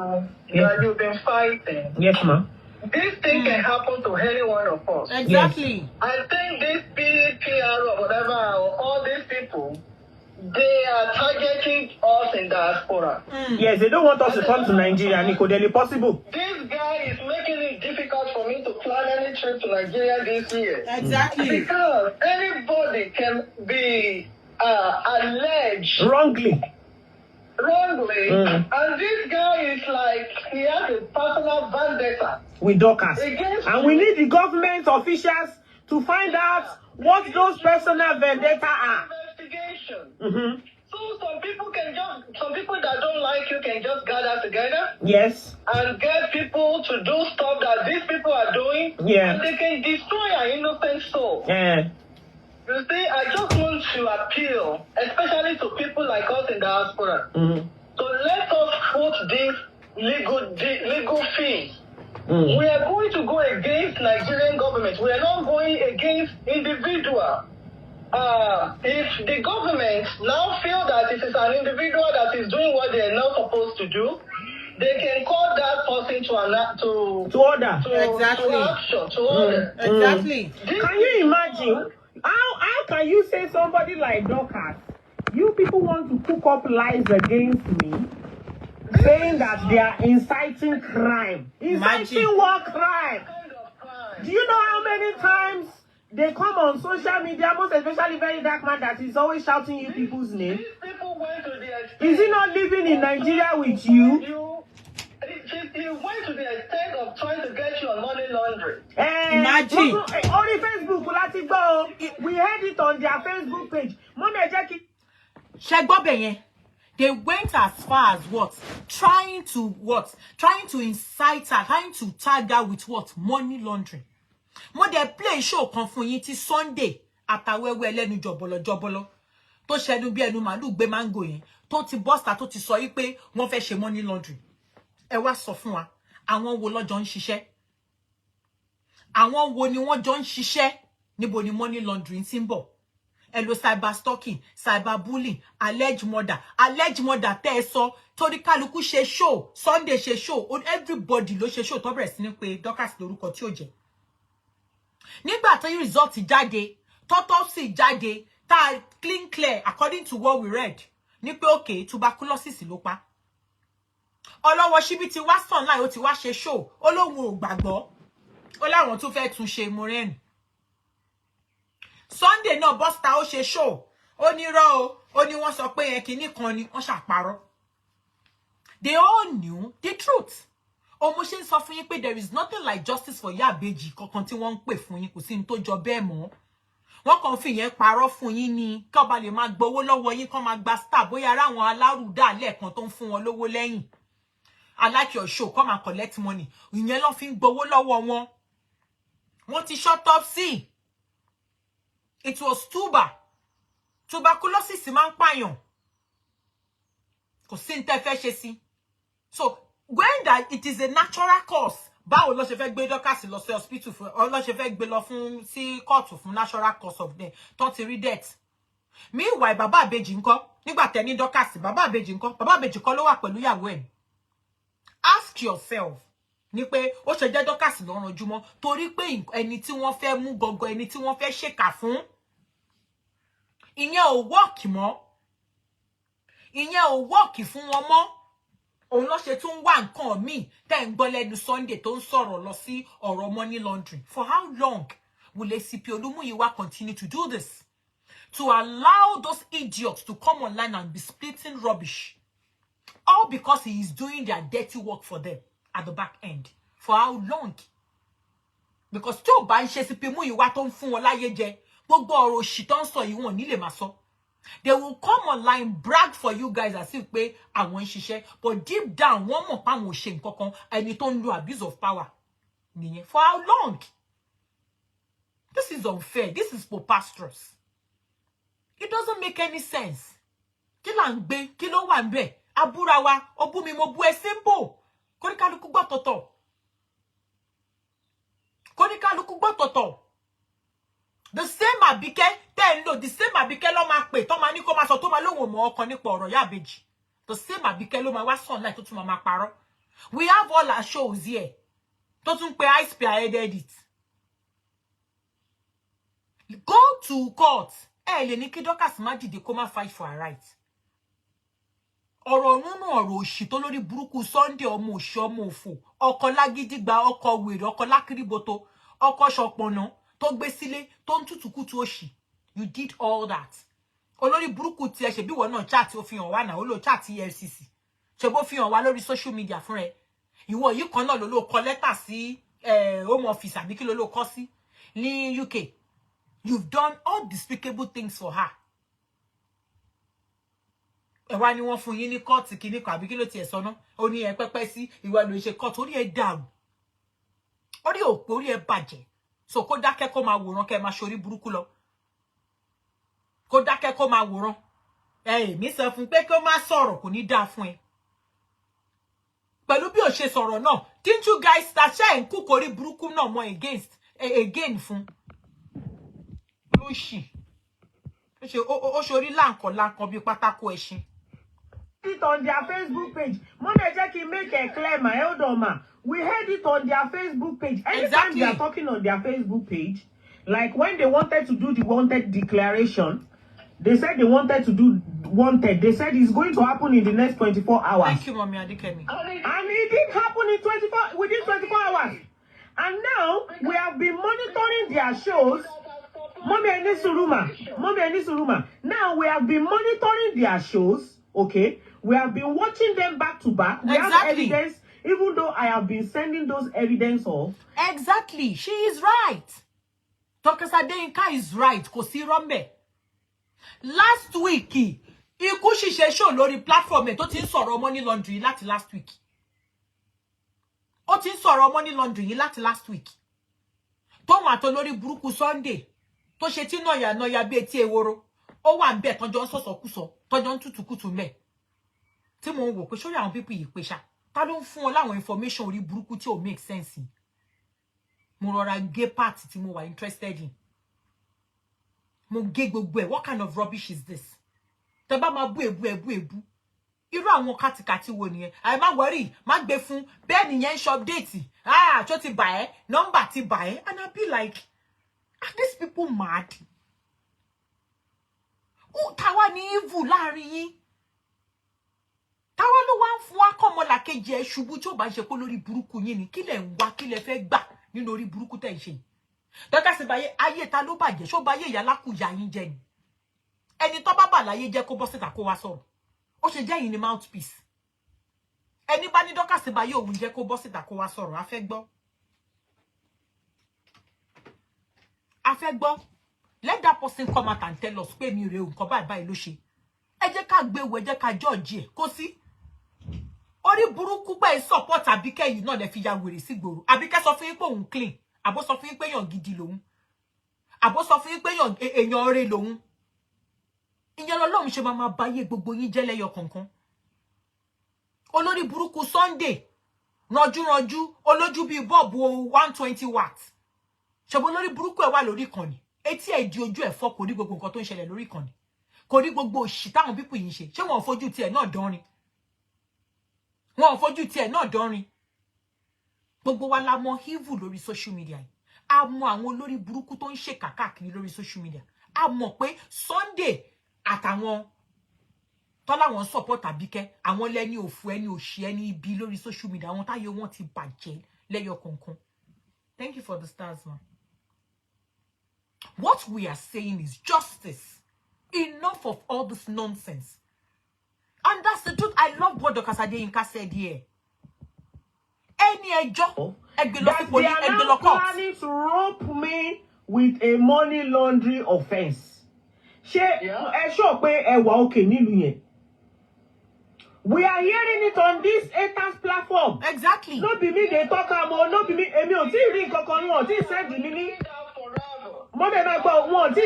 that you've been fighting. Yes, ma. This thing can happen to any one of us. Exactly. Yes. I think this FPPRO or whatever, all these people, they are targeting us in diaspora. Yes, they don't want us to come to Nigeria, Nico. Daily possible. This guy is making it difficult for me to plan any trip to Nigeria this year. Exactly. Because anybody can be alleged wrongly. And this guy is like, he has a personal vendetta with Dorcas. And we need the government officials to find out what those personal vendetta are. Investigation. So some people that don't like you can just gather together. Yes. And get people to do stuff that these people are doing. Yeah. And they can destroy an innocent soul. Yeah. You see, I just want to appeal, especially to people like us in diaspora. So let us put this legal fees. We are going to go against Nigerian government. We are not going against individual. If the government now feel that it is an individual that is doing what they are not supposed to do, they can call that person to order. Exactly. To action, to order. Exactly. Can you imagine? How can you say somebody like Dorcas, you people want to cook up lies against me, saying that they are inciting crime? Inciting what crime? Do you know how many times they come on social media, most especially very dark man that is always shouting you people's name? Is he not living in Nigeria with you? He went to the extent of trying to get you on money laundering. Imagine. On Facebook, we heard it on their Facebook page. They went as far as what? Trying to incite her, trying to tag her with what? Money laundering. Mo dey play show kan fún yín ti Sunday atawewe elenu jobolo. Tó ṣẹnu bí ẹnu màlúù gbé mango yẹn. Tó ti bosta tó ti sọ yí pé wọ́n fẹ́ ṣe money laundering. Ẹ wá sọ fún wa, àwọn wo lọ́jọ́ ń ṣiṣẹ́? Àwọn wo ni wọ́n jọ ń ṣiṣẹ́? Níbo ni money laundering ti ń bọ̀? Ẹ lo cyber stalking, cyber bullying, alleged murder tẹ́ ẹ sọ torí kálukú ṣe show, Sunday ṣe show, everybody ló ṣe show tó bẹ̀rẹ̀ sí ní pé Dorcas lórúkọ tí ó jẹ́. Nígbà tí result jáde, autopsy jáde, tá clear according to what we read. Ní pé okay, tuberculosis ló pa. Ọlọ́wọ́ ṣíbí ti wá online ó ti wá ṣe show, ó lóhun ò gbàgbọ́. Ó láwọn tún fẹ́ tún ṣe Moren. Sunday náà Buster ó ṣe show. Ó ní rọ́ o, ó ní wọ́n sọ pé kíní kan ni wọ́n ṣàparọ́. They all knew the truth. Mo ṣe ń sọ fún yín pé there is nothing like justice for Yabeji kankan tí wọ́n ń pè fún yín, kò sí ní tó jọ bẹ́ẹ̀ mọ́. Wọ́n kàn fi yẹn parọ́ fún yín ni kí ọba lè máa gbowó lọ́wọ́ yín, kán máa gba star bóyá ara àwọn alárùdá lẹ́ẹ̀kan tó ń fún wọn lówó lẹ́yìn. I like your show, come and collect money. Ìyẹn ló fi ń gbowó lọ́wọ́ wọn. Wọ́n ti shut up see. It was tuberculosis máa ń pààyàn. Kò sí ní tẹ́ fẹ́ ṣe sí. So when that it is a natural cause, báwo ló ṣe fẹ́ gbé Dorcas lọ sí hospital fún, or ló ṣe fẹ́ gbé lọ fún sí court fún natural cause of death, tó ti rí death. Meanwhile bàbá Ìbejì ńkọ́, nígbà tẹ́ ní Dorcas, bàbá Ìbejì ńkọ́, bàbá Ìbejì kọ́ ló wà pẹ̀lú ìyàwó ẹ̀. Ask yourself, ní pé ó ṣe jẹ́ Dorcas ló ranjúmọ́ torí pé ẹni tí wọ́n fẹ́ mú gọgọ, ẹni tí wọ́n fẹ́ ṣèkà fún, ìyẹn ò work mọ́. Ìyẹn ò work fún wọn mọ́. Òun ló ṣe tún wá nǹkan míì tẹ́ ń gbọ́ lẹ́nu Sunday tó ń sọ̀rọ̀ lọ sí ọ̀rọ̀ money laundering. For how long will ACP Olumuyiwa continue to do this? To allow those idiots to come online and be splitting rubbish. All because he is doing their dirty work for them at the back end. For how long? Because tí ó bá ń ṣe sí pé Múyìwá tó ń fún wọn láyé jẹ, gbogbo ọ̀rọ̀ òṣì tó ń sọ yìí wọn ní lè máa sọ. They will come online, brag for you guys as if pé àwọn ń ṣiṣẹ́, but deep down wọ́n mọ̀ pé àwọn ò ṣe nǹkan kan, ẹni tó ń lo abuse of power nìyẹn. For how long? This is unfair. This is preposterous. It doesn't make any sense. Kí là ń gbé, kí ló wà ńbẹ̀? Abúra wa, ó bú mi mo bú ẹ simple. Kóníkálukú gbọ́ tọ̀tọ̀. Kóníkálukú gbọ́ tọ̀tọ̀. The same Abike, the same Abike ló máa pè tó máa ní kó máa sọ tó máa lóhùn mọ́ ọkàn nípa ọ̀rọ̀ Ìyá Ìbejì. The same Abike ló máa wá sàn láì tó tún máa parọ́. We have all our shows here. Tó tún pé I spearheaded it. Go to court. Lè ní kí Dorcas má dìde kó má fight for her right. Ọ̀rọ̀ nínú ọ̀rọ̀ òṣì tó lórí burúkú Sunday ọmọ òṣì ọmọ òfò. Ọkọ lágídígba, ọkọ wèrè, ọkọ lákìríboto, ọkọ ṣọpọnà tó gbé sílé tó ń tútùkútù òṣì. You did all that. Olórí burúkú tí ẹ ṣe bí wọ́n náà chat ó fi hàn wá náà, ó lò chat EFCC. Ṣé bó fi hàn wá lórí social media fún rẹ̀. Ìwọ yìí kan náà ló kọ lẹ́tà sí home office àbí kí ló kọ sí ní UK. You've done all despicable things for her. Ẹ wá ní wọ́n fún yín ní court kíní kan àbí kí ló tiẹ̀ sọ ná. Ó ní ẹ pẹ́pẹ́ sí ìwọ ló ṣe court, orí ẹ dàrú. Orí òpó, orí ẹ bàjẹ́. So kó dákẹ́ kó máa wòran kẹ́ máa ṣorí burúkú lọ. Kó dákẹ́ kó máa wòran. Èmi sọ fún pé kó má sọ̀rọ̀ kò ní dáa fún ẹ. Pẹ̀lú bí ó ṣe sọ̀rọ̀ náà, didn't you guys start sharing kú korí burúkú náà mọ́ again fún? Lóṣì. Ó ṣorí láǹkọ̀ bí pátákó ẹṣin. It on their Facebook page. Mommy, I can make it clear, my elder ma. We heard it on their Facebook page. Anytime they are talking on their Facebook page, like when they wanted to do the wanted declaration, they said they wanted to do wanted. They said it's going to happen in the next 24 hours. Thank you, Mommy Adikemi. And it did happen in within 24 hours. And now we have been monitoring their shows. Mommy Enisuruma. Now we have been monitoring their shows. Okay. We have been watching them back to back. We have evidence, even though I have been sending those evidence off. Exactly. She is right. Dorcas Adeyinka is right. Kò sí rombe. Last week, ikú ṣiṣẹ́ show lórí platform tó ti ń sọ̀rọ̀ money laundry láti last week. Ó ti ń sọ̀rọ̀ money laundry láti last week. Tóun àti olórí burúkú Sunday tó ṣe tí nọ̀yà bí etí eworo. Ó wà ńbẹ̀ tọ́jọ́ ń sọ̀sọ̀kúsọ, tọ́jọ́ ń tútùkútù ńbẹ̀. Tí mo wò pé sórí àwọn people yìí pé ṣá, ta ló ń fún wọn láwọn information orí burúkú tí ò make sense. Mo rọra gé part tí mo wà interested in. Mo gé gbogbo ẹ̀. What kind of rubbish is this? Tẹ́ bá máa bú èbú. Irú àwọn kàtìkàtì wo nìyẹn? Ai má worry, má gbé fún. Bẹ́ẹ̀ nìyẹn ṣe update. Tó ti bà ẹ́, number ti bà ẹ́. And I be like, are these people mad? Táwa ní evil láàrin yín. Táwa ló wá ń fún akọ́mọlàkejì ẹ̀ ṣubú tí ó bá ń ṣe kó lórí burúkú yín ni. Kí lẹ̀ ń wá, kí lẹ̀ fẹ́ gbà nínú orí burúkú tẹ́ ń ṣe. Dorcas báyé ayé ta ló bàjẹ́, ṣó báyé ìyá lákùyà yín jẹ́ ni. Ẹni tó bá bà láyé jẹ́ kó bọ́ síta kó wá sọ̀rọ̀. Ó ṣe jẹ́ yín ní mouthpiece. Ẹni bá ní Dorcas báyé òun jẹ́ kó bọ́ síta kó wá sọ̀rọ̀. A fẹ́ gbọ́. Let that person come out and tell us pé mi rè nǹkan báyìí ló ṣe. Ẹ jẹ́ ká gbé wo, ẹ jẹ́ ká judge ẹ̀. Kò sí. Orí burúkú pé support Abike yìí náà lè fi ya wèrè sí gbòòrò. Abike sọ fún yín pé òun clean. Àbó sọ fún yín pé èèyàn gidi lòun. Àbó sọ fún yín pé èèyàn rere lòun. Ìyẹn lọ́lọ́run ṣe máa báyé gbogbo yín jẹ́ lẹ́yọ kọ̀ọ̀kan. Olórí burúkú Sunday ranjú olójú bíi bọ́ọ̀bù 120 watts. Ṣebí olórí burúkú ẹ̀ wà lórí ìkànnì. Etí ẹ̀ di ojú ẹ̀ fọ́, kò rí gbogbo nǹkan tó ń ṣẹlẹ̀ lórí ìkànnì. Kò rí gbogbo òṣì táwọn pípù yìí ń ṣe. Ṣé wọn ò fojú tiẹ̀ náà dánrin? Gbogbo wa la mọ evil lórí social media. A mọ àwọn olórí burúkú tó ń ṣe káàkiri lórí social media. A mọ̀ pé Sunday àtàwọn tọ́láwọn support Abike, àwọn lẹ́ni òfu, ẹni òṣì, ẹni ibi lórí social media. Àwọn táyé wọn ti bàjẹ́ lẹ́yọ kọ̀ọ̀kan. Thank you for the stars, man. What we are saying is justice. Enough of all this nonsense. And that's the truth. I love what Dorcas Adeyinka said here. Any job. That they are now planning to rope me with a money laundering offense. We are hearing it on this ATAS platform. Exactly. No be me they talk about, no be me. Send the meaning.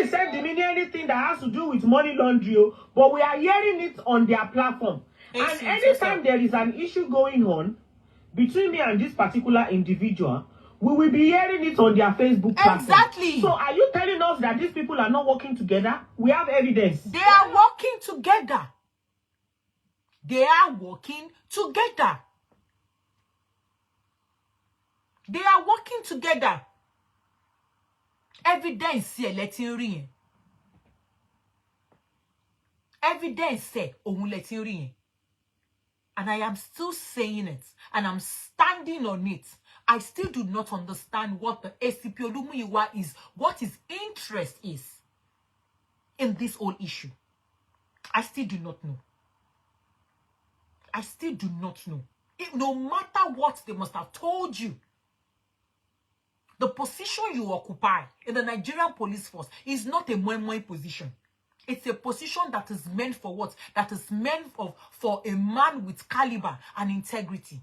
Send the meaning anything that has to do with money laundering, but we are hearing it on their platform. And anytime there is an issue going on between me and this particular individual, we will be hearing it on their Facebook platform. Exactly. So are you telling us that these people are not working together? We have evidence. They are working together. They are working together. They are working together. Evidence here, let's read. Evidence here, let's read. And I am still saying it, and I'm standing on it. I still do not understand what the ACP Olumuyiwa is, what his interest is in this whole issue. I still do not know. I still do not know. No matter what they must have told you, the position you occupy in the Nigerian police force is not a moi position. It's a position that is meant for what? That is meant for a man with caliber and integrity.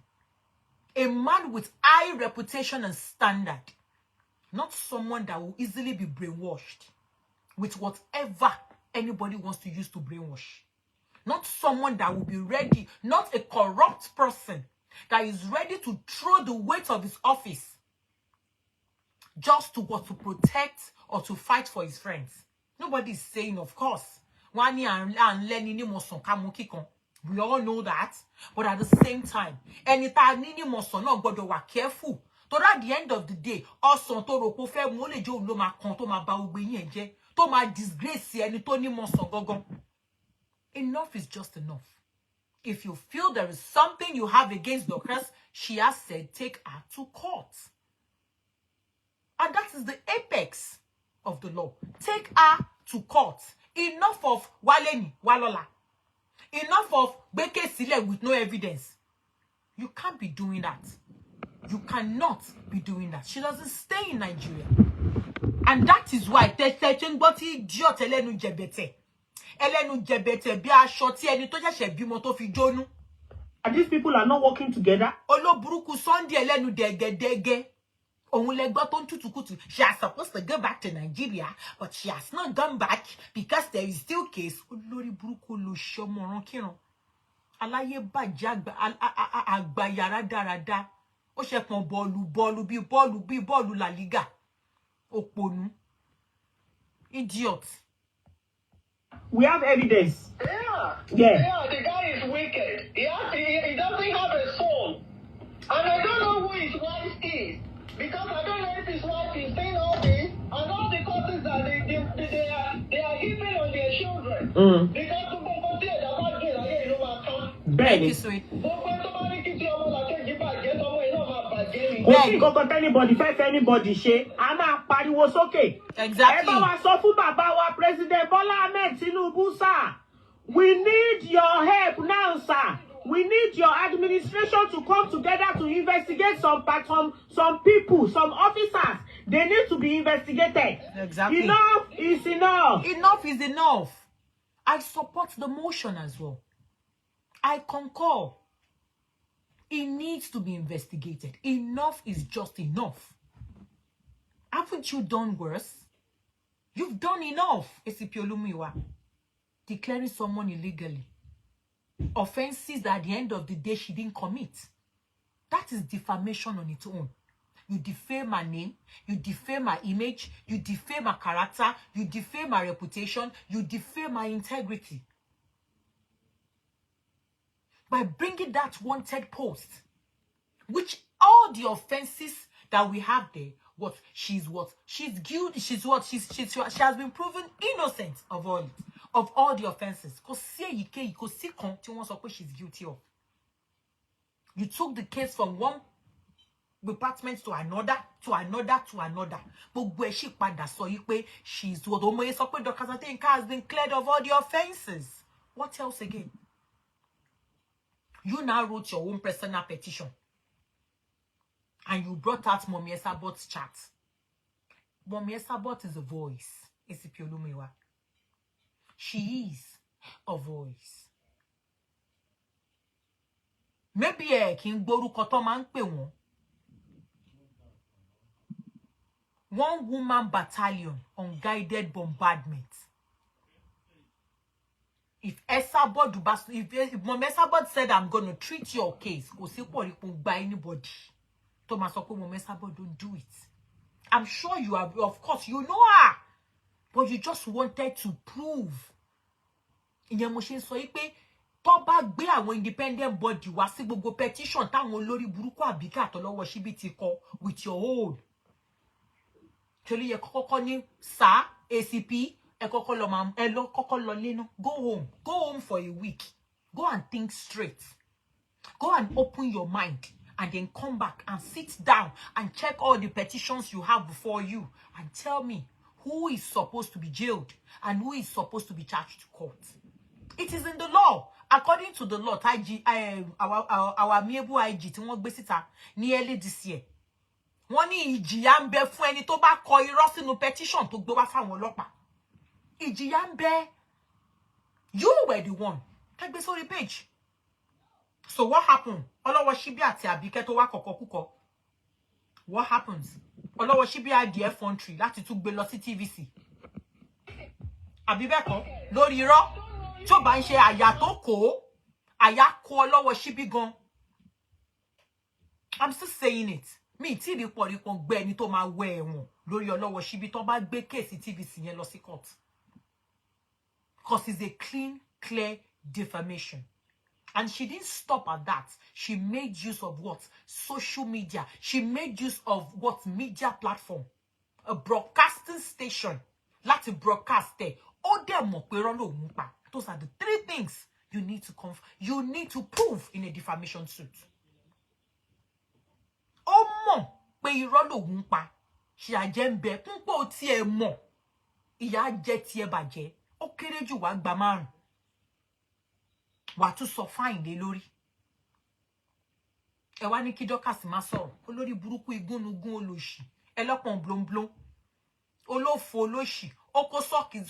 A man with high reputation and standard. Not someone that will easily be brainwashed with whatever anybody wants to use to brainwash. Not someone that will be ready, not a corrupt person that is ready to throw the weight of his office just to protect or to fight for his friends. Nobody is saying, of course, we all know that. But at the same time, anytime not God to careful. So at the end of the day, also to disgrace enough is just enough. If you feel there is something you have against Dorcas, she has said take her to court. And that is the apex of the law. Take her to court. Enough of waleni, walola. Enough of beke sile with no evidence. You can't be doing that. You cannot be doing that. She doesn't stay in Nigeria. And that is why these people are not working together. She is supposed to go back to Nigeria, but she has not gone back because there is still case. La Liga. Oponu. Idiot. We have evidence. Yeah. Yeah. The guy is wicked. He doesn't have a soul. And I don't know who his wife is. Because I don't know if his wife is saying all this and all the causes that they are heaping on their children. Because Benny. Sweet. Anybody, first anybody, exactly. President Bola Ahmed Tinubu, sir. We need your help now, sir. We need your administration to come together to investigate some people, some officers. They need to be investigated. Exactly. Enough is enough. Enough is enough. I support the motion as well. I concur. It needs to be investigated. Enough is just enough. Haven't you done worse? You've done enough, ACP Olumuyiwa. Declaring someone illegally. Offenses that at the end of the day she didn't commit. That is defamation on its own. You defame my name, you defame my image, you defame my character, you defame my reputation, you defame my integrity. By bringing that wanted post, which all the offenses that we have there, she's guilty, she has been proven innocent of all the offenses. She's guilty of. You took the case from one department to another. But she's what Dorcas Adeyinka has been cleared of all the offenses. What else again? You now wrote your own personal petition and you brought out Mommy Esabot's chat. Mommy Esabot is a voice. Isipiolumiwa. She is a voice. Maybe King Boru Kotoman Pewon. One woman battalion on guided bombardment. If Mommy Esabot said, I'm going to treat your case, by anybody. Thomas Mommy Esabot don't do it. I'm sure you are, of course, you know her. But you just wanted to prove. In your machine, so you pay Toba be our independent body, was go petition, town lori buruku abika to law shibitiko with your own. Tell you kokoni, sir, ACP, ekokolomam, elo kokololino. Go home for a week. Go and think straight. Go and open your mind. And then come back and sit down and check all the petitions you have before you and tell me who is supposed to be jailed and who is supposed to be charged to court. It is in the law. According to the law, our Miebu IG, nearly this year. One Ijiyambe fún ẹni tó bá kọ irọ́ sínú petition tó gbé wá fáwọn ọlọ́pàá. Ijiyambe, you were the one. Take this on the page. So what happened? What happens? The effrontery láti tún gbé lọ sí TVC. Àbí bẹ́ẹ̀ kọ́ lórí irọ́ tó bá ń ṣe àyà tó kó àyà kó Ọlọ́wọ́ Ṣíbí gan. I'm still saying it. Me tí rí pọ̀ gbé ẹni tó máa wẹ ẹ̀wọ̀n lórí Ọlọ́wọ́ Ṣíbí tó bá gbé case TVC yẹn lọ sí court. Because it's a clean, clear defamation. And she didn't stop at that. She made use of what? Social media. She made use of what? Media platform. A broadcasting station. Láti broadcast there. Those are the three things you need to prove in a defamation suit. Omo pe irọ́ lòun pa. Ṣé ajẹ́ ń bẹ kún pé ó tiẹ̀ mọ̀. Ìyà jẹ tiẹ̀ bàjẹ́. Ó kéré jù wá gba márùn. Wà tún sọ fáìn lé lórí. Ẹ wá ní kí Dorcas má sọ̀rọ̀. Olórí burúkú igúnnugún olóṣì. Ẹlọ́pọ̀n blonblon. Olófo olóṣì. Ó kó sọ́ọ̀kì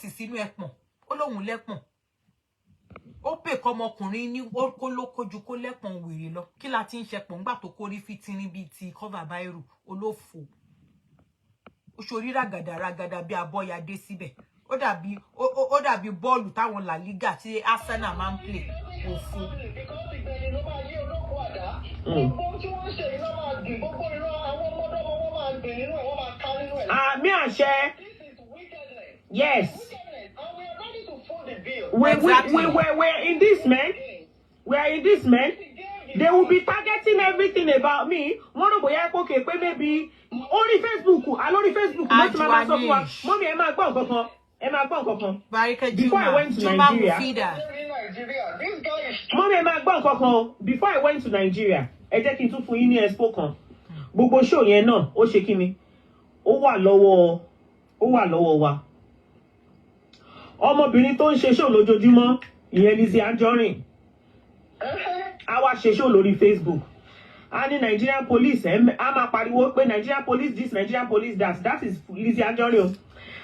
sínú ẹpọ̀n. Ó lóhun lẹ́pọ̀n. Ó pè kọ́mọkùnrin ní kó ló kójú kó lẹ́pọ̀n wèrè lọ. Kí la ti ń ṣẹpọ̀n ńgbà tó kórí fìtírín bíi ti cover báírù. Olófo. Ó ṣorí ràgàdà bí abọ́yadé síbẹ̀. Ó dàbí bọ́ọ̀lù táwọn La Liga tí Arsenal máa ń play òfo. Me àṣẹ. Yes. We're in this, man. We are in this, man. They will be targeting everything about me. One of okay, maybe only Facebook. I only Facebook. Mommy, am I going? Before I went to Nigeria, before I went to Nigeria, I take it to Fuyini and spoken. Gbogbo show yẹn náà, ó ṣe kíni. Ó wà lọ́wọ́ wa. Ọmọbìnrin tó ń ṣe show lójoojúmọ́, ìyẹn Lizzy Anjorin. A wá ṣe show lórí Facebook. And the Nigerian police, a máa pariwo pé Nigerian police this, Nigerian police that. That is Lizzy Anjorin.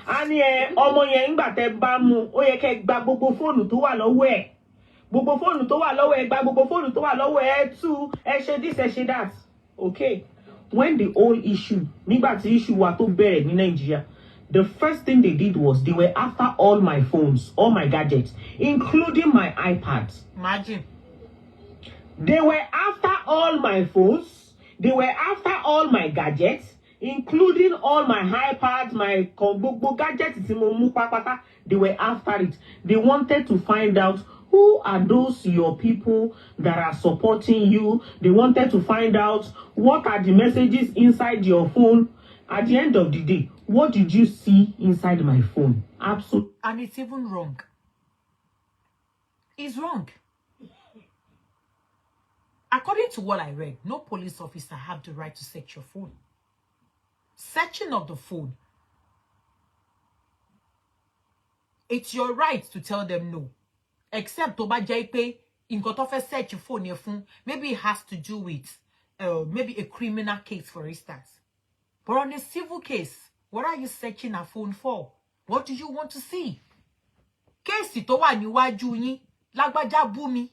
Ani ọmọ yẹn ńgbà tẹ́ bá mú ó yẹ kẹ́ gba gbogbo fóònù tó wà lọ́wọ́ ẹ̀. Gbogbo fóònù tó wà lọ́wọ́ ẹ̀, gba gbogbo fóònù tó wà lọ́wọ́ ẹ̀ tú ẹ ṣe this ẹ ṣe that. Okay. When the whole issue, nígbà tí issue wà tó bẹ̀rẹ̀ ní Nigeria, the first thing they did was they were after all my phones, all my gadgets, including my iPad. Imagine. They were after all my phones, they were after all my gadgets, including all my iPads, my gadgets, they were after it. They wanted to find out who are those your people that are supporting you. They wanted to find out what are the messages inside your phone. At the end of the day, what did you see inside my phone? Absolutely. And it's even wrong. It's wrong. According to what I read, no police officer have the right to search your phone. Searching of the phone, it's your right to tell them no. Except to ba jẹ́ pé nǹkan tó fẹ́ search phone yẹn fún, maybe it has to do with maybe a criminal case, for instance. But on a civil case, what are you searching a phone for? What do you want to see? Case tó wà níwájú yín, lágbájá bú mi,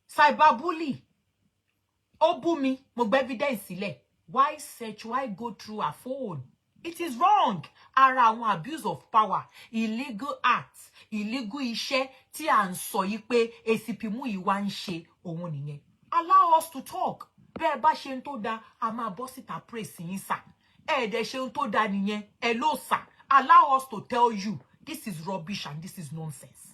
cyberbully. Ó bú mi, mo gbé evidence sílẹ̀. Why search? Why go through a phone? It is wrong. Ara àwọn abuse of power, illegal acts, illegal iṣẹ́ tí à ń sọ yìí pé ACP Múyìwá ń ṣe òun nìyẹn. Allow us to talk. Bẹ́ẹ̀ bá ṣe ń tó da, a máa bọ́ síta praise yín sà. Dẹ̀ ṣe ń tó da nìyẹn. Hello sir. Allow us to tell you this is rubbish and this is nonsense.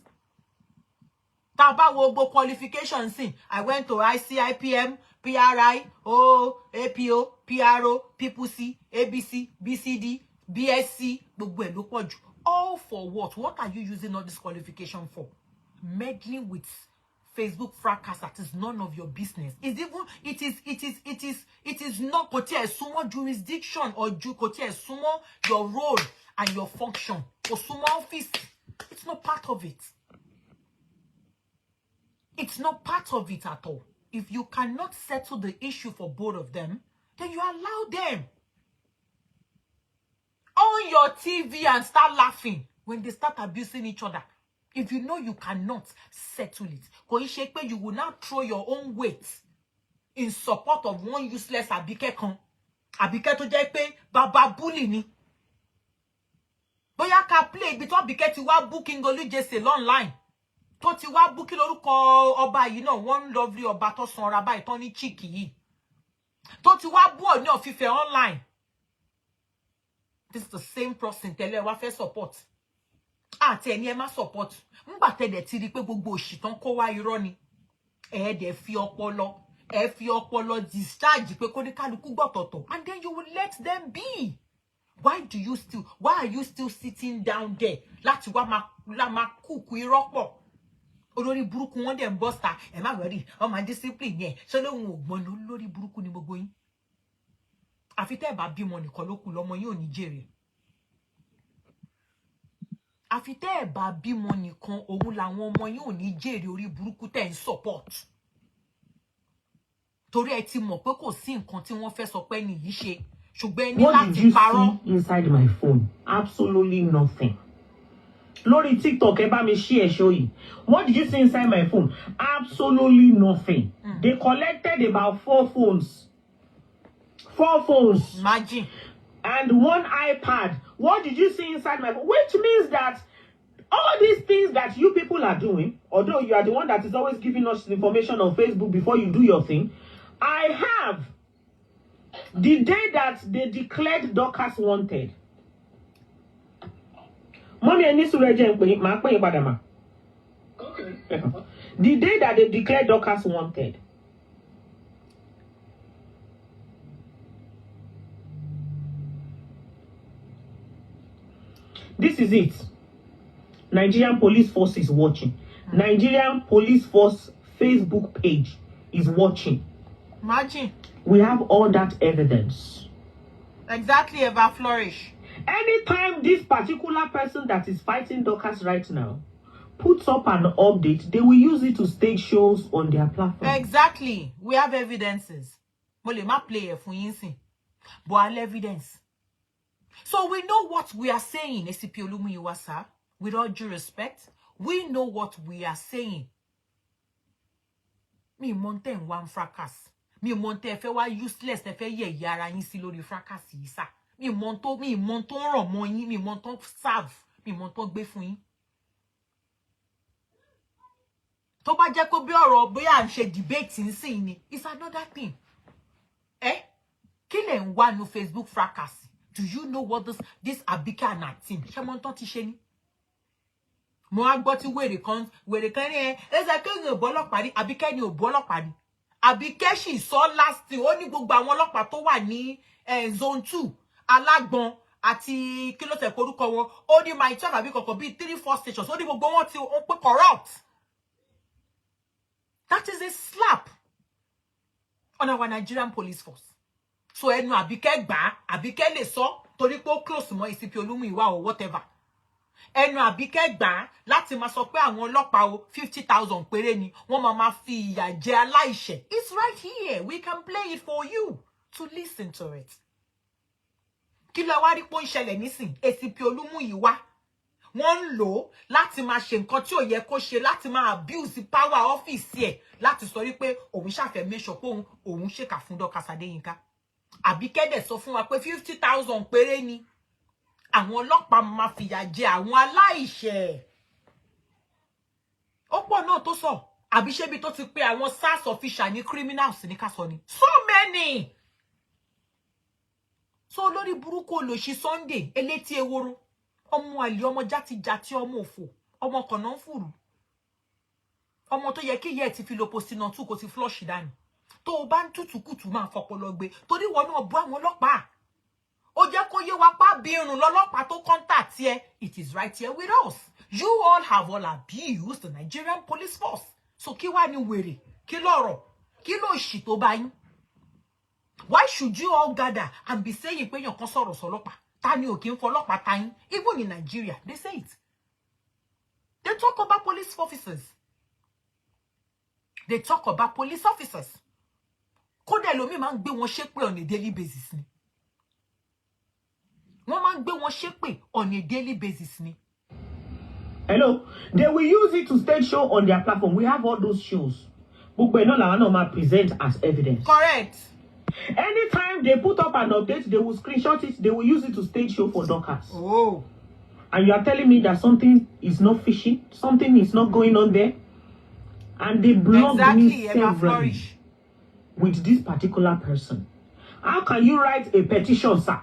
Taba wobo qualifications in. I went to ICIPM, PRI, APO, PRO, PPC, ABC, BCD, BSc, all for what? What are you using all this qualification for? Meddling with Facebook fracas that is none of your business. It is not sumo jurisdiction or sumo your role and your function. Or sumo office. It's not part of it. It's not part of it at all. If you cannot settle the issue for both of them, then you allow them on your TV and start laughing when they start abusing each other. If you know you cannot settle it, you will now throw your own weight in support of one useless Abike kan. Abike to jẹ́ pé baba bully ni. Boya ka play ibi tó Abike ti wá booking Olújẹsè online. Tó ti wá booking lórúkọ ọba yìí náà, one lovely ọba tó sanra báyìí tó ní cheeky yìí. Tó ti wá bú Ọọ̀ni of Ifẹ̀ online. This is the same person tẹ́lẹ̀ wá fẹ́ support. Àti ẹni ẹ má support. Ńgbà tẹ́dẹ̀ ti rí pé gbogbo òṣì tán kó wá irọ́ ni. Dẹ̀ fi ọpọlọ discharge pé kó ní kálukú gbọ́tọ̀tọ̀. And then you will let them be. Why are you still sitting down there? Láti wá máa kúkú irọ́ pọ̀. Olórí burúkú wọn dẹ̀ ń bọ́sta. Ẹ má worry, ọmọ discipline yẹn. Ṣé lóhun ògbọ́n olórí burúkú ni gbogbo yín? Àfi tẹ́ bá bímọ nìkan ló kù lọ́mọ yín ò ní jèrè. Àfi tẹ́ bá bímọ nìkan òun làwọn ọmọ yín ò ní jèrè orí burúkú tẹ́ ń support. Torí ẹ ti mọ̀ pé kò sí nǹkan tí wọ́n fẹ́ sọ pé ní yìí ṣe. Ṣùgbọ́n ní láti parọ́. What did you see inside my phone? Absolutely nothing. Lórí TikTok ẹ bá mi share show yìí. What did you see inside my phone? Absolutely nothing. They collected about 4 phones. 4 phones. Imagine. And 1 iPad. What did you see inside my phone? Which means that all these things that you people are doing, although you are the one that is always giving us information on Facebook before you do your thing, I have the day that they declared Dorcas wanted. Mommy, I need to register. Okay. The day that they declared Dorcas wanted. This is it. Nigerian Police Force is watching. Nigerian Police Force Facebook page is watching. Imagine. We have all that evidence. Exactly, Eva Flourish. Anytime this particular person that is fighting Dorcas right now puts up an update, they will use it to stage shows on their platform. Exactly. We have evidences. But I have evidence. So we know what we are saying, ACP Olumuyiwa, sir. With all due respect, we know what we are saying. Mi monte one fracas. Mi monte fe wa useless te fe ye yara yin si lori fracas yi sa. Mi monto ron mo yin, mi monto serve, mi monto gbe fun yin. Tó bá jẹ́ kó bí ọ̀rọ̀ bóyá ń ṣe debate nsìn ni, it's another thing. Kí lẹ̀ ń wá no Facebook fracas? Do you know what this Abike and her team? Ṣé mo ton ti ṣe ni? Mo á gbọ́ tí wèrè kan ni ẹ ke ni ọlọ́pàá rí, Abike ni ò ọlọ́pàá rí. Abike she saw last thing, ó ní gbogbo àwọn ọlọ́pàá tó wà ní zone 2, Alágbọn àti kí ló tẹ̀ korúkọ wọn. Ó ní my 12 àbí kọ̀kọ̀ bí 3-4 stations. Ó ní gbogbo wọn tí ó pé corrupt. That is a slap on our Nigerian police force. So ẹnu Abike gbà, Abike lè sọ torí pé ó close mọ́ ACP Olumuyiwa or whatever. ẹnu Àbíkẹ́ gbà láti máa sọ pé àwọn ọlọ́pàá o 50,000 péré ni wọ́n máa fi ìyà jẹ aláìṣẹ̀. It's right here. We can play it for you to listen to it. Kí ló wá rí pé ó ń ṣẹlẹ̀ nísìn? ACP Olúmúyìwá wọ́n ń lò láti máa ṣe nǹkan tí ò yẹ kó ṣe, láti máa abuse power office ẹ̀, láti sọ wípé òun ṣàfẹ́ make sure pé òun ṣèkà fún Dorcas Adeyinka. Àbíkẹ́ dẹ̀ sọ fún wa pé 50,000 péré ni àwọn ọlọ́pàá máa fìyà jẹ àwọn aláìṣẹ̀. Ó pọ̀ náà tó sọ, àbí ṣebí tó ti pé àwọn SARS official ní criminals ní ká sọ ni. So many. So lórí burúkú olóṣì Sunday elétí eworo, ọmọ àlè, ọmọ játijàti, ọmọ òfò, ọmọ kànáńfùrù, ọmọ tó yẹ kí ìyá ẹ̀ ti fi lo postinọ tù kó ti flush dànù. Tó o bá ń tútùkùtù máa fọpọlọ gbé torí wọn náà bú àwọn ọlọ́pàá. Ó jẹ́ kó yé wa pa bí irun lọ́lọ́pàá tó contact ẹ. It is right here with us. You all have all abused the Nigerian police force. So kí wá ní wèrè? Kí lọ̀rọ̀? Kí ló ṣì tó bá yín? Why should you all gather and be saying pé yàn kan sọ̀rọ̀ sọ́lọ́pàá? Ta ni ò kí ń fọlọ́pàá ta yín? Even in Nigeria, they say it. They talk about police officers. They talk about police officers. Kódà ẹlòmíì máa ń gbé wọn ṣépè on a daily basis ni. Wọ́n máa ń gbé wọn ṣépè on a daily basis ni. Hello, they will use it to stage show on their platform. We have all those shows. Gbogbo ẹ̀ náà làwọn náà máa present as evidence. Correct. Anytime they put up an update, they will screenshot it. They will use it to stage show for Dorcas. Oh. And you are telling me that something is not fishy, something is not going on there, and they blocked me severally with this particular person. How can you write a petition, sir?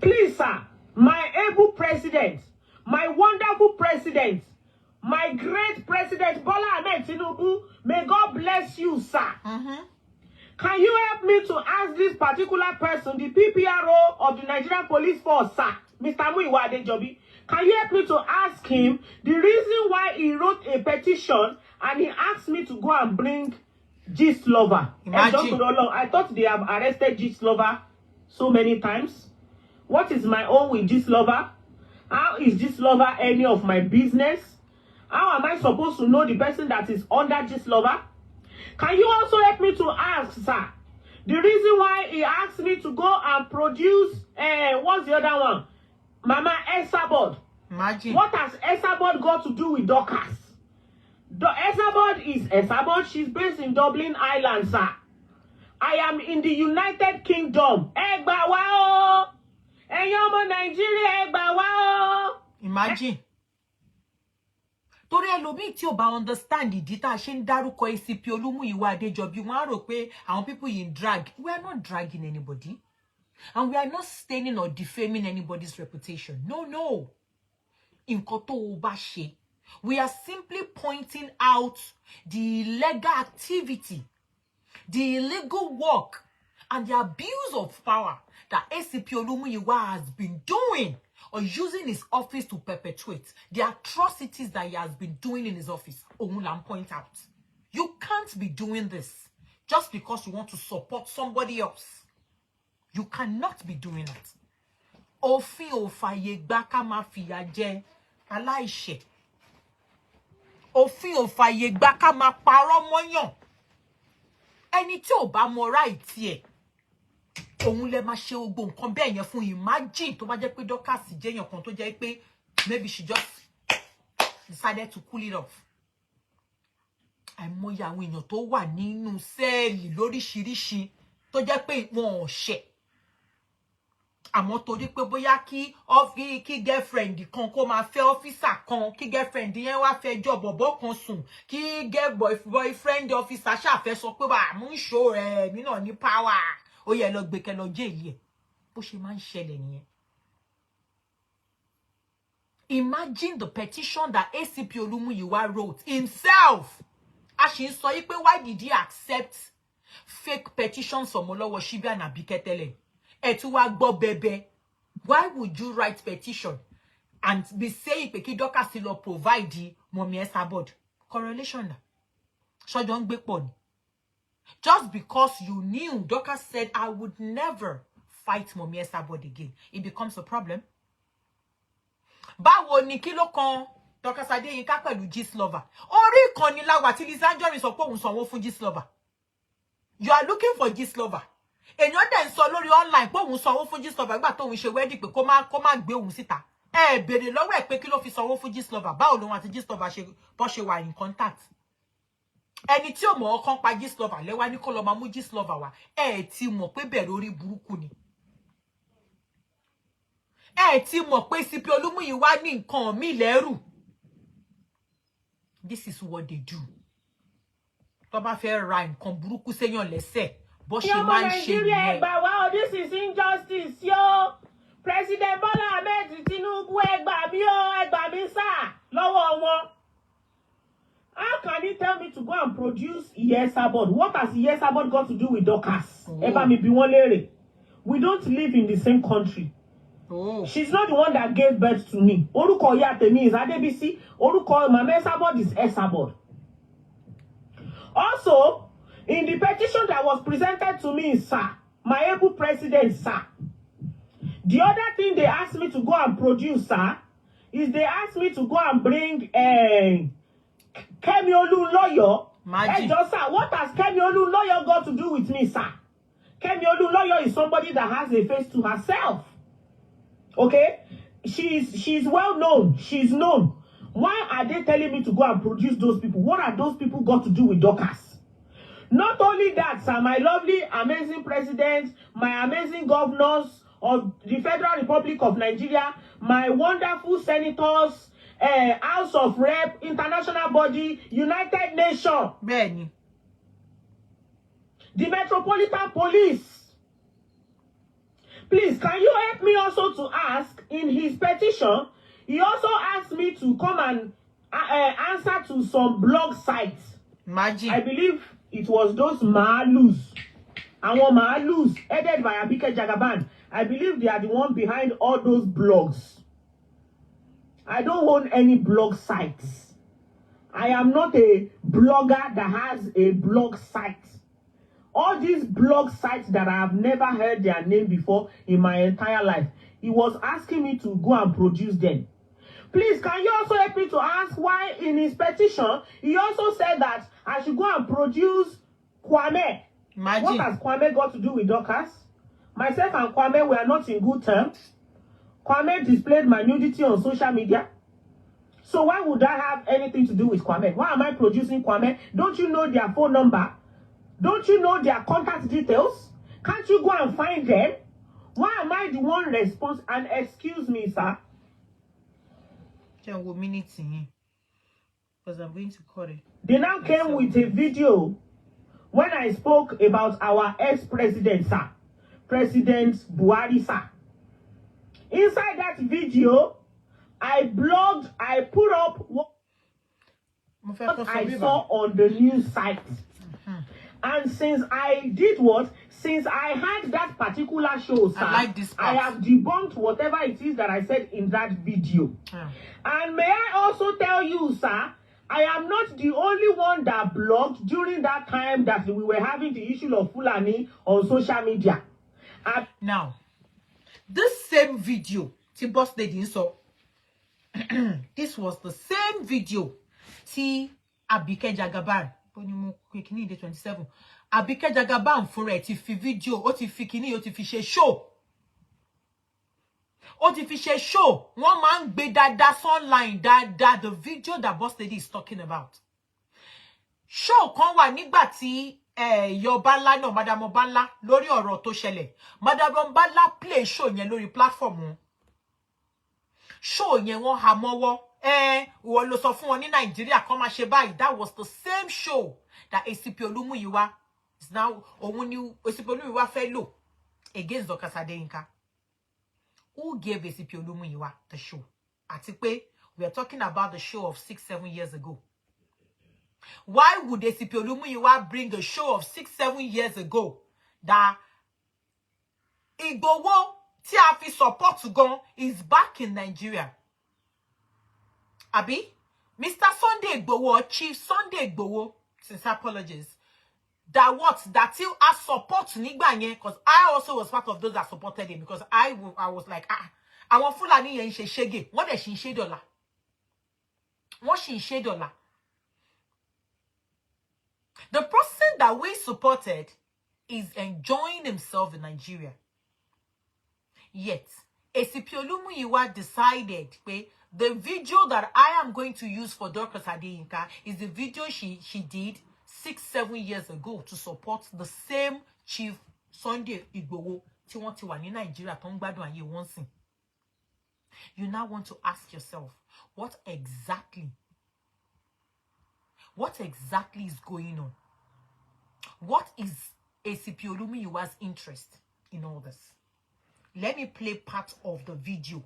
Please, sir, my able president, my wonderful president, my great president, Bola Ahmed Tinubu, may God bless you, sir. Can you help me to ask this particular person, the PPRO of the Nigerian Police Force, sir, Mr. Muyiwa Adejobi, can you help me to ask him the reason why he wrote a petition and he asked me to go and bring Gist Lover? Imagine. I thought they have arrested Gist Lover so many times. What is my own with Gist Lover? How is Gist Lover any of my business? How am I supposed to know the person that is under Gist Lover? Can you also help me to ask, sir, the reason why he asked me to go and produce, what's the other one? Mama Esabod. Imagine. What has Esabod got to do with Dorcas? Esabod is Esabod. She's based in Dublin, Ireland, sir. I am in the United Kingdom. Imagine. Torí ẹlòmíì tí ò bá understand ìdí tá a ṣe ń dárúkọ ACP Olúmúyìwá Adéjọbí, wọ́n á rò pé àwọn people in drag. We are not dragging anybody. And we are not staining or defaming anybody's reputation. No, no. Nǹkan tó o bá ṣe. We are simply pointing out the illegal activity, the illegal work, and the abuse of power that ACP Olúmúyìwá has been doing or using his office to perpetuate the atrocities that he has been doing in his office. Omulam point out. You can't be doing this just because you want to support somebody else. You cannot be doing it. Òfin ò fàyè gbà ká máa fìyà jẹ aláìṣẹ̀. Òfin ò fàyè gbà ká máa parọ́ mọ́yàn. Ẹni tí ò bá mọ right ẹ̀, òun lè máa ṣe gbogbo nǹkan bẹ́ẹ̀ yẹn fún. Imagine tó bá jẹ́ pé Dorcas jẹ́ èèyàn kan tó jẹ́ pé maybe she just decided to cool it off. Àìmọye àwọn èèyàn tó wà nínú sẹ́ẹ̀lì lóríṣiríṣi tó jẹ́ pé wọn ò ṣẹ̀. Àmọ́ torí pé bóyá kí girlfriend kan kó máa fẹ́ officer kan, kí girlfriend yẹn wá fẹ́ jọ bọ̀bọ̀ kan sùn, kí boyfriend officer ṣàfẹ́ sọ pé bá mú show rẹ̀ mí náà ní power. Ó yẹ lọ gbé kẹ́ lọ jail ẹ̀. Bó ṣe máa ń ṣẹlẹ̀ nìyẹn. Imagine the petition that ACP Olúmúyìwá wrote himself. A ṣì ń sọ yí pé why did he accept fake petitions from Olowo Shibi and Abike tẹ́lẹ̀? Ẹ tún wá gbọ́ bẹ̀bẹ̀. Why would you write petition and be saying pé kí Dorcas lọ provide Mummy Esabod? Correlation na. Ṣọjọ́ ń gbé pọ̀ ni. Just because you knew Dorcas said, I would never fight Mummy Esabod again, it becomes a problem. Báwo ni kí ló kan Dorcas Adeyinka pẹ̀lú Gistlover? Orí ìkànnì láwà tí Lizzy Anjorin sọ pé òun sanwó fún Gistlover. You are looking for Gistlover. Èèyàn dẹ̀ ń sọ lórí online pé òun sanwó fún Gistlover nígbà tóun ṣe wedding pé kó má gbé òun síta. Ẹ béèrè lọ́wọ́ ẹ̀ pé kí ló fi sanwó fún Gistlover. Báwo lòun àti Gistlover ṣe wà in contact. Ẹni tí ò mọ̀ ọkàn pa Gistlover lẹ́wà ní kó lọ máa mú Gistlover wá. Ẹ ti mọ̀ pé bẹ̀rẹ̀ orí burúkú ni. Ẹ ti mọ̀ pé CP Olúmúyìwá ní nǹkan mi lẹ́rù. This is what they do. Tó bá fẹ́ ra nǹkan burúkú séyàn lẹ́sẹ̀, bó ṣe máa ń ṣe nìyẹn. This is injustice, yo. President Bola Ahmed Tinubu ẹ gbà mí sá lọ́wọ́ wọn. How can you tell me to go and produce Iyesabod? What has Iyesabod got to do with Dorcas? Ẹ bá mi bi wọ́n léèrè. We don't live in the same country. She's not the one that gave birth to me. Orúkọ ìyá tèmi is Adebisi. Orúkọ Mama Esabod is Esabod. Also, in the petition that was presented to me, sir, my able president, sir, the other thing they asked me to go and produce, sir, is they asked me to go and bring Kemi Olunloyo. Sir, what has Kemi Olunloyo got to do with me, sir? Kemi Olunloyo is somebody that has a face to herself. Okay? She's well known. She's known. Why are they telling me to go and produce those people? What are those people got to do with Dorcas? Not only that, sir, my lovely, amazing president, my amazing governors of the Federal Republic of Nigeria, my wonderful senators, House of Rep, international body, United Nations, Benny, the Metropolitan Police. Please, can you help me also to ask, in his petition, he also asked me to come and answer to some blog sites. Imagine. I believe it was those Maalus. Our Maalus, headed by Abike Jagaban. I believe they are the one behind all those blogs. I don't own any blog sites. I am not a blogger that has a blog site. All these blog sites that I have never heard their name before in my entire life. He was asking me to go and produce them. Please, can you also help me to ask why in his petition, he also said that I should go and produce Kwame. Imagine. What has Kwame got to do with Dorcas? Myself and Kwame were not in good terms. Kwame displayed my nudity on social media. So why would I have anything to do with Kwame? Why am I producing Kwame? Don't you know their phone number? Don't you know their contact details? Can't you go and find them? Why am I the one responsible? And excuse me, sir. Because I'm going to call it. They now came with a video when I spoke about our ex-president, sir. President Buhari, sir. Inside that video, I blogged, I put up what I saw on the news site. And since I did what? Since I had that particular show, sir, I have debunked whatever it is that I said in that video. And may I also tell you, sir, I am not the only one that blogged during that time that we were having the issue of Fulani on social media. Now, this same video, Boss Lady saw. This was the same video. Abike Jagaban. 27. Abike Jagaban for it if video, o ti fi kini, o ti fi ṣe show. O ti fi ṣe show. One man be that online that the video that Boss Lady is talking about. Show kan wà nígbà tí Yobanla no Madam Obanla lórí ọ̀rọ̀ tó ṣẹlẹ̀. Madam Obanla play show yẹn lórí platform wọn. Show yẹn wọ́n há mọ́wọ́. Wọ́n lọ sọ fún wọn ní Nigeria kan máa ṣe báyìí. That was the same show that ACP Olumuyiwa is now ACP Olumuyiwa fẹ́ lò against Dorcas Adeyinka. Who gave ACP Olumuyiwa the show? Àti pé we are talking about the show of 6-7 years ago. Why would ACP Olumuyiwa bring a show of 6-7 years ago that Igbowo tí a fi support gan is back in Nigeria? Abi, Mr. Sunday Igbowo, Chief Sunday Igbowo, since apologies, that still has support nígbà yẹn, because I also was part of those that supported him, because I was like, àwọn Fúlàní yẹn ń ṣe ṣégè, wọ́n dẹ̀ ṣì ń ṣe dọ̀là. Wọ́n ṣì ń ṣe dọ̀là. The person that we supported is enjoying himself in Nigeria. Yet, ACP Olumuyiwa decided the video that I am going to use for Dorcas Adeyinka is the video she did 6-7 years ago to support the same Chief Sunday Igboho tí wọ́n ti wà ní Nigeria tó ń gbádùn ayé wọn sìn. You now want to ask yourself, what exactly is going on? What is ACP Olumuyiwa's interest in all this? Let me play part of the video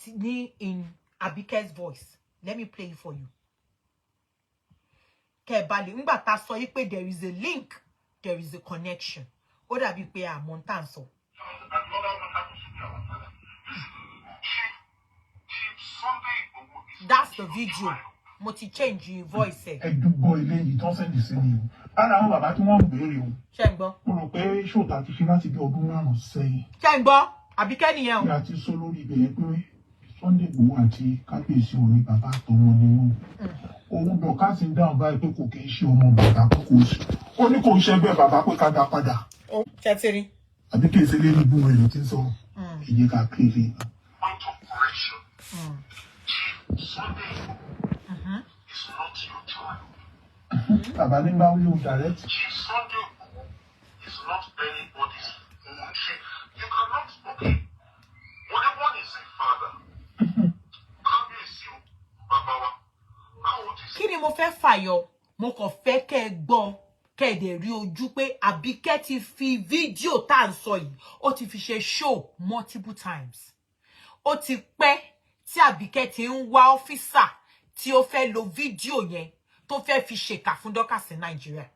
in Abike's voice. Let me play it for you. Kebali, ngba ta sọ pé there is a link, there is a connection. Ó dàbí pé a montan so. That's the video. Mo ti change your voice. Ẹ̀dùgbọ́ ilé yìí tán sẹ́ndì sí ni o. Ara àwọn bàbá tí wọ́n ń béèrè o. Ṣé ń gbọ́? Mo rò pé ṣòtà ti ṣe láti bí ọdún 5 sẹ́yìn. Ṣé ń gbọ́? Àbíkẹ́ nìyẹn o. Bí a ti sọ lórí ibẹ̀ yẹn pé Sunday Igboho àti Kábíyèsí òní bàbá àtọmọ ni wọn. Òun Dorcas ń dáhùn báyìí pé kò kì í ṣe ọmọ bàbá pé kò sí. Ó ní kò ń ṣẹgbẹ́ bàbá pé ká dá padà. Ó ṣẹ́tìrì. Àbí kì í ṣe lé ní gbogbo èlò tí ń sọ. Ìyẹn ká kéde. Point of correction. Sunday Igboho is not your child. Bàbá ní bá wí o direct. Chief Sunday Igboho is not anybody's own chief. You cannot, okay. One is a father. Kábíyèsí o, bàbá wa. How old is he? Kí ni mo fẹ́ fàyọ? Mo kàn fẹ́ kẹ́ ẹ gbọ́, kẹ́ ẹ dẹ̀ rí ojú pé Àbíkẹ́ ti fi fídíò tá à ń sọ yìí, ó ti fi ṣe show multiple times. Ó ti pẹ́ tí Àbíkẹ́ ti ń wá ọ́físà tí ó fẹ́ lo fídíò yẹn tó fẹ́ fi ṣèkà fún Dorcas ní Nàìjíríà.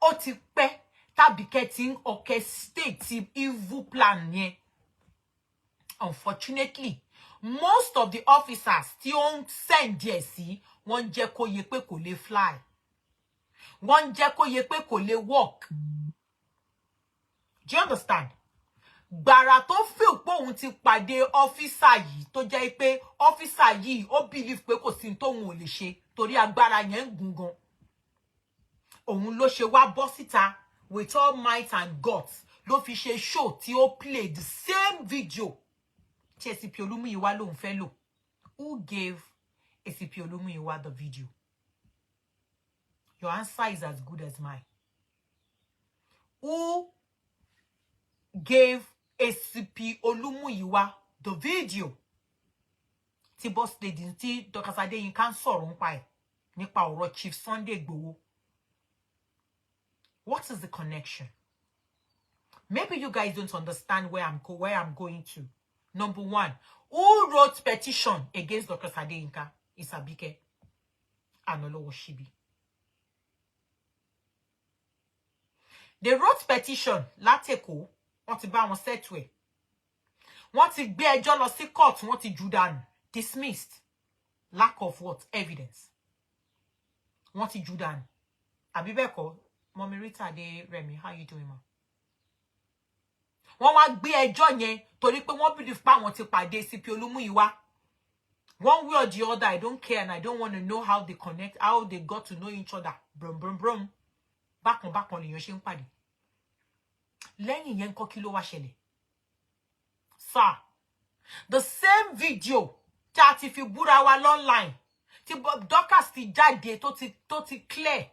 Ó ti pẹ́ tàbíkẹ́ ti ń orchestrate evil plan yẹn. Unfortunately, most of the officers tí ó ń send ẹ̀ sí, wọ́n jẹ́ kó yé pé kò lè fly. Wọ́n jẹ́ kó yé pé kò lè walk. Do you understand? Gbàrà tó feel pé òun ti pàdé ọ́físà yìí tó jẹ́ pé ọ́físà yìí ó believe pé kò sí tóun ò lè ṣe torí agbára yẹn ń gùn gan. Òun ló ṣe wá bọ́ síta with all might and guts ló fi ṣe show tí ó play the same video tí ACP Olumuyiwa lòun fẹ́ lò. Who gave ACP Olumuyiwa the video? Your answer is as good as mine. Who gave ACP Olumuyiwa the video? Tí boss lady tí Dorcas Adeyinka ń sọ̀rọ̀ nípa ẹ̀, nípa ọ̀rọ̀ Chief Sunday Igboho. What is the connection? Maybe you guys don't understand where I'm going to. Number one, who wrote petition against Dorcas Adeyinka? It's Abike Anolowo Shibi. They wrote petition látẹ̀kọ́, wọ́n ti bá wọn settle. Wọ́n ti gbé ẹjọ́ lọ sí court, wọ́n ti jù dànù, dismissed. Lack of what? Evidence. Wọ́n ti jù dànù. Àbí bẹ́ẹ̀ kọ́, Mommy Rita de Remy, how you doing, ma? Wọ́n wá gbé ẹjọ́ yẹn torí pé wọ́n believe pa wọ́n ti pàdé ACP Olumuyiwa. One way or the other, I don't care and I don't want to know how they connect, how they got to know each other. Brum, brum, brum. Back on lèèyàn ṣe ń pàdé. Lẹ́yìn yẹn ńkọ́ kí ló wá ṣẹlẹ̀? Sir, the same video tí a ti fi búra wa online, tí Dorcas ti jáde tó ti clear.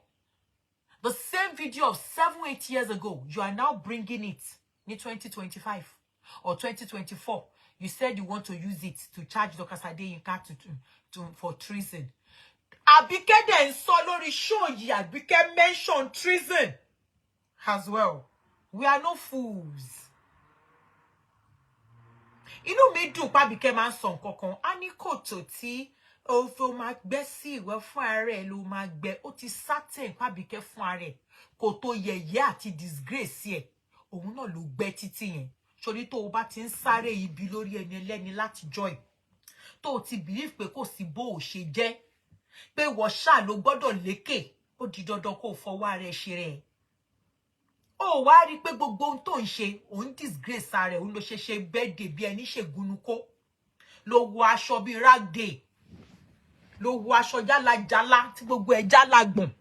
The same video of 7-8 years ago, you are now bringing it in 2025 or 2024. You said you want to use it to charge Dorcas Adeyinka for treason. Abike dẹ̀ ń sọ lórí show yìí, Abike mention treason as well. We are no fools. Inú mi dùn pa Abike máa ń sọ nǹkan kan. A ní kòtò tí ó fi máa gbẹ́ sí ìwẹ́ fún ààrẹ ló máa gbẹ́. Ó ti certain pa Abike fún ààrẹ. Kòtò yẹ̀yẹ́ àti disgrace ẹ̀. Òun náà ló gbẹ́ títí yẹn. Sórí tó o bá ti ń sáré ibi lórí ẹni ẹlẹ́ni láti joy. Tó o ti believe pé kò sí bó o ṣe jẹ́. Pé wọ́n ṣáà ló gbọ́dọ̀ lékè. Ó di dandan kó o fọwọ́ ara ẹ ṣe rẹ̀. ó wá rí pé gbogbo ohun tó ń ṣe òun disgrace ara ẹ̀ òun ló ṣe birthday bí ẹni ṣègùnukó ló wọ aṣọ bíi rag day ló wọ aṣọ jálajàla tí gbogbo ẹ̀ jálagbọ̀n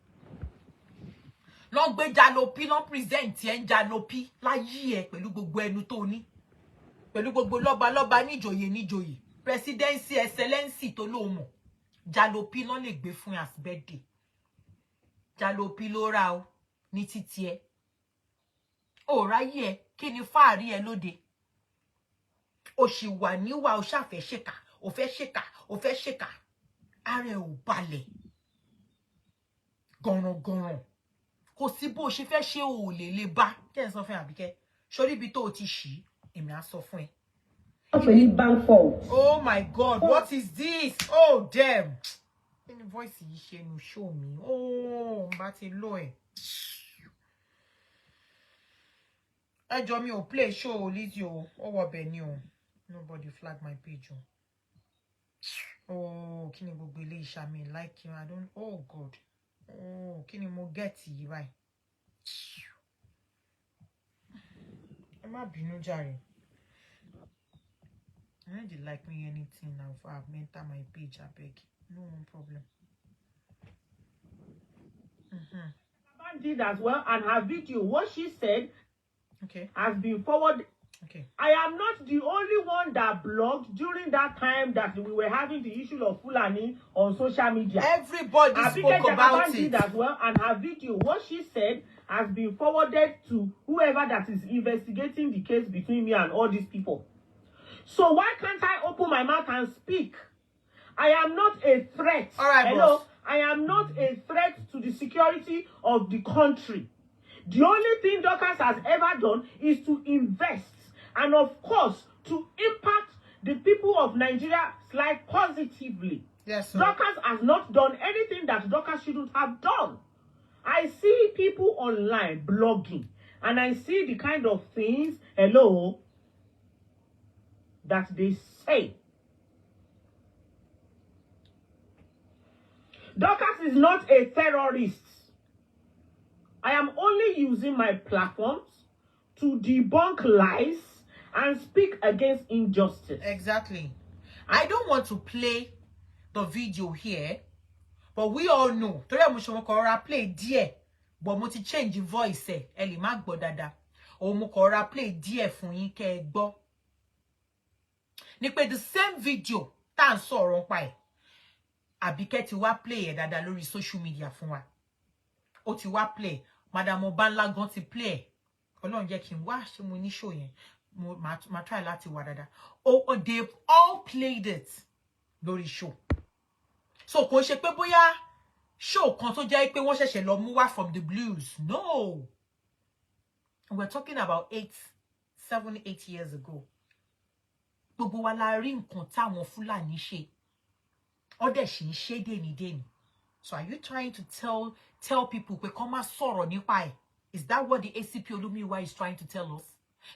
ló gbé jalopi ló present ẹ̀ ń jalopi láyé ẹ̀ pẹ̀lú gbogbo ẹnu tó ní pẹ̀lú gbogbo lọ́balọ́ba níjòyè presidency excellency tó ló mọ̀ jalopi ló lè gbé fún as birthday jalopi ló ra o ní títí ẹ̀ ó ráyé ẹ̀ kí ni fáàrí ẹ̀ lóde ó sì wà níwà ó ṣàfẹ́ ṣèkà ó fẹ́ ṣèkà ara ẹ̀ ò balẹ̀ gọ̀rọ̀gọ̀rọ̀ kò sí bó ṣe fẹ́ ṣe ò lè bá kẹ́ ẹ̀ sọ fún Àbíkẹ́ sórí ibi tó o ti ṣì èmi á sọ fún ẹ. Oh my God, what is this? Oh damn. Any voice yìí ṣe nu show me. Oh, bá ti lọ ẹ. Ẹjọ́ mi ò play show Lizzy o. Ó wọ bẹ̀ ni o. Nobody flag my page o. Oh, kí ni gbogbo ilé iṣẹ́ mi like you. I don't. Oh God. Oh, kí ni mo get yìí báyìí. Ẹ má bínú jàre. I don't like me anything now if I've entered my page, I beg. No problem. Did as well, and her video, what she said, has been forwarded. I am not the only one that blogged during that time that we were having the issue of Fulani on social media. Everybody spoke about it. Did as well, and her video, what she said, has been forwarded to whoever that is investigating the case between me and all these people. So why can't I open my mouth and speak? I am not a threat. All right, hello. boss. I am not a threat to the security of the country. The only thing Dorcas has ever done is to invest and, of course, to impact the people of Nigeria positively. Yes, sir. Dorcas has not done anything that Dorcas shouldn't have done. I see people online blogging, and I see the kind of things, hello, that they say. Dorcas is not a terrorist. I am only using my platforms to debunk lies and speak against injustice. Exactly. I don't want to play the video here, but we all know. Torí mo ṣe mo kọ ra play díẹ̀, but mo ti change voice ẹ lè má gbọ́ dáadáa. O mo kọ ra play díẹ̀ fún yín kẹ́ ẹ gbọ́. Ní pé the same video tá ń sọ̀rọ̀ pa ẹ̀. Àbíkẹ́ ti wá play ẹ̀ dáadáa lórí social media fún wa. Ó ti wá play. Madam Obanla gan ti play. Ọlọ́run jẹ́ kí n wá ṣe mo ní show yẹn. Ma try láti wá dáadáa. Oh, they've all played it lórí show. So kò ṣe pé bóyá show kan tó jẹ́ pé wọ́n ṣẹ̀ṣẹ̀ lọ mú wá from the blues. No. We're talking about 7, 8 years ago. Gbogbo wa la rí nǹkan táwọn Fúlàní ṣe. Ó dẹ̀ ṣì ń ṣe dénidéni. So are you trying to tell people pé kán má sọ̀rọ̀ nípa ẹ̀? Is that what the ACP Olumiwa is trying to tell us?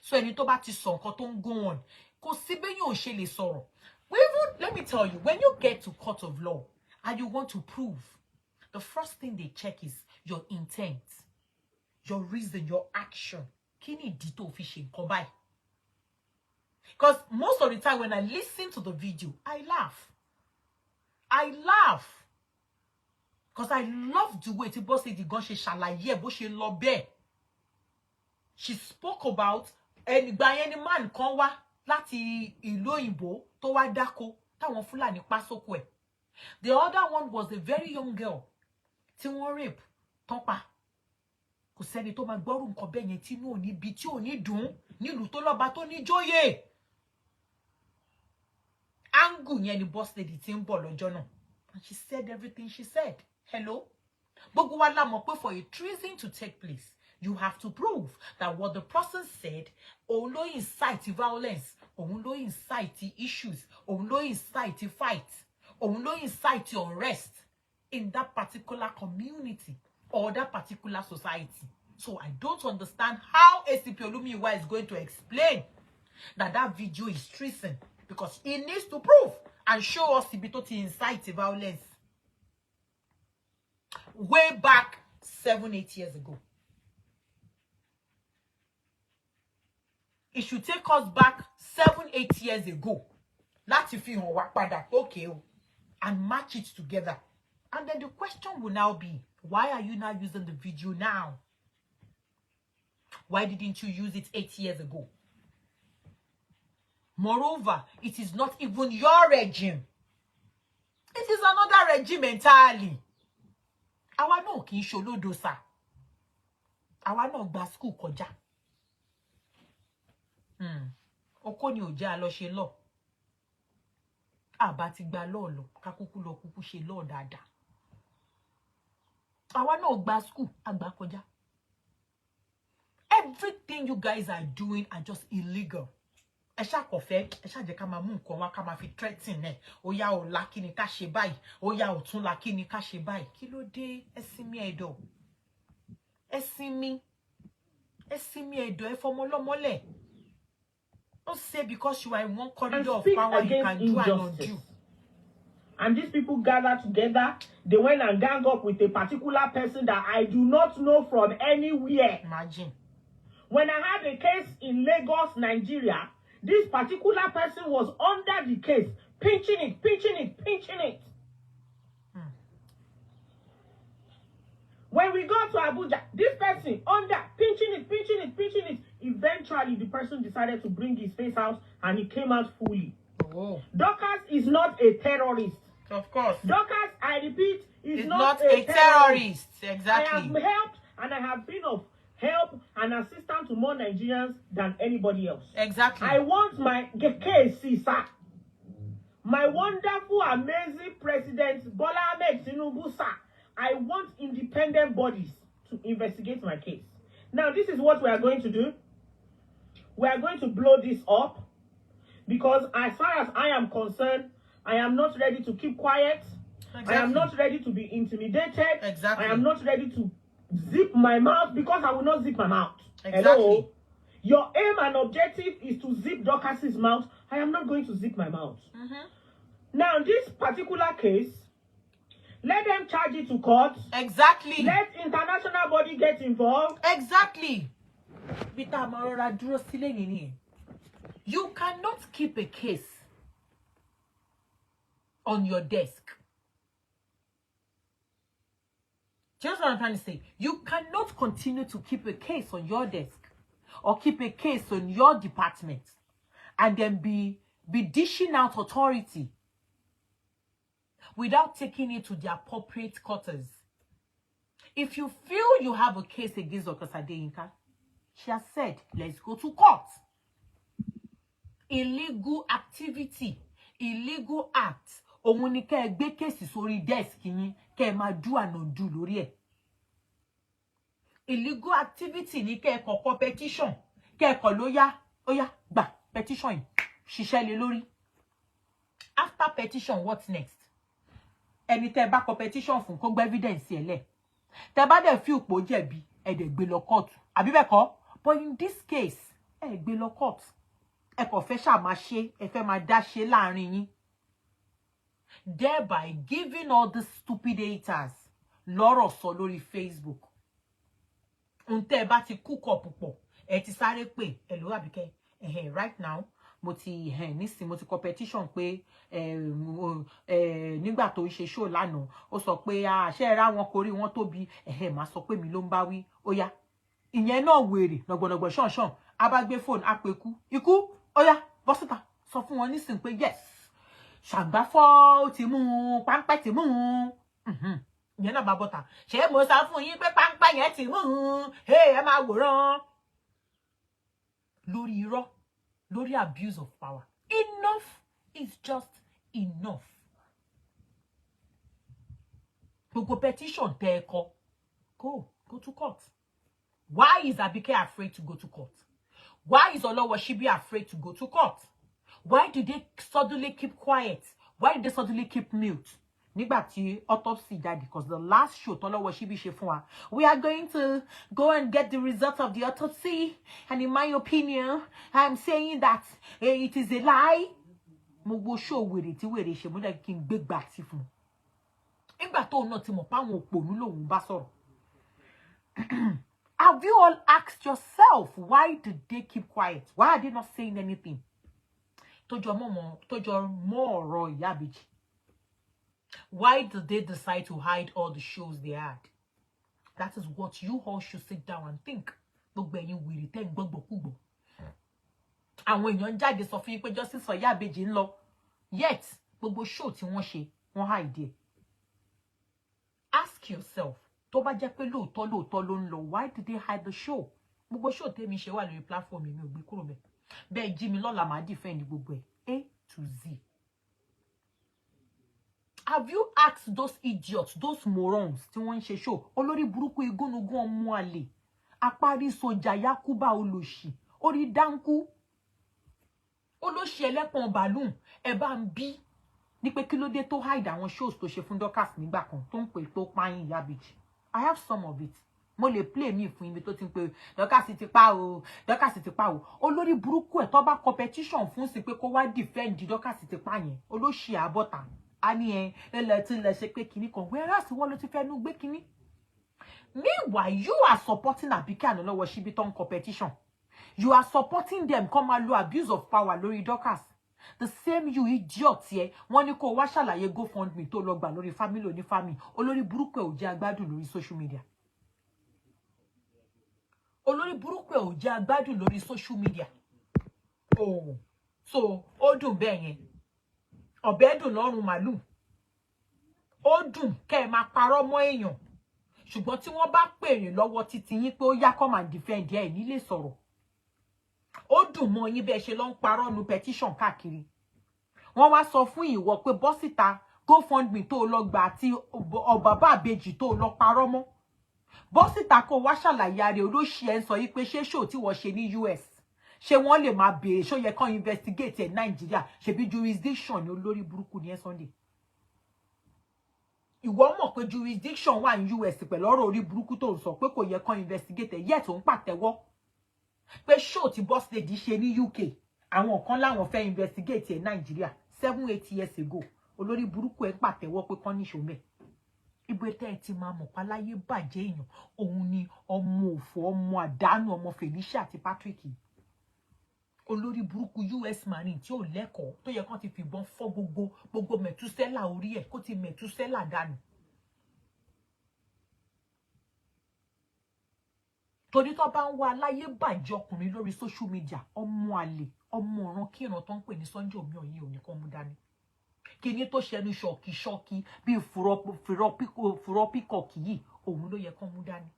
So ẹni tó bá ti sọ nǹkan tó ń go on, kò sí béèyàn ò ṣe lè sọ̀rọ̀. Let me tell you, when you get to court of law and you want to prove, the first thing they check is your intent, your reason, your action. Kí ni ìdí tó fi ṣe nǹkan báyìí? Because most of the time when I listen to the video, I laugh. Because I love the way tí boss lady gan ṣe ṣàlàyé bó ṣe lọ bẹ́ẹ̀. She spoke about ẹnìgbà yẹn ni man kan wá láti ìlú òyìnbó tó wá dáko táwọn Fúlàní pa sóko ẹ̀. The other one was a very young girl tí wọ́n rape tán pa. Kò sẹ́ni tó máa gbọ́rù nǹkan bẹ́ẹ̀ yẹn tí inú ò ní bí tí ò ní dùn nílùú tó lọ́ba tó ní jóyè. Angu yẹn ni boss lady tí ń bọ̀ lọ́jọ́ náà. And she said everything she said. Hello? Gbogbo wa la mọ̀ pé for a treason to take place, you have to prove that what the person said òun ló incite violence, òun ló incite issues, òun ló incite fight, òun ló incite unrest in that particular community or that particular society. So I don't understand how ACP Olumiwa is going to explain that video is treason, because he needs to prove and show us ibi tó ti incite violence way back 7, 8 years ago. It should take us back 7-8 years ago. Láti fi hàn wá padà, okay, and match it together. And then the question will now be, why are you now using the video now? Why didn't you use it 8 years ago? Moreover, it is not even your regime. It is another regime entirely. Àwa náà kì í ṣolódo sà. Àwa náà gba school kọjá. Oko ni ò jẹ́ a lọ ṣe law. Àbá ti gba law lọ, ká kúkú lọ kúkú ṣe law dáadáa. Àwa náà gba school, àgbà kọjá. Everything you guys are doing are just illegal. Ẹ ṣá kò fẹ́, ẹ ṣá jẹ́ ká máa mú nǹkan wá ká máa fi threaten ẹ. Ó yá o la kíni ká ṣe báyìí. Ó yá o tún la kíni ká ṣe báyìí. Kí ló dé? Ẹ sinmi ẹ̀dọ̀. Ẹ sinmi. Ẹ sinmi ẹ̀dọ̀, ẹ fọmọ lọ́mọlẹ̀. Don't say because you are in one corridor of power you can do and undo. And these people gather together, they went and gang up with a particular person that I do not know from anywhere. Imagine. When I had a case in Lagos, Nigeria, this particular person was under the case, pinching it, pinching it, pinching it. When we got to Abuja, this person under pinching it, pinching it, pinching it. Eventually, the person decided to bring his face out and he came out fully. Oh. Dorcas is not a terrorist. Of course. Dorcas, I repeat, is not a terrorist. Exactly. I have helped and I have been of help and assistance to more Nigerians than anybody else. Exactly. I want my case, sir. My wonderful, amazing President Bola Ahmed Tinubu, sir. I want independent bodies to investigate my case. Now, this is what we are going to do. We are going to blow this up because as far as I am concerned, I am not ready to keep quiet. Exactly. I am not ready to be intimidated. Exactly. I am not ready to zip my mouth because I will not zip my mouth. Exactly. Hello? Your aim and objective is to zip Dorcas's mouth. I am not going to zip my mouth. Now, this particular case, let them charge it to court. Exactly. Let international body get involved. Exactly. You cannot keep a case on your desk. Just what I'm trying to say. You cannot continue to keep a case on your desk or keep a case on your department and then be dishing out authority without taking it to the appropriate quarters. If you feel you have a case against Dorcas Adeyinka, she has said, let's go to court. Illegal activity, illegal act. Òun ni kẹ́ gbé case sórí desk yín, kẹ́ máa do and undo lórí ẹ̀. Illegal activity ni kẹ́ kọ́kọ́ petition, kẹ́ kọ́ ló yá, ó yá, gbà petition yìí, ṣiṣẹ́ lé lórí. After petition, what's next? Ẹni tẹ́ bá kọ petition fún kó gbé evidence ẹ̀ lẹ̀. Tẹ́ bá dẹ̀ fi òpó jẹ̀bi, ẹ dẹ̀ gbé lọ court. Àbí bẹ́ẹ̀ kọ́? But in this case, ẹ gbé lọ court. Ẹ kò fẹ́ ṣá máa ṣe, ẹ fẹ́ máa dá ṣe láàrin yín. Thereby giving all the stupid haters lọ́rọ̀ sọ lórí Facebook. Ntẹ́ bá ti cook up púpọ̀, ẹ ti sáré pé, hello Àbíkẹ́, right now, mo ti nísìn mo ti kọ petition pé nígbà tó ń ṣe show lánàá ó sọ pé ṣé ra wọn kò rí wọn tóbi má sọ pé mi ló ń bá wí ó yá ìyẹn náà wèrè lọ́gbọ̀nọ́gbọ̀ ṣọ̀nṣọ̀n a bá gbé phone a pé ikú ó yá bọ́ síta sọ fún wọn nísìn pé yes ṣàgbáfọ́ ti mú páńpẹ́ ti mú ìyẹn náà bá bọ́ta ṣé mo sọ fún yín pé páńpẹ́ yẹn ti mú ẹ máa wòran lórí irọ́ lórí abuse of power. Enough is just enough. Gbogbo petition tẹ́ ẹ kọ, go to court. Why is Abike afraid to go to court? Why is Olawoshibi afraid to go to court? Why do they suddenly keep quiet? Why do they suddenly keep mute? Nígbà tí autopsy jáde, because the last show Olawoshibi ṣe fún wa, we are going to go and get the result of the autopsy, and in my opinion, I'm saying that it is a lie. Mo wo show wèrè tí wèrè ṣe mo dẹ̀ kí n gbé gbà tí fún. Nígbà tó náà ti mọ̀ pa àwọn òpònú lòun bá sọ̀rọ̀. Have you all asked yourself, why did they keep quiet? Why are they not saying anything? Why did they decide to hide all the shows they had? That is what you all should sit down and think. Àwọn èèyàn jáde sọ fún yín pé justice for Ìyá Ìbejì ń lọ. Yet, gbogbo show tí wọ́n ṣe, wọ́n hide. Ask yourself, tó bá jẹ́ pé lóòótọ́ ló ń lọ, why did they hide the show? Gbogbo show tèmi ṣe wà lórí platform mi ò gbé kúrò ńbẹ̀. Bẹ́ẹ̀ jí mi lọ́la máa defend gbogbo ẹ̀. A to Z. Have you asked those idiots, those morons tí wọ́n ń ṣe show? Olórí burúkú igúnnugún ọmọ àlè. Apárí sojà Yakuba olóṣì. Orí dánkú. Olóṣì ẹlẹ́pọ̀n balloon. Ẹ bá ń bí. Ní pé kí ló dé tó hide àwọn shows tó ṣe fún Dorcas nígbà kan tó ń pè tó páyín Ìyá Ìbejì. I have some of it. Mo lè play mi fún ibi tó ti ń pè Dorcas ti pa o, Dorcas ti pa o. Olórí burúkú ẹ̀ tó bá competition fún sí pé kó wá defend Dorcas ti pa yẹn. Olóṣì àbọ̀tà. A ní ẹlẹ́ tí lẹ ṣe pé kíní kan. Whereas wọ́n ló ti fẹ́ nú gbé kíní. Meanwhile, you are supporting Abike Analowo Shibiton competition. You are supporting them come and do abuse of power lórí Dorcas. The same you idiot here. Wọ́n ní kó wá ṣàlàyé GoFundMe tó lọ gbà lórí family oní family. Olórí burúkú ẹ̀ ò jẹ́ agbádùn lórí social media. Olórí burúkú ẹ̀ ò jẹ́ agbádùn lórí social media. Oh, so ó dùn bẹ́ẹ̀ yẹn. Ọ̀bẹ dùn lọ́rùn màlúù. Ó dùn kẹ́ ẹ máa parọ́ mọ́ èèyàn. Ṣùgbọ́n tí wọ́n bá pèrè lọ́wọ́ títí yín pé ó yá come and defend ẹ̀ ní lè sọ̀rọ̀. Ó dùn mọ́ yín bẹ́ẹ̀ ṣe lọ ń parọ́ nu petition káàkiri. Wọ́n wá sọ fún ìwọ pé bọ́sìta GoFundMe tó lọ gbà àti bàbá àbejì tó lọ parọ́ mọ́. Bọ́sìta kó wá ṣàlàyé ààrẹ olóṣì ẹ̀ ń sọ yí pé ṣé show tí wọ́n ṣe ní US. Ṣé wọ́n lè máa béèrè ṣó yẹ kán investigate ẹ̀ Nàìjíríà ṣebí jurisdiction ni olórí burúkú ni ẹ Sunday. Ìwọ mọ̀ pé jurisdiction wà ní US pẹ̀lú ọ̀rọ̀ orí burúkú tó ń sọ pé kò yẹ kán investigate ẹ̀ yet ó ń pàtẹ́wọ́. Pé show tí boss lady ṣe ní UK àwọn kan láwọn fẹ́ investigate ẹ̀ Nàìjíríà 7-8 years ago. Olórí burúkú ẹ̀ pàtẹ́wọ́ pé kán níṣó mẹ́. Ibo tẹ́ ẹ ti máa mọ̀ páláyé bàjẹ́ èèyàn òun ni ọmọ òfò ọmọ àdánù ọmọ Felicia àti Patrick. Olórí burúkú US Marine tí ò lẹ́kọ̀ọ́ tó yẹ kán ti fìbọn fọ́ gbogbo mẹ̀túsẹ́là orí ẹ̀ kó ti mẹ̀túsẹ́là dànù. Torí tó bá ń wá aláyé bàjẹ́ ọkùnrin lórí social media ọmọ àlè ọmọ ọ̀ràn kíran tó ń pè ní Sunday omi òye òní kan mú dání. Kíní tó ṣẹnu ṣọ̀kì bíi fùrọ̀ píkọ̀kì yìí òun ló yẹ kán mú dání.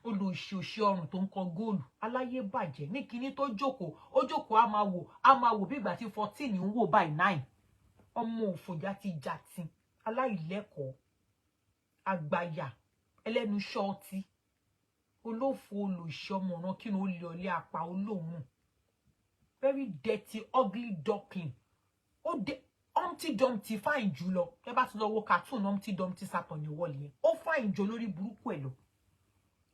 Olùṣòṣì ọrùn tó ń kọ góòlù aláyé bàjẹ́ ní kíní tó jókòó ó jókòó á máa wò bí ìgbà tí 14 ń wò by 9 ọmọ òfòjá ti jàtì aláìlẹ́kọ̀ọ́ àgbàyà ẹlẹ́nu ṣọ́ọ̀tì olófò olùṣọ́ ọmọ ọ̀ràn kí ni ó lé ọlé apá olóhùn very dirty ugly duckling ó dé Humpty Dumpty fine jùlọ ẹ bá ti lọ wo cartoon Humpty Dumpty sat on your wall yẹn ó fine jù lórí burúkú ẹ̀ lọ.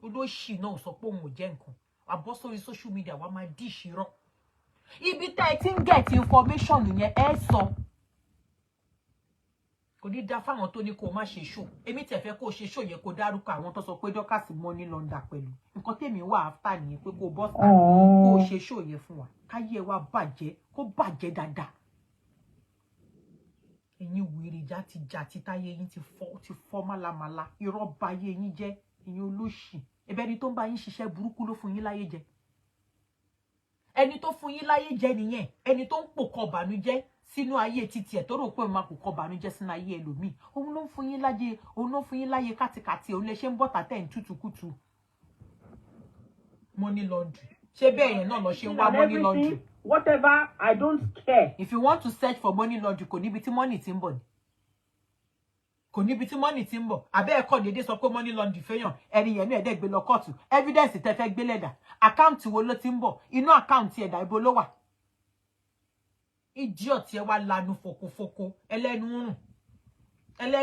Olóṣì náà sọ pé òun ò jẹ́ nǹkan àbọ̀ sórí social media wa máa dí ìṣirọ́. Ibi tá ẹ ti ń get information yẹn ẹ sọ. Kò ní dá fáwọn tó ní kó má ṣe show. Èmi tẹ̀ fẹ́ kó ṣe show yẹn kó dárúkọ àwọn tó sọ pé Dorcas money laundry pẹ̀lú. Nǹkan tèmi wà after nìyẹn pé kó bọ́ sáà kó ṣe show yẹn fún wa. Káyé wa bàjẹ́ kó bàjẹ́ dáadáa. Ẹ̀yin wèrè jàti táyé yín ti fọ́ málámálá. Irọ́ ba ayé yín jẹ́. Ẹ̀yin olóṣì ẹ̀bẹ̀ ẹni tó ń bá yín ṣiṣẹ́ burúkú ló fún yín láyé jẹ. Ẹni tó fún yín láyé jẹ nìyẹn ẹni tó ń pòkọ bànújẹ́ sínú ayé títí ẹ̀ tó rò pé máa pòkọ bànújẹ́ sínú ayé ẹlòmíì òun ló ń fún yín láyé kátikàti òun lè ṣe ń bọ̀tà tẹ̀ ń tútùkùtù. Money laundry ṣé bẹ́ẹ̀ yẹn náà lọ ṣe ń wá money laundry. Whatever, I don't care. If you want to search for money laundry kò níbi tí money ti ń bọ̀ ni. Kò níbi tí money ti ń bọ̀ àbẹ́ ẹ̀kọ́ dédé sọ pé money laundry fẹ́yàn ẹni yẹn ní ẹ̀dẹ́ gbé lọ kóòtù evidence tẹ́ fẹ́ gbé lẹ́dà àkáǹtì wo ló ti ń bọ̀ inú àkáǹtì ẹ̀dà ibo ló wà. Idiot ẹ wá lanu fòkòfòkò ẹlẹ́nu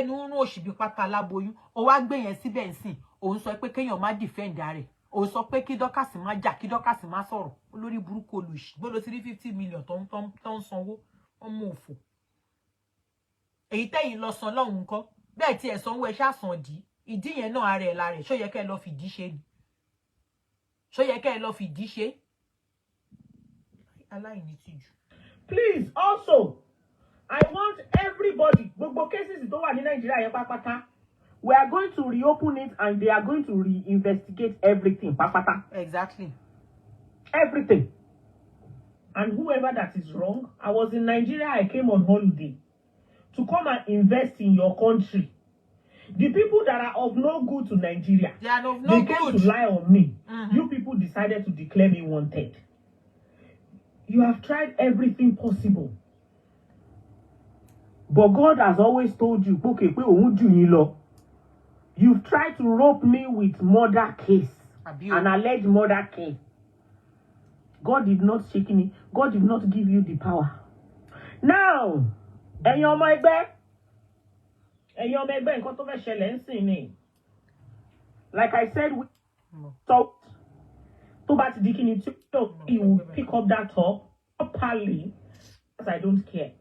rùn òṣì bí pátá aláboyún ó wá gbé yẹn síbẹ̀ nsìn òun sọ pé kéèyàn má defend rẹ̀ òun sọ pé kí Dorcas má jà kí Dorcas má sọ̀rọ̀ olórí burúkú olùṣì gbọ́dọ̀ sí 50 million tó ń sanwó ọmọ òfò. Èyí tẹ́yìn lọ san lọ́hùn ńkọ́ bẹ́ẹ̀ tí ẹ̀ sanwó ẹ ṣáà san ìdí yẹn náà ara ẹ̀ la rẹ̀ ṣó yẹ kẹ́ ẹ lọ fìdí ṣe ni. So you can love it dishe. Align it. Please, also, I want everybody, gbogbo cases tó wà ní Nigeria pátápátá, we are going to reopen it and they are going to reinvestigate everything pátápátá. Exactly. Everything. And whoever that is wrong, I was in Nigeria, I came on holiday to come and invest in your country. The people that are of no good to Nigeria, they are of no they good. came to lie on me. You people decided to declare me wanted. You have tried everything possible. But God has always told you, okay, you've tried to rope me with murder case, an alleged murder case. God did not shake me. God did not give you the power. Now, like I said, so you will pick up that top properly, because I don't care.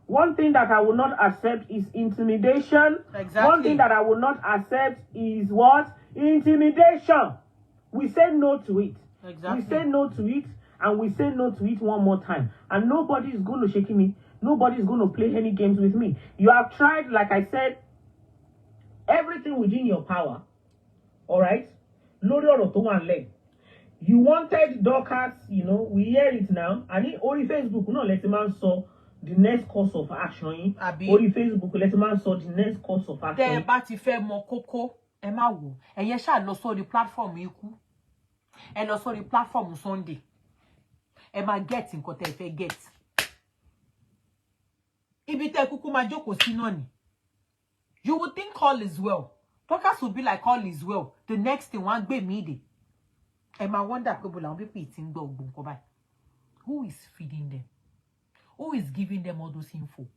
One thing that I will not accept is intimidation. Exactly. One thing that I will not accept is what? Intimidation. We say no to it. Exactly. We say no to it, and we say no to it one more time. And nobody is going to shake me. Nobody is going to play any games with me. You have tried, like I said, everything within your power. All right? You wanted Dorcas, you know, we hear it now. And only Facebook, no, let man saw the next course of action. Only Facebook, let man saw the next course of action. Bati fe mo koko, e ma wo. E yen sha lọ sórí platform iku. E lọ sórí platform Sunday. E ma get nǹkan tẹ́ fẹ́ get. Ibi tẹ́ kúkú ma jókòó sí náà ni. You would think all is well. Dorcas would be like all is well. The next thing one gbé mi de. And I wonder who is feeding them? Who is giving them all those info?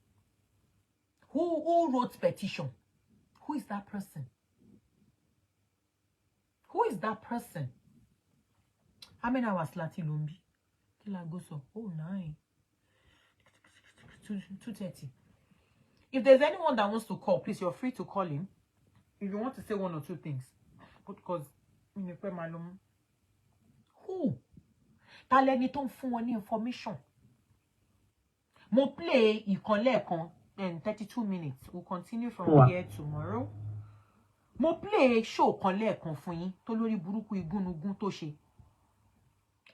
Who wrote petition? Who is that person? Who is that person? How many hours lati lumbi? Kila go so. Oh, 9. 2:30. If there's anyone that wants to call, please, you're free to call him. If you want to say one or two things. Because who? Taleni ton fún wọn ní information. Mo play ìkan lẹ́ẹ̀kan in 32 minutes. We'll continue from here tomorrow. Mo play show kan lẹ́ẹ̀kan fún yín tó lórí burúkú igúnnugún tó ṣe.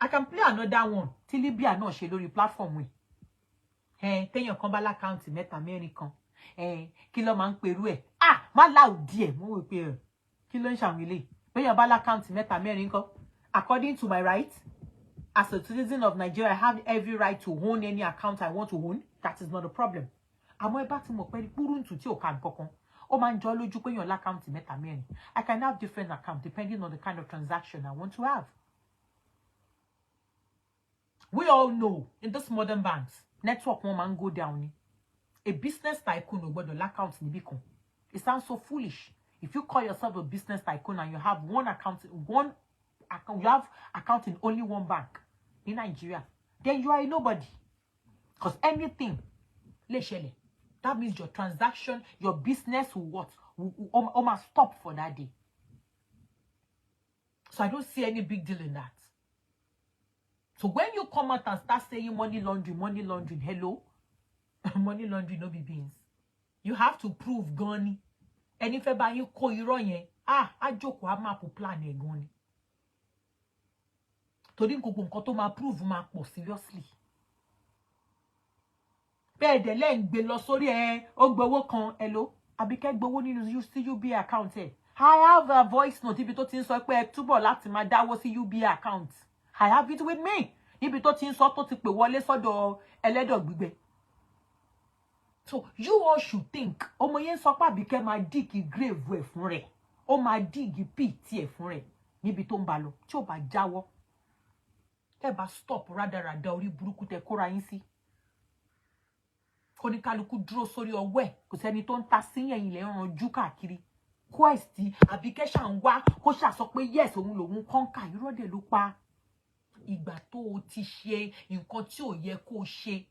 I can play another one tí Libya náà ṣe lórí platform we. Téèyàn kan bá l'account mẹ́ta mẹ́rin kan. Kí ló máa ń perú ẹ̀? Má loud díẹ̀ mo wí pé kí ló ń ṣàwọn eléyìí. Téèyàn bá l'account mẹ́ta mẹ́rin kan. According to my right, as a citizen of Nigeria, I have every right to own any account I want to own. That is not a problem. Àmọ́ ẹ bá ti mọ̀ pé puruntu tí ò kan kankan. Ó máa ń jọ lójú pé yan l'account mẹ́ta mẹ́rin. I can have different accounts depending on the kind of transaction I want to have. We all know in this modern banks, network won't man go down. A business tycoon no gbọ́dọ̀ l'account níbì kan. It sounds so foolish. If you call yourself a business tycoon and you have you have account in only one bank in Nigeria, then you are a nobody. Because anything, that means your transaction, your business will what? Will must stop for that day. So I don't see any big deal in that. So when you come out and start saying money laundering, hello, money laundering no be beans. You have to prove goni. And if ever you call you wrong, I joke wa map plan e goni. Torí nǹkan tó máa prove máa pọ̀ seriously. Bẹ́ẹ̀ dẹ̀ lẹ́ ń gbé lọ sórí ó gbowó kan hello Àbíkẹ́ gbowó nínú UBA account ẹ̀. I have a voice note níbi tó ti ń sọ pé ẹ túbọ̀ láti máa dáwó sí UBA account. I have it with me. Níbi tó ti ń sọ tó ti pè wọlé sọ́dọ̀ ẹlẹ́dọ̀ gbígbẹ. So you all should think. Ọmọ yẹn sọ pé Àbíkẹ́ máa dig grave ẹ̀ fún rẹ̀. Ó máa dig pit ẹ̀ fún rẹ̀ níbi tó ń bá lọ tí ó bá jáwọ́. Eba stop rádaràda orí burúkú tẹ́ kóra yín sí. Kóníkálukú dúró sórí ọwọ́ ẹ̀, kò sẹ́ni tó ń ta sí ẹ̀yìn lẹ́ ranjú káàkiri. Quest Àbíkẹ́ ṣá ń wá kó ṣá sọ pé yes òun lòun kọ́ńkà irọ́ dẹ̀ ló pa. Ìgbà tó o ti ṣe nǹkan tí ò yẹ kó ṣe,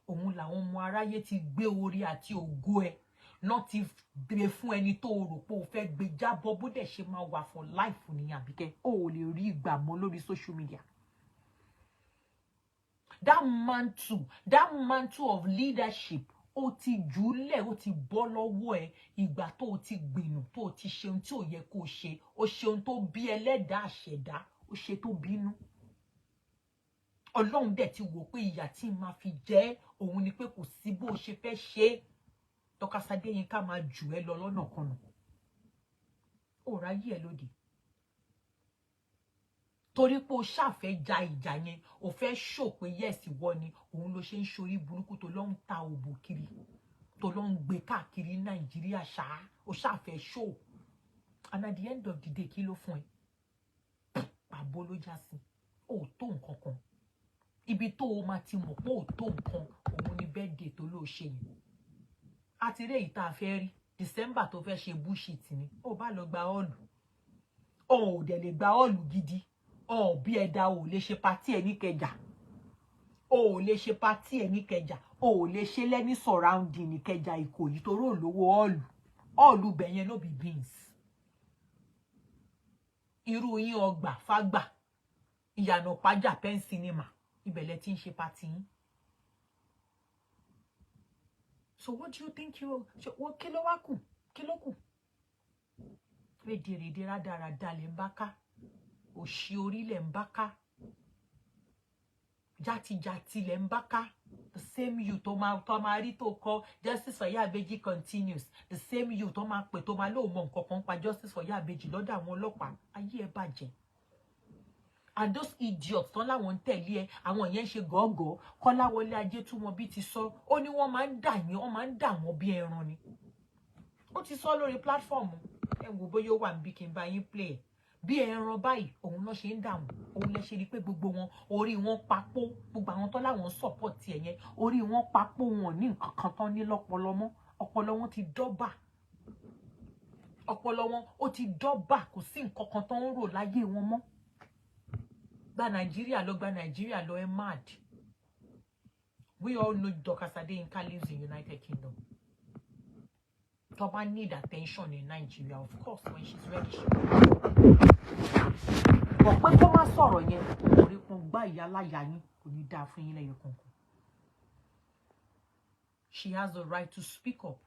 òun làwọn ọmọ aráyé ti gbé orí àti ògo ẹ̀ not if gbé fún ẹni tó rò pé ó fẹ́ gbé jábọ́ bó dẹ̀ ṣe máa wà for life ní Àbíkẹ́ ó lè rí ìgbà mọ́ lórí social media. That mantle of leadership ó ti jùlẹ̀ ó ti bọ́ lọ́wọ́ ẹ ìgbà tó ti gbìnù tó ti ṣe ohun tí ò yẹ kó ṣe ó ṣe ohun tó bí ẹlẹ́dàá àṣẹ̀dá ó ṣe tó bínú. Ọlọ́run dẹ̀ ti wò pé ìyà tí máa fi jẹ òun ni pé kò sí bó ṣe fẹ́ ṣe Dorcas Adeyinka máa jù ẹ́ lọ lọ́nà kan nà ó ráyè ẹ lóde torí pé o ṣàfẹ́ ja ìjà yẹn o fẹ́ ṣò pé yẹ́sì wọ ni òun ló ṣe ń ṣorí burúkú tó lọ ń ta òbò kiri tó lọ ń gbé káàkiri Nàìjíríà ṣáá o ṣàfẹ́ ṣò and at the end of the day kí ló fún ẹ pàbó ló já sí o tó nǹkan kan ibi tó o máa ti mọ̀ pé o tó nǹkan òun ni birthday tó ló ṣe yẹn àti rẹ̀ yìí tá a fẹ́ rí December tó fẹ́ ṣe bullshit ni ó bá lọ gba ọ́ọ̀lù ó dẹ̀ lè gba ọ́ọ̀lù gidi bí ẹ̀dá ò lè ṣe pátì ẹ̀ ní Ìkẹjà ò lè ṣe pátì ẹ̀ ní Ìkẹjà ò lè ṣe lẹ́ní surrounding ní Ìkẹjà Ìkòyí torí olówó ọ́ọ̀lù bẹ̀yẹn ló bí beans irú yín ọgbà fágbà ìyànà pàjà pen cinema ibẹ̀lẹ̀ tí ń ṣe pátì yín. So what do you think wọ́n kí ló wá kù kí ló kù rédèrèdè rádaràda lè ń bá ká òṣì orílẹ̀ ń bá ká játijàti lẹ̀ ń bá ká the same you tó máa rí tó kọ justice for Iyabeji continues the same you tó máa pè tó máa lóò mọ nǹkan kan pa justice for Iyabeji lọ́dọ̀ àwọn ọlọ́pàá ayé ẹ bàjẹ́ and those idiots tán láwọn ń tẹ̀lé ẹ àwọn yẹn ń ṣe gọ́gọ́ Kọ́láwọlé Ajétúmọ̀ bí ti sọ ó ní wọ́n máa ń dà wọ́n bí ẹran ni ó ti sọ lórí platform ẹ wò bóyá ó wà níbi kí n bá yín play ẹ bí ẹran báyìí òun ló ṣe ń dà wọ́n òun lè ṣe rí pé gbogbo wọn orí wọn papò gbogbo àwọn tó láwọn support ẹ yẹn orí wọn papò wọn ní nǹkan kan tán ní lọ́pọlọ mọ́ ọpọlọ wọn ti dọ́bà ọpọlọ wọn ó ti dọ́bà kò sí nǹkan kan tó ń rò láyé wọn mọ́ gba Nàìjíríà lọ ẹ mad. We all know Dorcas Adeyinka lives in United Kingdom. Toba need attention in Nigeria, of course, when she's ready. But when kó má sọ̀rọ̀ yẹn, orí pon gba ìyá láyà yín kò ní dá fún yín lẹ́yọ kankan. She has the right to speak up.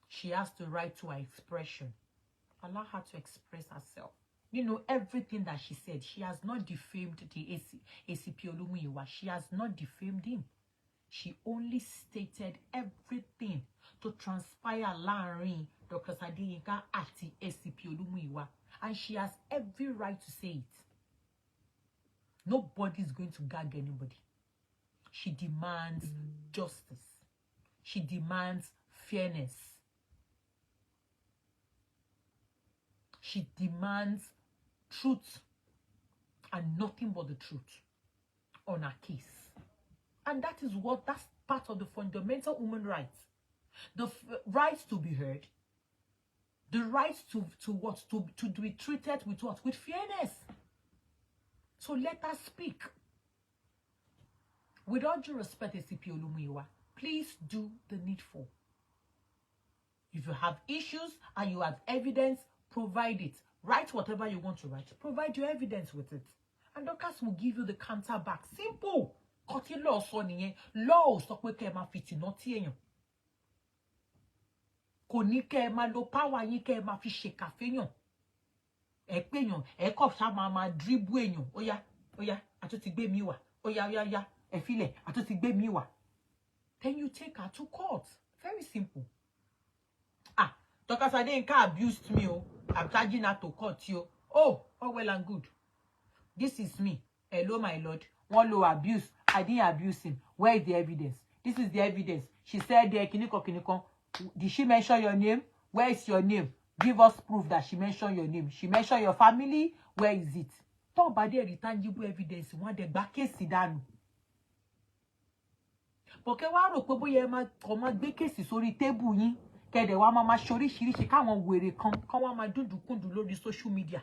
She has the right to her expression. Allow her to express herself. You know, everything that she said, she has not defamed the ACP Olumuyiwa. She has not defamed him. She only stated everything to transpire láàrin Dorcas Adeyinka àti ACP Olumuyiwa. And she has every right to say it. Nobody is going to gag anybody. She demands justice. She demands fairness. She demands truth and nothing but the truth on her case. And that's part of the fundamental human rights. The right to be heard, the right to be treated with what? With fairness. So let us speak. With all due respect, ACP Olumuyiwa, please do the needful. If you have issues and you have evidence, provide it. Write whatever you want to write. Provide your evidence with it. And Dorcas will give you the counter back. Simple. Koti law sọ nìyẹn. Law sọ pé kẹ́ máa fìtínà tí èèyàn. Kò ní kẹ́ máa lo power yín kẹ́ máa fi ṣèkà fẹ́yàn. Ẹ péyàn, ẹ kọ́ ṣá máa dribble èèyàn. Óyá, àtún ti gbé mi wá. Óyá, ẹ filẹ̀, àtún ti gbé mi wá. Then you take her to court. Very simple. Dorcas Adeyinka abused me. I'm charging her to court. Oh, well and good. This is me. Hello, my lord. One low abuse. I didn't abuse him. Where is the evidence? This is the evidence. She said, Kiniko. Did she mention your name? Where is your name? Give us proof that she mentioned your name. She mentioned your family. Where is it? Talk about the tangible evidence. One the back case down. Porque wa rò pé bóyá ẹ máa gbé case sórí table yín. Kede wa máa ṣoríṣiríṣi káwọn wèrè kan wá máa dúndùnkúndùn lórí social media.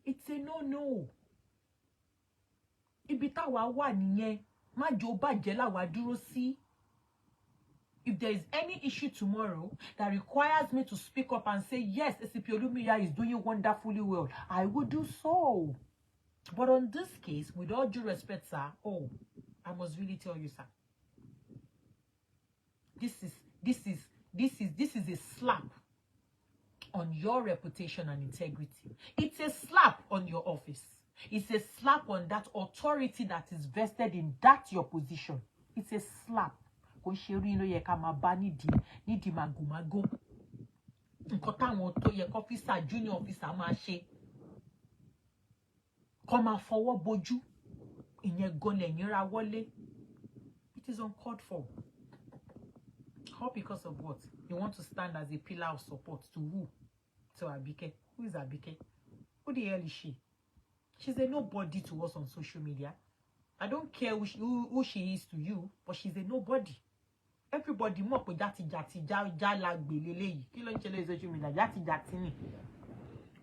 It's a no. Ibi táwa wà nìyẹn. Má jò bàjẹ́ láwa dúró sí. If there is any issue tomorrow that requires me to speak up and say, yes, SCP Olumide is doing wonderfully well, I will do so. But on this case, with all due respect, sir, I must really tell you, sir, this is a slap on your reputation and integrity. It's a slap on your office. It's a slap on that authority that is vested in that your position. It's a slap. Junior officer máa come forward boju ìyẹn gan lẹ́yìn ra wọlé. It is uncalled for. All because of what? You want to stand as a pillar of support to who? To Abike. Who is Abike? Who the hell is she? She's a nobody to us on social media. I don't care who she is to you, but she's a nobody. Everybody mọ̀ pé jati la gbelele yìí. Kí ló ń ṣẹlẹ̀ social media? Jati ni.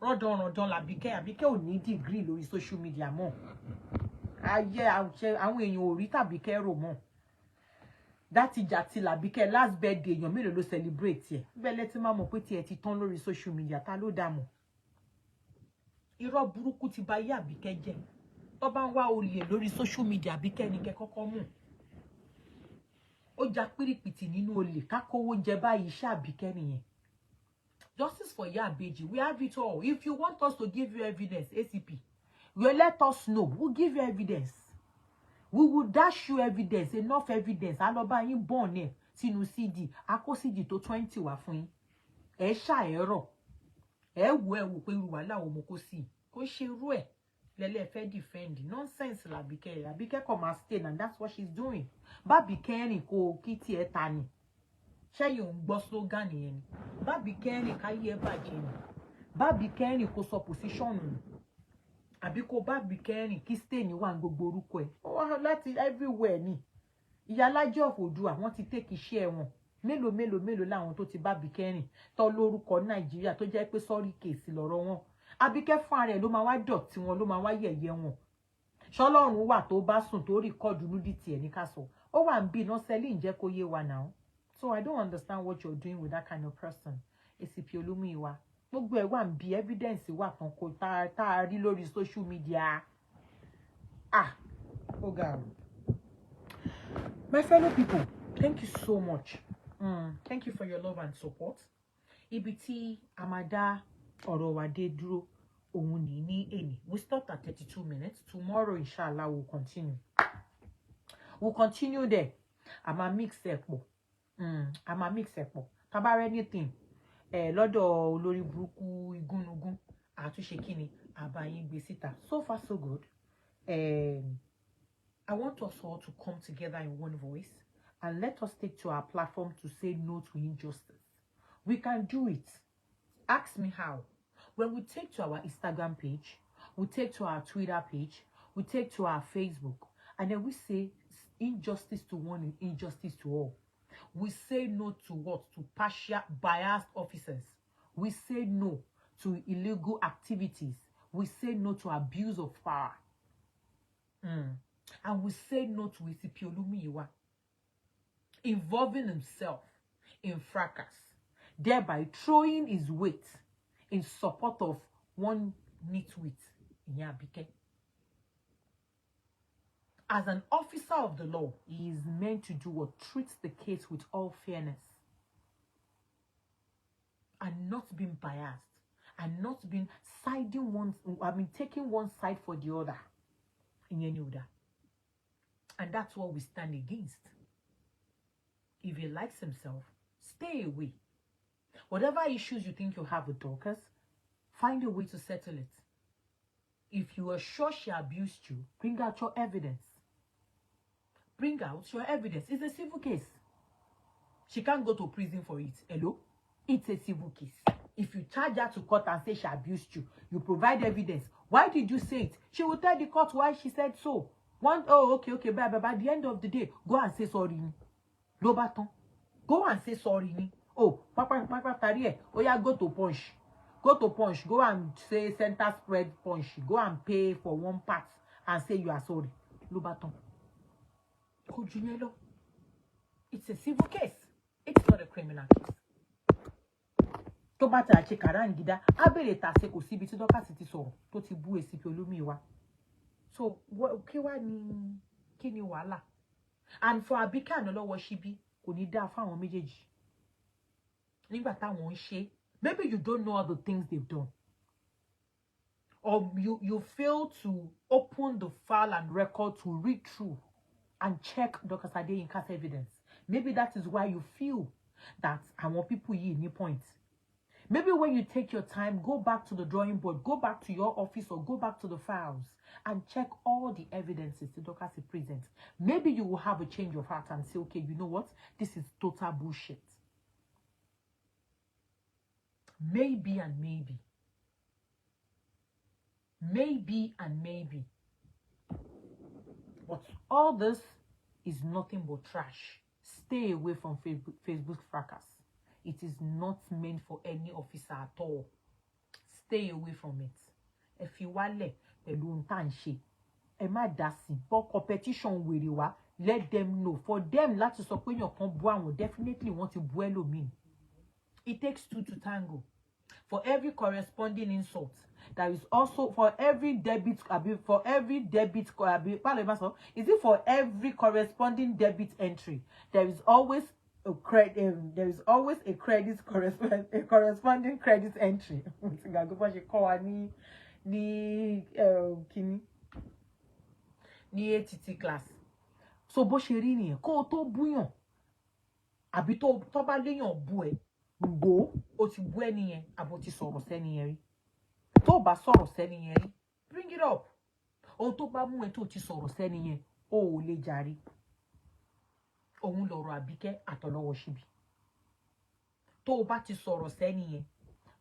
Rodon Abike ò ní degree lórí social media mọ́. Ayé àwọn èèyàn ò rí tàbíkẹ́ rò mọ́. Jati l'Abike last birthday èèyàn mélòó ló celebrate ẹ̀. Bẹ́lẹ̀ tí máa mọ̀ pé tiẹ̀ ti tán lórí social media ta ló dá mọ̀. Irọ́ burúkú ti ba yé Abike jẹ́. Tó bá ń wá olè lórí social media Abike ni kẹ́ kọ́kọ́ mú. Ó já pírípìtì nínú olè ká kówó jẹ báyìí iṣẹ́ Abike nìyẹn. Justice for Yabeji, we have it all. If you want us to give you evidence, ACP, you let us know. We'll give you evidence. We will dash you evidence, enough evidence. Aloba yin born here, sinu CD, ako CD to 20 wa fún yín. Ẹ ṣá ẹ̀rọ. Ẹ wo pé irú wàhálà wo mo kó sí. Kò ṣe irú ẹ̀. Lele fẹ́ defend. Nonsense l'Abike. Abike come and stay, and that's what she's doing. Babike ni ko kiti ẹ ta ni. Ṣé yóò ń gbọ́ slogan yẹn ni? Babike ni káyé ẹ bàjẹ́ ni. Babike ni kó sọ position nù. Àbí kó Babike ni kí stay ní wà gbogbo orúkọ ẹ̀. Ó láti everywhere ni. Ìyálájẹ of Oòduà wọ́n ti take iṣẹ́ wọn. Mélòó láwọn tó ti Babike ni tó lórúkọ Nàìjíríà tó jẹ́ pé sorry case lọ́rọ̀ wọn. Abike fún ara ẹ̀ ló máa wá dọ̀tí wọn, ló máa wá yẹ̀yẹ́ wọn. Ṣọlọ́run wà tó bá sùn tó record nudity ẹ̀ ní ká sọ. Ó wà ń bí iná sẹ́lì ń jẹ́ kó yé wa now. So I don't understand what you're doing with that kind of person. ACP Olumuyiwa. Gbogbo ẹ̀ wà ń bí evidence wà tán kó tá a rí lórí social media. Ga. My fellow people, thank you so much. Thank you for your love and support. Ibi tí Amada ọ̀rọ̀ wa dé dúró òun ní èní. We stopped at 32 minutes. Tomorrow, inshallah, we'll continue. We'll continue there. I'ma mix it pọ̀. Tabare anything. Lọ́dọ̀ olórí burúkú igúnnugún àtúnṣe kíni àbáyín gbé síta. So far so good. I want us all to come together in one voice and let us take to our platform to say no to injustice. We can do it. Ask me how. When we take to our Instagram page, we take to our Twitter page, we take to our Facebook, and then we say injustice to one and injustice to all. We say no to what? To partial biased officers. We say no to illegal activities. We say no to abuse of power. And we say no to ACP Olumuyiwa involving himself in fracas, thereby throwing his weight in support of one nitwit in Abike. As an officer of the law, he is meant to do what? Treats the case with all fairness and not being biased and not being taking one side for the other in any order. And that's what we stand against. If he likes himself, stay away. Whatever issues you think you have with Dorcas, find a way to settle it. If you are sure she abused you, bring out your evidence. Bring out your evidence. It's a civil case. She can't go to prison for it. Hello? It's a civil case. If you charge her to court and say she abused you, you provide evidence. Why did you say it? She will tell the court why she said so. Okay, but by the end of the day, go and say sorry. Go and say sorry. Yeah, go to punch. Go and say center spread punch. Go and pay for one part and say you are sorry. It's a civil case. criminal case. Tó bá ta ṣe kàráǹgídá, á bèrè tàṣe kò síbi tí Dorcas ti sọ̀rọ̀ tó ti bú ACP Olúmíwá. So kí wá ní kí ni wàhálà? And for Abike Anolowo Shibi, kò ní dá fáwọn méjèèjì. Nígbà táwọn ń ṣe, maybe you don't know all the things they've done. Or you fail to open the file and record to read through and check Dorcas Adeyinka's evidence. Maybe that is why you feel that àwọn people here need points. Maybe when you take your time, go back to the drawing board, go back to your office or go back to the files and check all the evidences that Dorcas presents. Maybe you will have a change of heart and say, okay, you know what? This is total bullshit. Maybe and maybe. Maybe and maybe. But all this is nothing but trash. Stay away from Facebook fracas. It is not meant for any officer at all. Stay away from it. If you want pẹ̀lú nǹkan ṣe, ẹ má dá sí. For competition wèrè wá, let them know. For them láti sọ pé èèyàn kan bú àwọn, definitely want to bú ẹlòmíì. It takes two to tango. For every corresponding insult, there is also for every debit, is it for every corresponding debit entry, there is always a corresponding credit entry. Ní ATT class. So bó ṣe rí nìyẹn, kó tó búyàn, àbí tó bá léyàn bú ẹ, go o ti bú ẹni yẹn, àbò ti sọ̀rọ̀ sẹ́ni yẹn rí. Tó bá sọ̀rọ̀ sẹ́ni yẹn rí, bring it up. Ohun tó bá mú ẹ tó ti sọ̀rọ̀ sẹ́ni yẹn, o ò lè jàre. Òun lọ̀rọ̀ Àbíkẹ́ Àtọlọ́wọ́ Ṣíbí. Tó bá ti sọ̀rọ̀ sẹ́ni yẹn,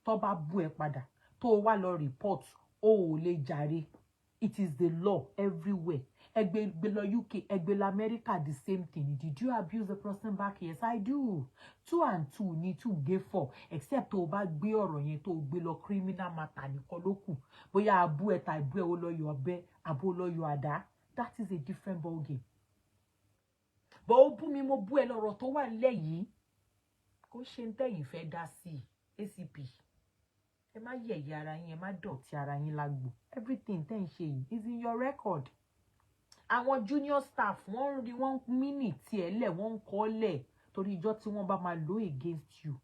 tó bá bú ẹ padà, tó wá lọ report, o ò lè jàre. It is the law everywhere. Ẹgbẹ́ lọ UK, ẹgbẹ́ lọ America, the same thing. Did you abuse the person back? Yes, I do. 2 and 2 need to give 4. Except tó bá gbé ọ̀rọ̀ yẹn tó gbé lọ criminal matter nìkan ló kù. Bóyá abú ẹ ta ìbú ẹ ó lọ yọ ọbẹ, abó lọ yọ àdá. That is a different ball game. But ó bú mi mo bú ẹ lọ́rọ̀ tó wà nílẹ̀ yìí. Kò ṣe ń tẹ̀yìn fẹ́ dá sí ACP. Ẹ má yẹ̀yẹ́ ara yín, ẹ má dọ̀tí ara yín lágbo. Everything tẹ́ ń ṣe yìí is in your record. Àwọn junior staff wọ́n rí wọ́n mini tí ẹ lẹ̀ wọ́n kọ́ lẹ̀ torí ìjọ́ tí wọ́n bá máa lò against you.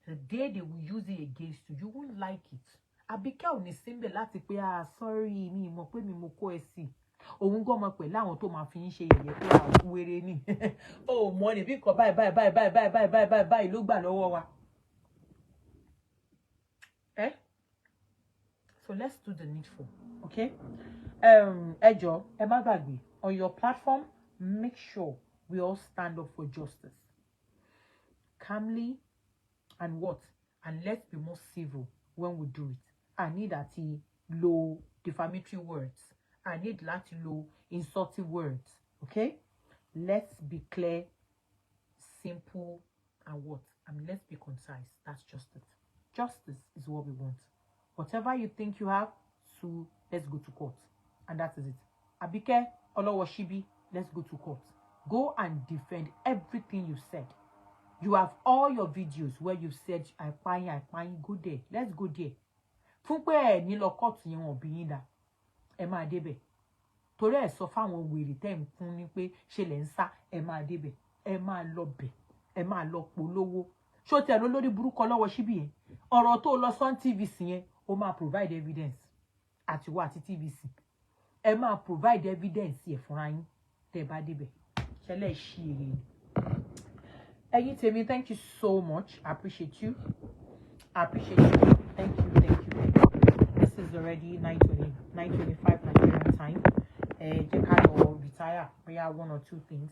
The day they will use it against you, you won't like it. Àbíkẹ́ ò ní síbẹ̀ láti pé sorry mi mọ̀ pé mi mo kó ẹ sí. Òun gan mọ̀ pẹ̀lú àwọn tó máa fi ń ṣe yẹ̀yẹ́ pé wéré ni. Oh mọ̀ ní bí nǹkan báyìí ló gbà lọ́wọ́ wa. So let's do the needful, okay? Ẹjọ́, ẹ má gbàgbé, on your platform, make sure we all stand up for justice. Calmly and what? And let's be more civil when we do it. I need àti lo defamatory words. I need láti lo insulting words, okay? Let's be clear, simple, and what? Let's be concise. That's justice. Justice is what we want. Whatever you think you have, so let's go to court. And that is it. Àbíkẹ́ Ọlọ́wọ́ Ṣíbí, let's go to court. Go and defend everything you said. You have all your videos where you said, I pine, go there. Let's go there. Fún pé ẹ ní lọ court yẹn wọ́n bí yín dá. Ẹ máa débẹ̀. Torí ẹ sọ fáwọn wèrè tẹ́ ń fún ní pé ṣe lẹ́ ń sá, ẹ máa débẹ̀. Ẹ máa lọ bẹ̀. Ẹ máa lọ polówó. Ṣó tẹ̀ ló lórí burúkú Ọlọ́wọ́ Ṣíbí yẹn. Ọ̀rọ̀ tó lọ sọ́n TVC yẹn, ó máa provide evidence. Àti wá àti TVC. Ẹ máa provide evidence yẹn fúnra yín tẹ́ bá débẹ̀. Ṣẹlẹ̀ ṣí èrè ni. Ẹ̀yin tèmi, thank you so much. I appreciate you. I appreciate you. Thank you. This is already 9:25 Nigerian time. Jẹ́ ká lọ retire. We have 1 or 2 things.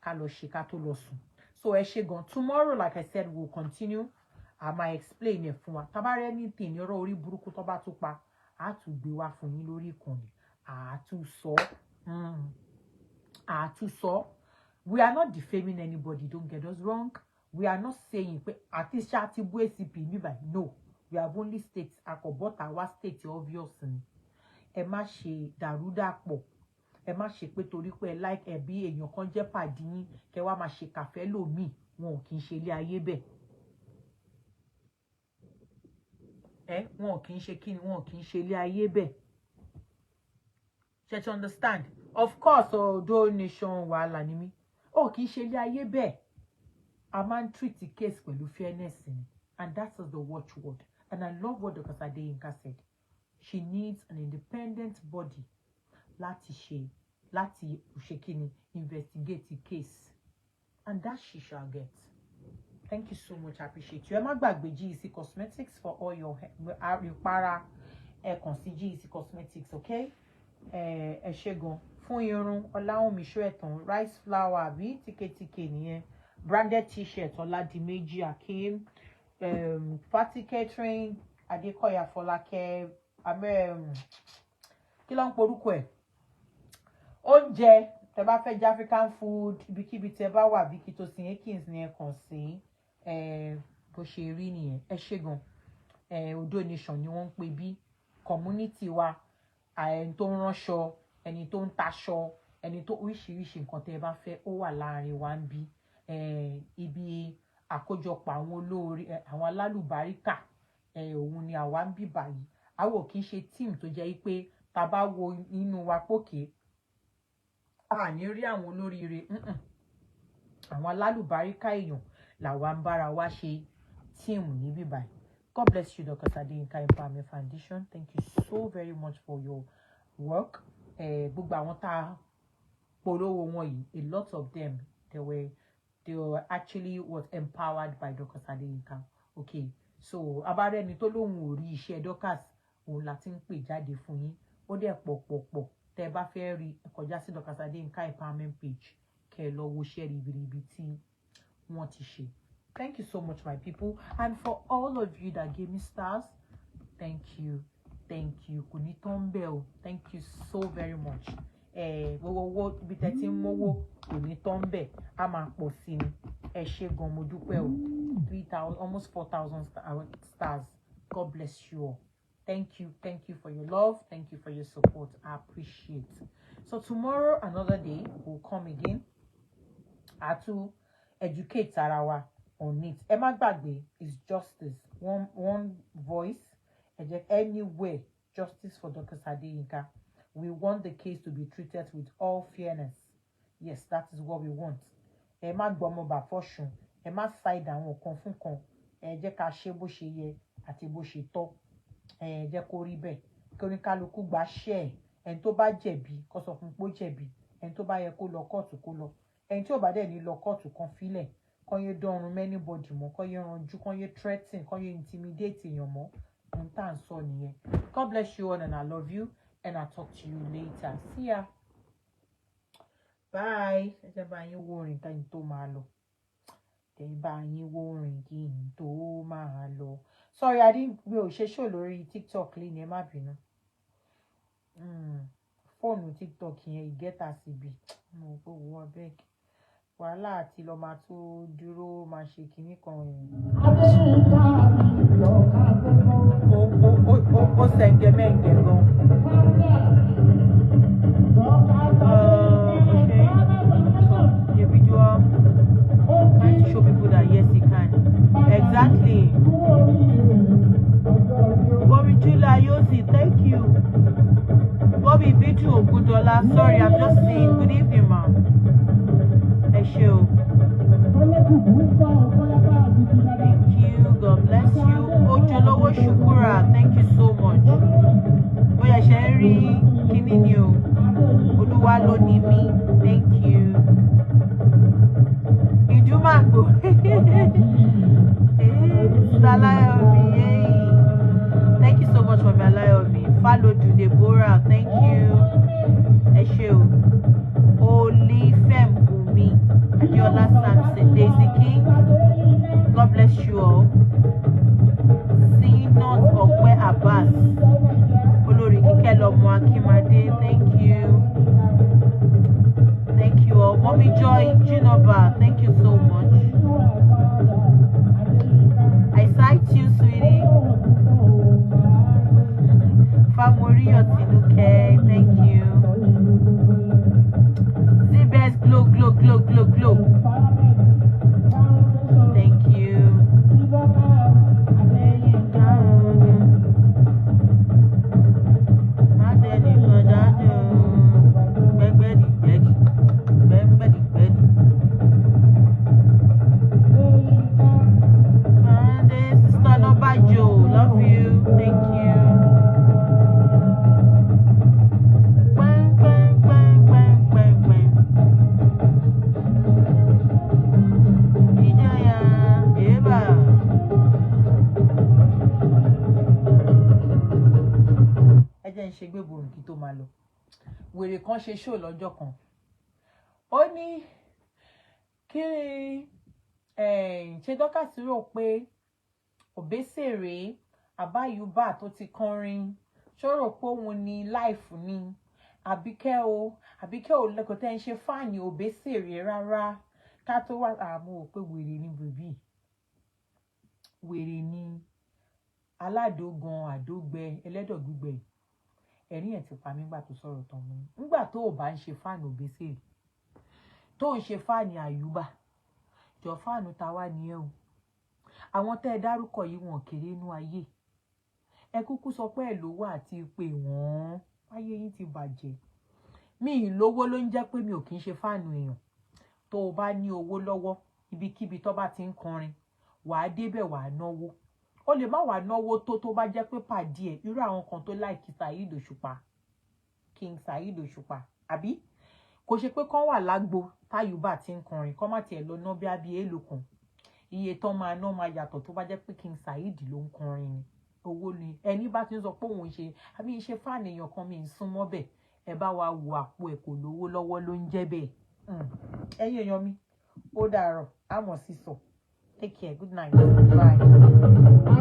Ká lọ ṣe ká tó lọ sùn. So ẹ ṣé gan. Tomorrow, like I said, we'll continue. I might explain it fún wa. Tá bá rí anything ọ̀rọ̀ orí burúkú tó bá tún pa, a tún gbé wá fún yín lórí ìkànnì. A tún sọ. We are not defaming anybody, don't get us wrong. We are not saying at least shati bu ACP no. We have only states akobot our state obvious ni. Ẹ má ṣe dàrúdàpọ̀. Ẹ má ṣe pé torí pé like ẹbí èèyàn kan jẹ́ pàdí yín kẹ́ wá máa ṣe kàfẹ́ lómi. wọn ò kì í ṣe ilé ayé bẹ́ẹ̀. Wọn ò kì í ṣe kíni, wọn ò kì í ṣe ilé ayé bẹ́ẹ̀. Ṣé understand? Of course, donation wàhálà ni mí. Kì í ṣe ilé ayé bẹ́ẹ̀. A máa ń treat the case pẹ̀lú fairness ni. And that is the watchword. And I love what Dorcas Adeyinka said. She needs an independent body láti ṣe kíni, investigate the case. And that she shall get. Thank you so much. I appreciate you. Ẹ má gbàgbé GEC Cosmetics for all your para kàn sí GEC Cosmetics, okay? Ẹ ṣé gan. Fún irun, Ọláwùnmí Ṣóẹ̀tàn, rice flour àbí tíkẹ́tíkẹ́ nìyẹn. Branded t-shirt, Ọládìméjì Akeem, party catering, Adékọ̀yà Fọlákẹ́, kí ló ń porúkọ ẹ̀? Oúnjẹ, tẹ́ bá fẹ́ jẹ African food, ibikíbi tẹ́ bá wà bí Kitosin Akins ni ẹ kàn sí. Bó ṣe rí nìyẹn. Ẹ ṣé gan. Odo Nation ni wọ́n ń pè bí community wa, ẹni tó ń ránṣọ, ẹni tó ń taṣọ, ẹni tó oríṣiríṣi nǹkan tẹ́ bá fẹ́ ó wà láàrin wa ń bí. Ibi àkójọpọ̀ àwọn olórí, àwọn alálùbáríkà, òun ni àwa ń bí báyìí. Àwa kì í ṣe team tó jẹ́ pé tá bá wo inú wa pókè a ní rí àwọn olóríire. Àwọn alálùbáríkà èèyàn làwa ń bára wa ṣe team níbí báyìí. God bless you, Dorcas Adeyinka Empowerment Foundation. Thank you so very much for your work. Gbogbo àwọn tá polówó wọn yìí, a lot of them, they were actually empowered by Dorcas Adeyinka. Okay, so abarẹni tó lóhùn ò rí iṣẹ́ Dorcas, òun la ti ń pè jáde fún yín. Ó dẹ̀ pọ̀. Tẹ́ bá fẹ́ rí, kọjá sí Dorcas Adeyinka Empowerment page, kẹ́ lọ wo share ribiribi tí wọ́n ti ṣe. Thank you so much, my people. And for all of you that gave me stars, thank you. Kò ní tán bẹ́ẹ̀ o. Thank you so very much. Owó ibi tẹ́ ti ń mówó kò ní tán bẹ́ẹ̀. A máa pọ̀ sí ni. Ẹ ṣé gan, mo dúpẹ́ o. 3,000, almost 4,000 stars. God bless you all. Thank you for your love. Thank you for your support. I appreciate. So tomorrow, another day, will come again. To educate ara wa on it. Ẹ má gbàgbé, is justice. One voice. Anywhere, justice for Dorcas Adeyinka. We want the case to be treated with all fairness. Yes, that is what we want. Ẹ má gbọ́mọ bá fọ́ṣùn. Ẹ má side àwọn kan fún kan. Ẹ jẹ́ ká ṣe bó ṣe yẹ àti bó ṣe tọ́. Ẹ jẹ́ kó rí bẹ́ẹ̀. Kí oníkálukú gba share. Ẹni tó bá jẹ̀bi kó sọ fún pé ó jẹ̀bi. Ẹni tó bá yẹ kó lọ kóòtù kó lọ. Ẹni tí ò bá dẹ̀ ní lọ kóòtù kan fílẹ̀. Kọ́ yé dọ́run anybody mọ́. Kọ́ yé ranjú. Kọ́ yé threaten. Kọ́ yé intimidate èèyàn mọ́. Ohun tá à ń sọ nìyẹn. God bless you all and I love you. And I'll talk to you later. See ya. Bye. Ẹ jẹ́ bá yín wo orin kí n tó máa lọ. Ẹ bá yín wo orin kí n tó máa lọ. Sorry, I didn't go show lórí TikTok lẹ́ni, ẹ má bínú. Fóònù TikTok yẹn ìgẹ́ta síbi. Mo kò wọ abeg. Wàhálà àti lọ máa tó dúró máa ṣe kinní kan ó sẹ̀ǹgẹ̀ mẹ́ǹgẹ̀ gan. Okay. So the video trying to show people that yes, he can. Exactly. Bobby Julia Yosi, thank you. Bobby Bitu Ogudola, sorry, I'm just saying. Good evening, ma'am. Show. Thank you. God bless you. Ojolowo Shukura, thank you so much. Oya Sherry, Kinini o. Oluwa lo ni mi. Thank you. Ijumango. Thank you so much for my live. Follow to Deborah. Thank you. Show. Holy Fem. Adiola Samson, Daisy King, God bless you all. Sinot Okwe Abbas, Olori Kikelomo Akimade, thank you all. Mommy Joy Genova, thank you so much. I cite you, sweetie. Famori Otinuke, thank you. Zibes glow. gbé borùn kí tó máa lọ wèrè kan ṣe show lọ́jọ́ kan ó ní kí ṣe Dorcas rò pé Obesere Àbáyúbà tó ti kọrin ṣòro pé òun ni láìfù ni Àbíkẹ́ o lẹ́kọ̀ọ́ tẹ́ ń ṣe fáàní Obesere rárá ká tó wá àmọ́ ò pé wèrè ni bèbí wèrè ni aládògan àdógbẹ ẹlẹ́dọ̀ gbígbẹ ẹ̀rín ẹ̀ ti pa mí nígbà tó sọ̀rọ̀ tán mú nígbà tó ò bá ń ṣe fáàní Obesere tó ń ṣe fáàní Àyùbá jọ fáànù táwa ni ẹ o àwọn tẹ́ ẹ dárúkọ yìí wọn kéré inú ayé ẹ kúkú sọ pé ẹ lówó àti pé wọ́n ayé yín ti bàjẹ́ mi ì lówó ló ń jẹ́ pé mi ò kì í ṣe fáànù èèyàn tó o bá ní owó lọ́wọ́ ibikíbi tó bá ti ń kọrin wàá débẹ̀ wàá náwó ó lè má wàá náwó tó bá jẹ́ pé pàdé ẹ̀ irú àwọn kan tó láìkí Saheed Òṣùpá King Saheed Òṣùpá àbí kò ṣe pé kán wà lágbo táyùbá ti ń kọrin kán má tiẹ̀ lọ ná bí abí èèlò kan iye tán máa ná máa yàtọ̀ tó bá jẹ́ pé King Saheed ló ń kọrin ni owó ni ẹni bá ti ń sọ pé òun ṣe àbí iṣẹ́ fáànì èèyàn kan mi ń sún mọ́ bẹ̀ ẹ bá wa wo àpò ẹ̀ kò lówó lọ́wọ́ ló ń jẹ́ bẹ́ẹ̀ ẹ̀yin èèyàn mi ó dàárọ̀ àmọ̀ sísọ take care good night bye.